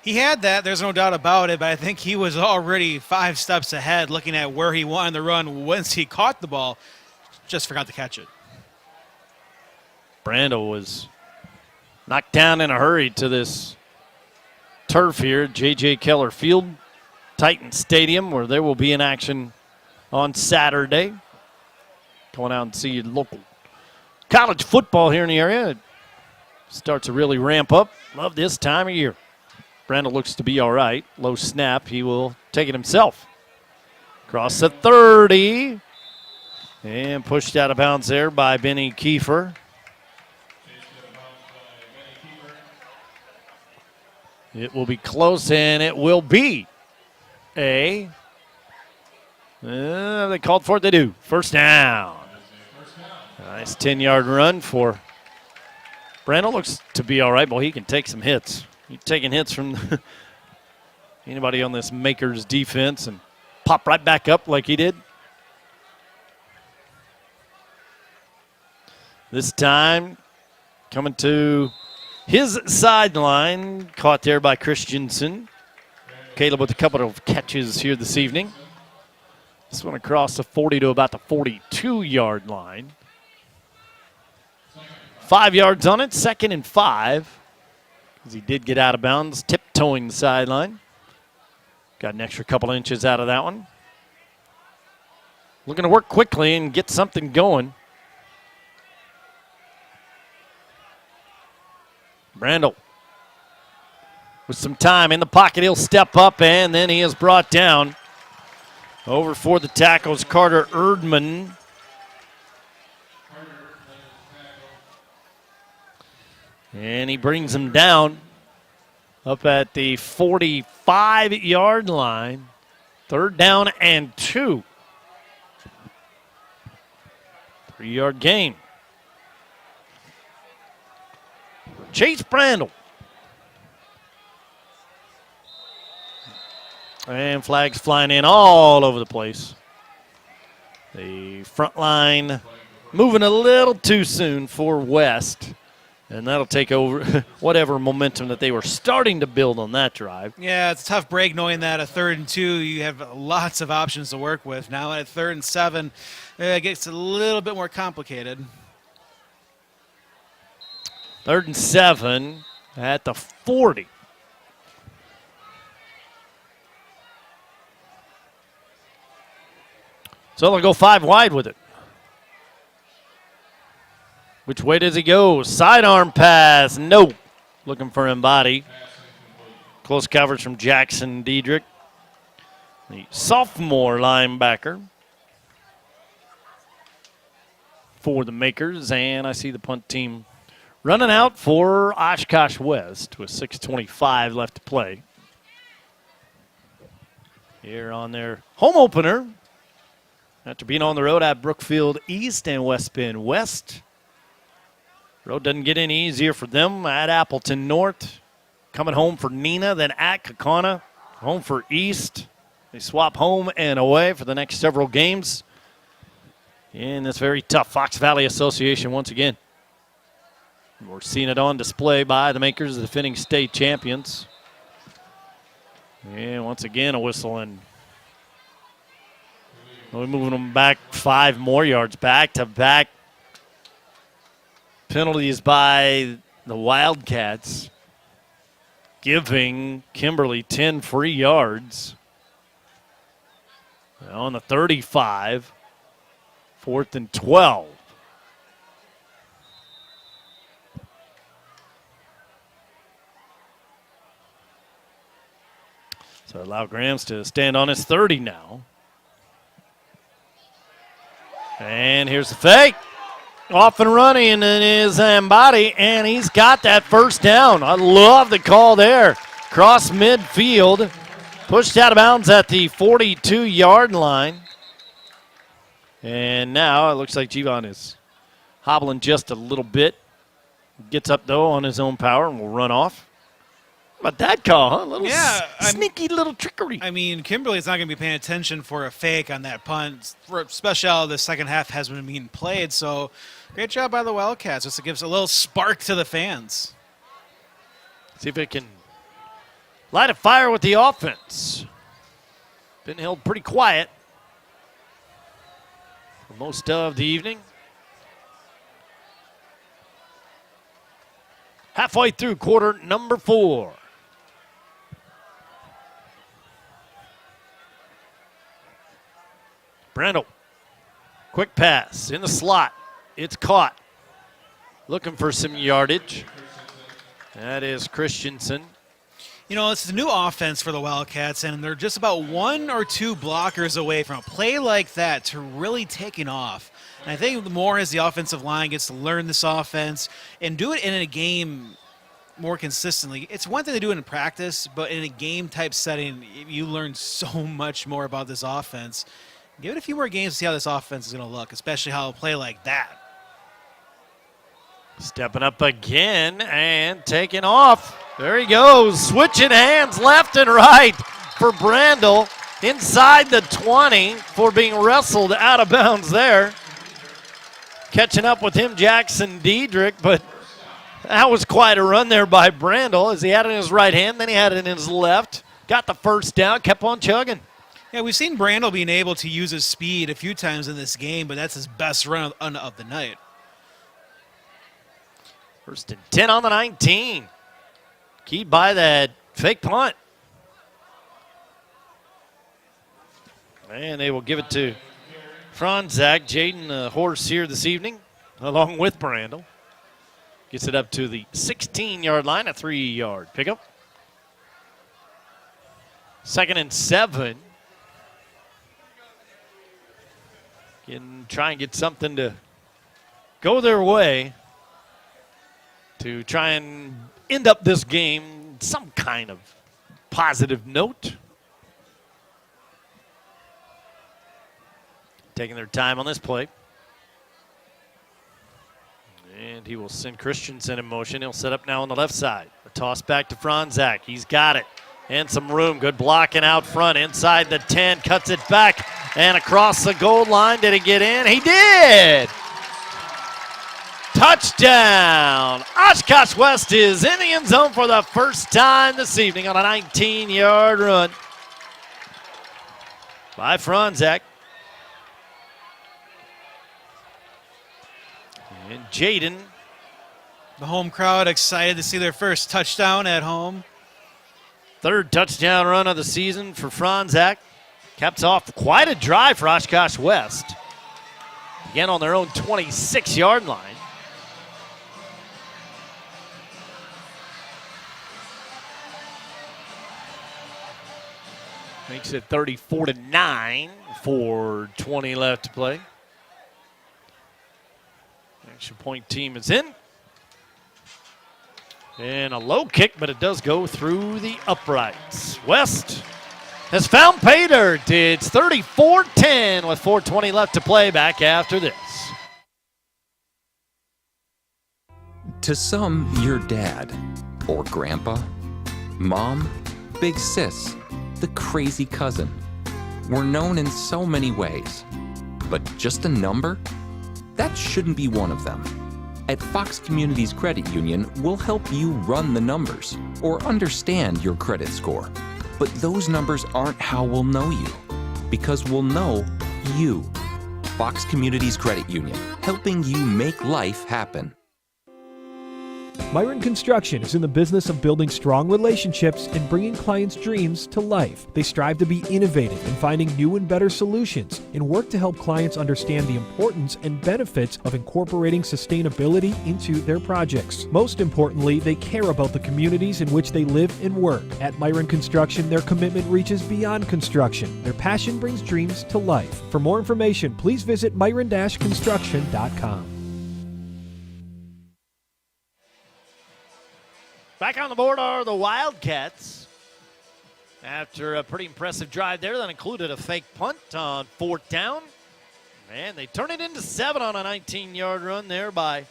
He had that, there's no doubt about it, but I think he was already 5 steps ahead looking at where he wanted to run once he caught the ball. Just forgot to catch it. Brando was knocked down in a hurry to this turf here at J.J. Keller Field, Titan Stadium, where there will be an action on Saturday. Going out and see local college football here in the area. It starts to really ramp up. Love this time of year. Brando looks to be all right. Low snap. He will take it himself. Across the 30. And pushed out of bounds there by Benny Kiefer. It will be close, and it will be they called for it, they do. First down. Nice 10-yard run for Brandon. Looks to be all right, but he can take some hits. He's taking hits from anybody on this Makers defense and pop right back up like he did. This time coming to his sideline, caught there by Christensen. Caleb with a couple of catches here this evening. This one across the 40 to about the 42-yard line. 5 yards on it, 2nd and 5. As he did get out of bounds, tiptoeing the sideline. Got an extra couple inches out of that one. Looking to work quickly and get something going. Brandel with some time in the pocket. He'll step up, and then he is brought down. Over for the tackles, Carter Erdman. And he brings him down up at the 45-yard line. 3rd down and 2. 3-yard gain. Chase Brandel. And flags flying in all over the place. The front line moving a little too soon for West. And that'll take over whatever momentum that they were starting to build on that drive. Yeah, it's a tough break knowing that at 3rd and 2, you have lots of options to work with. Now at 3rd and 7, it gets a little bit more complicated. 3rd and 7 at the 40. So they'll go 5 wide with it. Which way does he go? Sidearm pass. No. Looking for Embody. Close coverage from Jackson Diedrich, the sophomore linebacker for the Makers. And I see the punt team running out for Oshkosh West with 6:25 left to play. Here on their home opener, after being on the road at Brookfield East and West Bend West. Road doesn't get any easier for them at Appleton North. Coming home for Neenah, then at Kaukauna. Home for East. They swap home and away for the next several games in this very tough Fox Valley Association once again. We're seeing it on display by the Makers, the defending state champions. And once again, a whistle, and we're moving them back 5 more yards, back to back Penalties by the Wildcats, giving Kimberly 10 free yards. On the 35, 4th and 12. So allow Grams to stand on his 30 now. And here's the fake. Off and running in his body, and he's got that first down. I love the call there. Cross midfield. Pushed out of bounds at the 42-yard line. And now it looks like Givon is hobbling just a little bit. Gets up, though, on his own power and will run off. How about that call, huh? A little sneaky little trickery. I mean, Kimberly's not going to be paying attention for a fake on that punt, especially how the second half has been being played. So great job by the Wildcats. Just to give us a little spark to the fans. See if it can light a fire with the offense. Been held pretty quiet for most of the evening. Halfway through quarter number 4. Brandel, quick pass in the slot. It's caught. Looking for some yardage. That is Christensen. You know, it's a new offense for the Wildcats, and they're just about 1 or 2 blockers away from a play like that to really taking off. And I think the more as the offensive line gets to learn this offense and do it in a game more consistently. It's one thing to do it in practice, but in a game-type setting, you learn so much more about this offense. Give it a few more games to see how this offense is going to look, especially how it'll play like that. Stepping up again and taking off. There he goes, switching hands left and right for Brandel inside the 20 for being wrestled out of bounds there. Catching up with him, Jackson Diedrich, but that was quite a run there by Brandel as he had it in his right hand, then he had it in his left. Got the first down, kept on chugging. Yeah, we've seen Brandel being able to use his speed a few times in this game, but that's his best run of the night. 1st and 10 on the 19. Keyed by that fake punt. And they will give it to Franzak. Jaden, the horse here this evening, along with Brandel. Gets it up to the 16-yard line, a 3-yard pickup. 2nd and 7. Can try and get something to go their way to try and end up this game some kind of positive note. Taking their time on this play. And he will send Christensen in motion. He'll set up now on the left side. A toss back to Franzak. He's got it. And some room. Good blocking out front. Inside the 10. Cuts it back. And across the goal line. Did he get in? He did! Touchdown! Oshkosh West is in the end zone for the first time this evening on a 19-yard run by Franzak. And Jaden. The home crowd excited to see their first touchdown at home. 3rd touchdown run of the season for Franzak. Caps off quite a drive for Oshkosh West. Again on their own 26-yard line. Makes it 34-9 for 20 left to play. Extra point team is in. And a low kick, but it does go through the uprights. West has found pay dirt. It's 34-10 with 4:20 left to play. Back after this. To some, your dad or grandpa, mom, big sis, the crazy cousin. We're known in so many ways, but just a number? That shouldn't be one of them. At Fox Communities Credit Union, we'll help you run the numbers or understand your credit score. But those numbers aren't how we'll know you, because we'll know you. Fox Communities Credit Union, helping you make life happen. Myron Construction is in the business of building strong relationships and bringing clients' dreams to life. They strive to be innovative in finding new and better solutions and work to help clients understand the importance and benefits of incorporating sustainability into their projects. Most importantly, they care about the communities in which they live and work. At Myron Construction, their commitment reaches beyond construction. Their passion brings dreams to life. For more information, please visit myron-construction.com. Back on the board are the Wildcats. After a pretty impressive drive there that included a fake punt on 4th down. And they turn it into 7 on a 19-yard run there by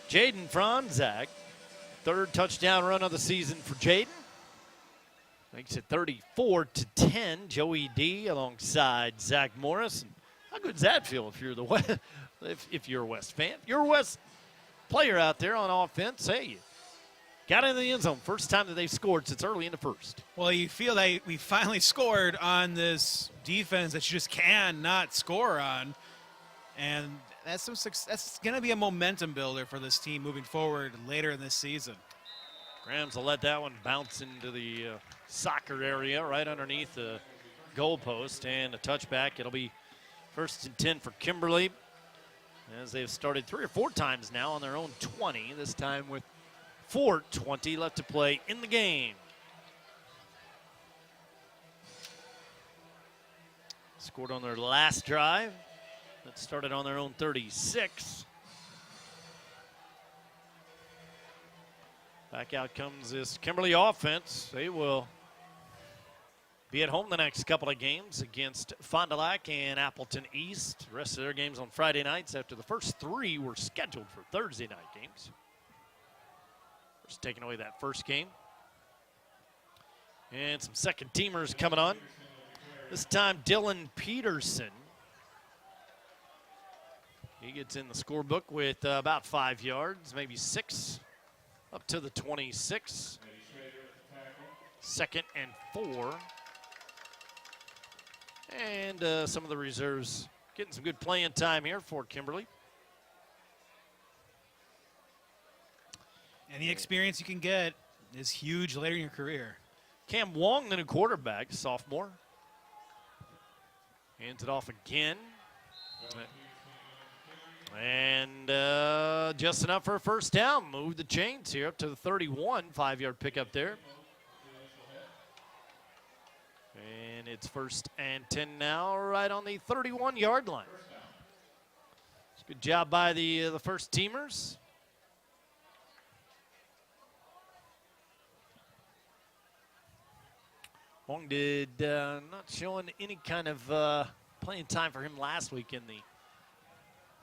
Jaden Franzak. 3rd touchdown run of the season for Jaden. Makes it 34-10. Joey D alongside Zach Morris. And how good does that feel if you're the West, if you're a West fan? If you're a West player out there on offense, hey, you got into the end zone. First time that they've scored since early in the first. Well, you feel that we finally scored on this defense that you just cannot score on. And that's going to be a momentum builder for this team moving forward later in this season. Rams will let that one bounce into the soccer area right underneath the goalpost. And a touchback. It'll be 1st and 10 for Kimberly, as they've started 3 or 4 times now on their own 20, this time with 4:20 left to play in the game. Scored on their last drive. That started on their own 36. Back out comes this Kimberly offense. They will be at home the next couple of games against Fond du Lac and Appleton East. The rest of their games on Friday nights after the first 3 were scheduled for Thursday night games. Just taking away that first game. And some second teamers coming on. This time Dylan Peterson. He gets in the scorebook with about 5 yards, maybe 6, up to the 26. 2nd and 4. And some of the reserves getting some good playing time here for Kimberly. Any experience you can get is huge later in your career. Cam Wong, the new quarterback, sophomore. Hands it off again. And just enough for a first down. Move the chains here up to the 31. 5-yard pickup there. And it's 1st and 10 now, right on the 31-yard line. Good job by the first teamers. Wong did not showing any kind of playing time for him last week in the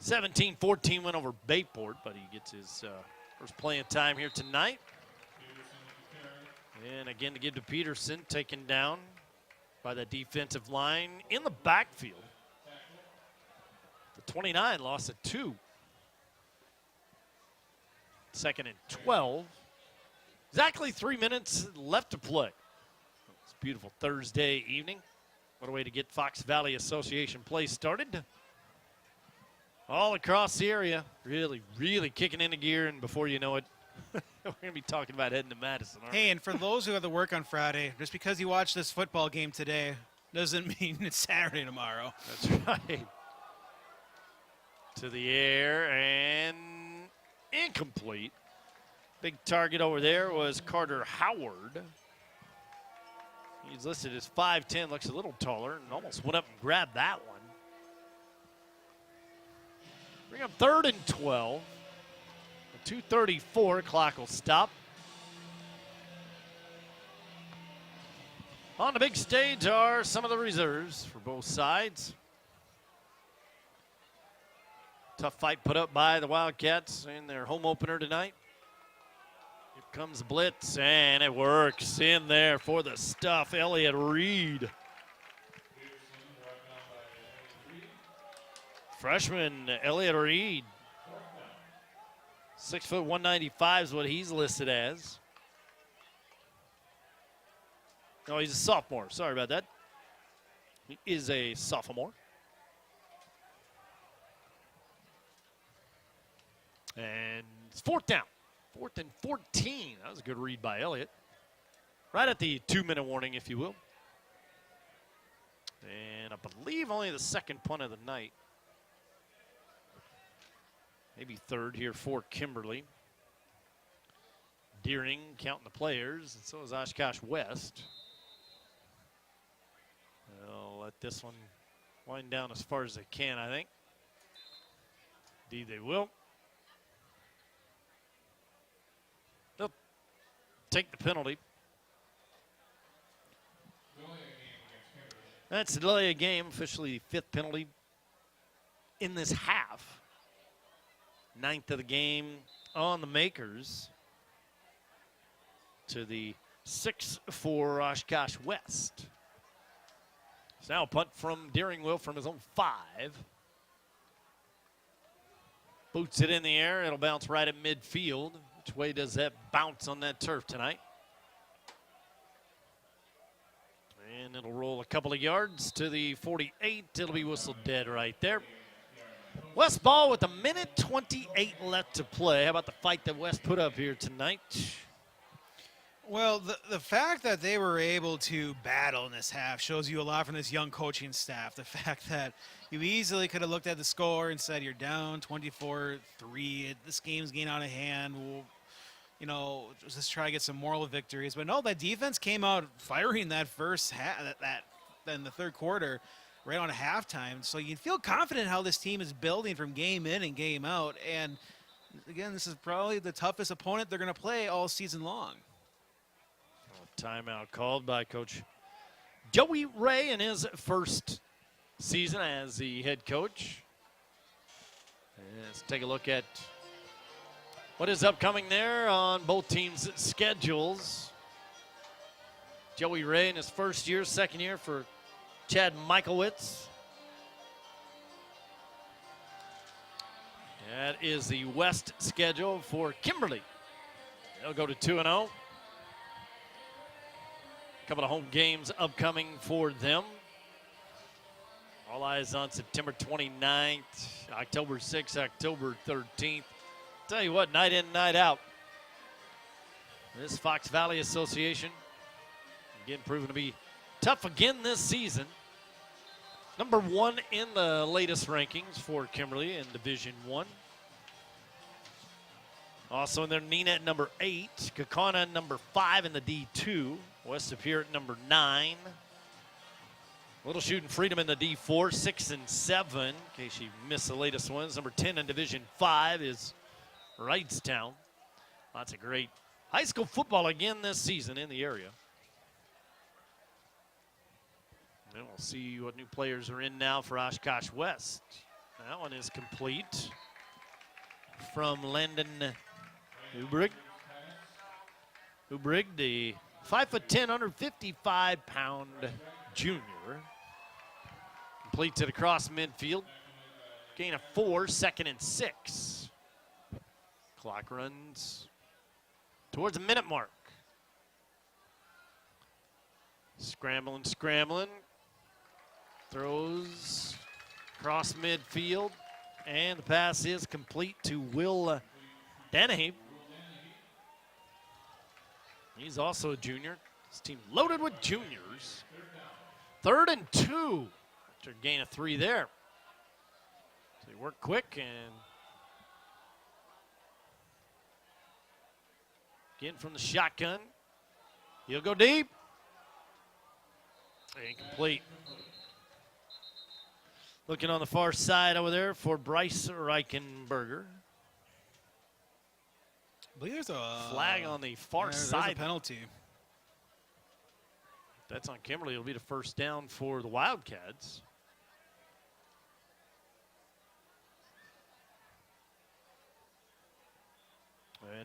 17-14 win over Bayport, but he gets his first playing time here tonight. And again to give to Peterson, taken down by the defensive line in the backfield. The 29 lost at 2. 2nd and 12. Exactly 3 minutes left to play. It's a beautiful Thursday evening. What a way to get Fox Valley Association play started. All across the area, really, really kicking into gear, and before you know it, we're going to be talking about heading to Madison. Hey, and for those who have to work on Friday, just because you watch this football game today doesn't mean it's Saturday tomorrow. That's right. To the air and incomplete. Big target over there was Carter Howard. He's listed as 5'10", looks a little taller, and almost went up and grabbed that one. Bring up 3rd and 12. 2:34, clock will stop. On the big stage are some of the reserves for both sides. Tough fight put up by the Wildcats in their home opener tonight. Here comes the blitz, and it works in there for the stuff. Elliott Reed. Freshman Elliott Reed. 6 foot 195 is what he's listed as. No, he's a sophomore. Sorry about that. He is a sophomore. And it's 4th down. 4th and 14. That was a good read by Elliott. Right at the 2-minute warning, if you will. And I believe only the second punt of the night. Maybe third here for Kimberly. Deering counting the players, and so is Oshkosh West. They'll let this one wind down as far as they can, I think. Indeed, they will. They'll take the penalty. That's a delay of game, officially the 5th penalty in this half. 9th of the game on the makers. To the 6 for Oshkosh West. So now a punt from Deering will from his own 5. Boots it in the air. It'll bounce right at midfield. Which way does that bounce on that turf tonight? And it'll roll a couple of yards to the 48. It'll be whistled dead right there. West ball with 1:28 left to play. How about the fight that West put up here tonight? Well, the fact that they were able to battle in this half shows you a lot from this young coaching staff. The fact that you easily could have looked at the score and said, you're down 24-3. This game's getting out of hand. We'll, just try to get some moral victories. But no, that defense came out firing that first half, then the third quarter, right on halftime. So you feel confident how this team is building from game in and game out. And again, this is probably the toughest opponent they're going to play all season long. Timeout called by Coach Joey Ray in his first season as the head coach. And let's take a look at what is upcoming there on both teams' schedules. Joey Ray in his first year, second year for Chad Michaelwitz. That is the West schedule for Kimberly. They'll go to 2-0. Couple of home games upcoming for them. All eyes on September 29th, October 6th, October 13th. Tell you what, night in, night out. This Fox Valley Association, again, proven to be tough again this season. Number 1 in the latest rankings for Kimberly in Division I. Also in there, Nina at number 8, Kakana number 5 in the D2. West Superior at number 9. Little Shooting Freedom in the D4, 6 and 7. In case you missed the latest ones. Number 10 in Division 5 is Wrightstown. Lots of great high school football again this season in the area. And we'll see what new players are in now for Oshkosh West. That one is complete. From Landon Ubrig, the 5'10", 155-pound junior. Completes it across midfield. Gain of 4, 2nd and 6. Clock runs towards the minute mark. Scrambling. Throws across midfield. And the pass is complete to Will Dennehy. He's also a junior. This team loaded with juniors. 3rd and 2. After a gain of 3 there. So they work quick and again from the shotgun. He'll go deep. Incomplete. Looking on the far side over there for Bryce Reichenberger. I believe there's a flag on the far side. There's a penalty. If that's on Kimberly, it'll be the first down for the Wildcats.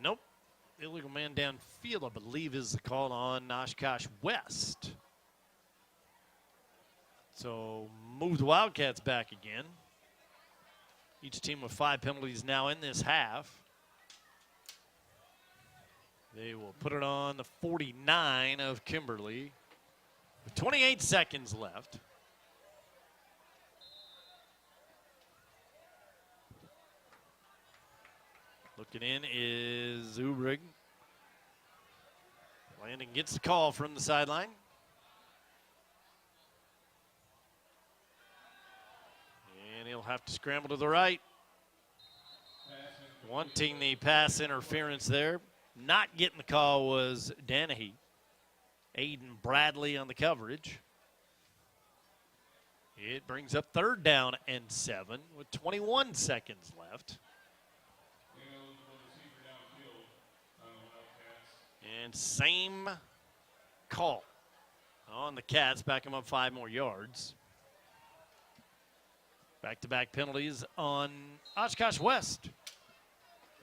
Nope. Illegal man downfield, I believe, is the call on Oshkosh West. So move the Wildcats back again. Each team with 5 penalties now in this half. They will put it on the 49 of Kimberly with 28 seconds left. Looking in is Ubrig. Landon gets the call from the sideline. And he'll have to scramble to the right. Wanting the pass interference there. Not getting the call was Danahy. Aiden Bradley on the coverage. It brings up 3rd down and 7 with 21 seconds left. And same call on the Cats. Back them up 5 more yards. Back-to-back penalties on Oshkosh West.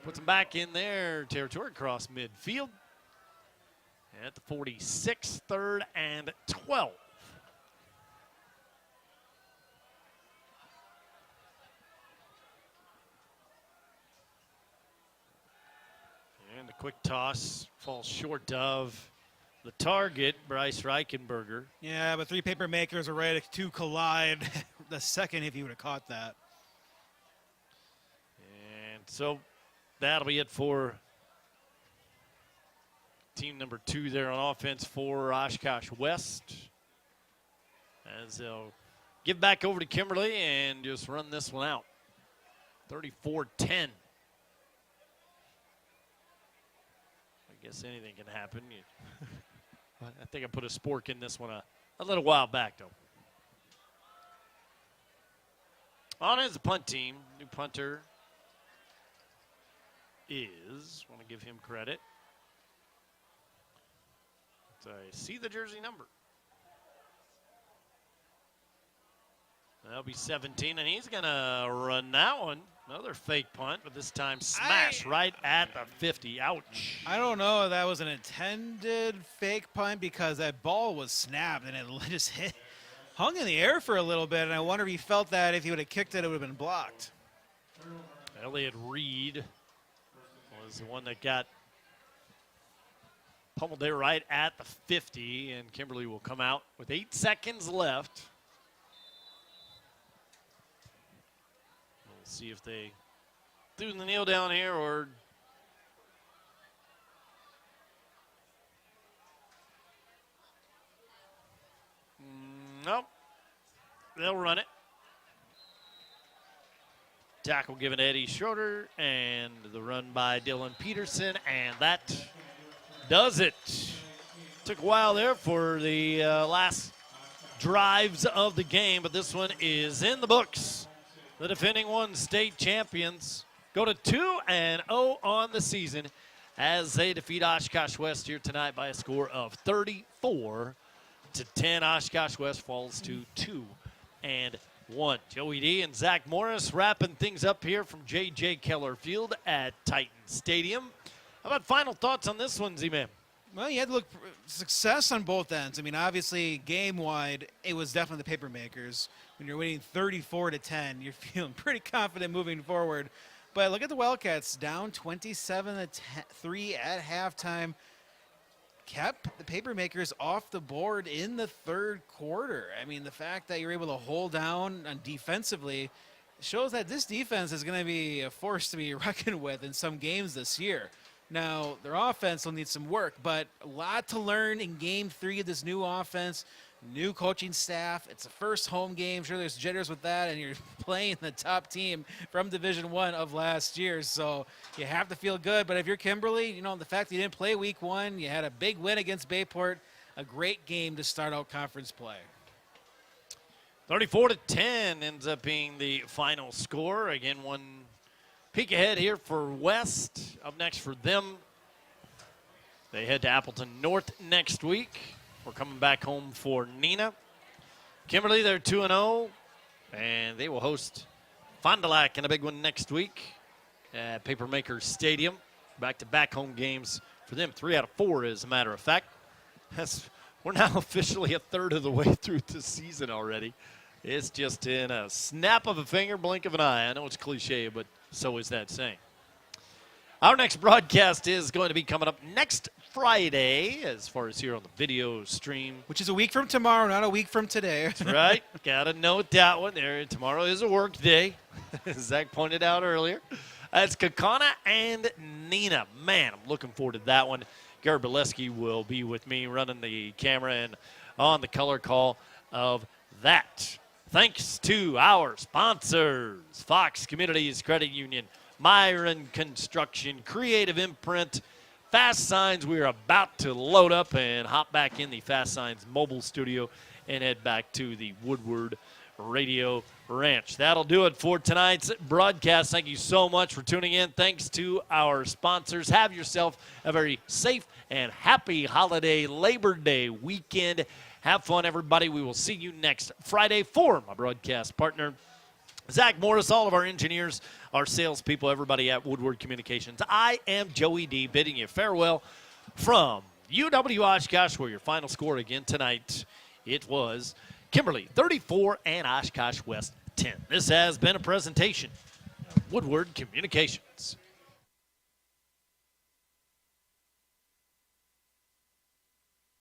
Puts them back in their territory across midfield. At the 46, 3rd and 12. And the quick toss falls short of the target, Bryce Reichenberger. Yeah, but 3 paper makers are ready to collide the second if he would have caught that. And so that'll be it for team number 2 there on offense for Oshkosh West. As they'll give back over to Kimberly and just run this one out. 34-10. I guess anything can happen. I think I put a spork in this one a little while back, though. On as the punt team, new punter is, want to give him credit. I see the jersey number. That'll be 17, and he's going to run that one. Another fake punt, but this time smash right at the 50. Ouch. I don't know if that was an intended fake punt because that ball was snapped and it just hung in the air for a little bit, and I wonder if he felt that if he would have kicked it, it would have been blocked. Elliott Reed was the one that got pummeled there right at the 50, and Kimberly will come out with 8 seconds left. We'll see if they do the kneel down here or nope. They'll run it. Tackle given to Eddie Schroeder, and the run by Dylan Peterson, and that does it. Took a while there for the last drives of the game, but this one is in the books. The defending state champions go to 2-0 on the season as they defeat Oshkosh West here tonight by a score of 34-10. Oshkosh West falls to 2-1. Joey D and Zach Morris wrapping things up here from J.J. Keller Field at Titan Stadium. How about final thoughts on this one, Z-Man? Well, you had to look for success on both ends. I mean, obviously, game-wide, it was definitely the paper makers. When you're winning 34-10, you're feeling pretty confident moving forward. But look at the Wildcats, down 27-3 at halftime. Kept the paper makers off the board in the 3rd quarter. I mean, the fact that you're able to hold down defensively shows that this defense is going to be a force to be reckoned with in some games this year. Now, their offense will need some work, but a lot to learn in Game 3 of this new offense, new coaching staff. It's the first home game. Sure, there's jitters with that, and you're playing the top team from Division I of last year, so you have to feel good. But if you're Kimberly, the fact that you didn't play Week 1, you had a big win against Bayport, a great game to start out conference play. 34-10 ends up being the final score. Again, one peek ahead here for West. Up next for them, they head to Appleton North next week. We're coming back home for Neenah. Kimberly, they're 2-0, and they will host Fond du Lac in a big one next week at Papermakers Stadium. Back-to-back home games for them, 3 out of 4, as a matter of fact. We're now officially a third of the way through the season already. It's just in a snap of a finger, blink of an eye. I know it's cliche, but so is that saying. Our next broadcast is going to be coming up next Friday, as far as here on the video stream. Which is a week from tomorrow, not a week from today. That's right. Got to note that one there. Tomorrow is a work day, as Zach pointed out earlier. It's Kakana and Nina. Man, I'm looking forward to that one. Gary Bileski will be with me running the camera and on the color call of that. Thanks to our sponsors, Fox Communities Credit Union, Myron Construction, Creative Imprint, Fast Signs. We are about to load up and hop back in the Fast Signs mobile studio and head back to the Woodward Radio Ranch. That'll do it for tonight's broadcast. Thank you so much for tuning in. Thanks to our sponsors. Have yourself a very safe and happy holiday Labor Day weekend. Have fun, everybody. We will see you next Friday. For my broadcast partner, Zach Morris, all of our engineers, our salespeople, everybody at Woodward Communications, I am Joey D, bidding you farewell from UW Oshkosh, where your final score again tonight, it was Kimberly 34 and Oshkosh West 10. This has been a presentation of Woodward Communications.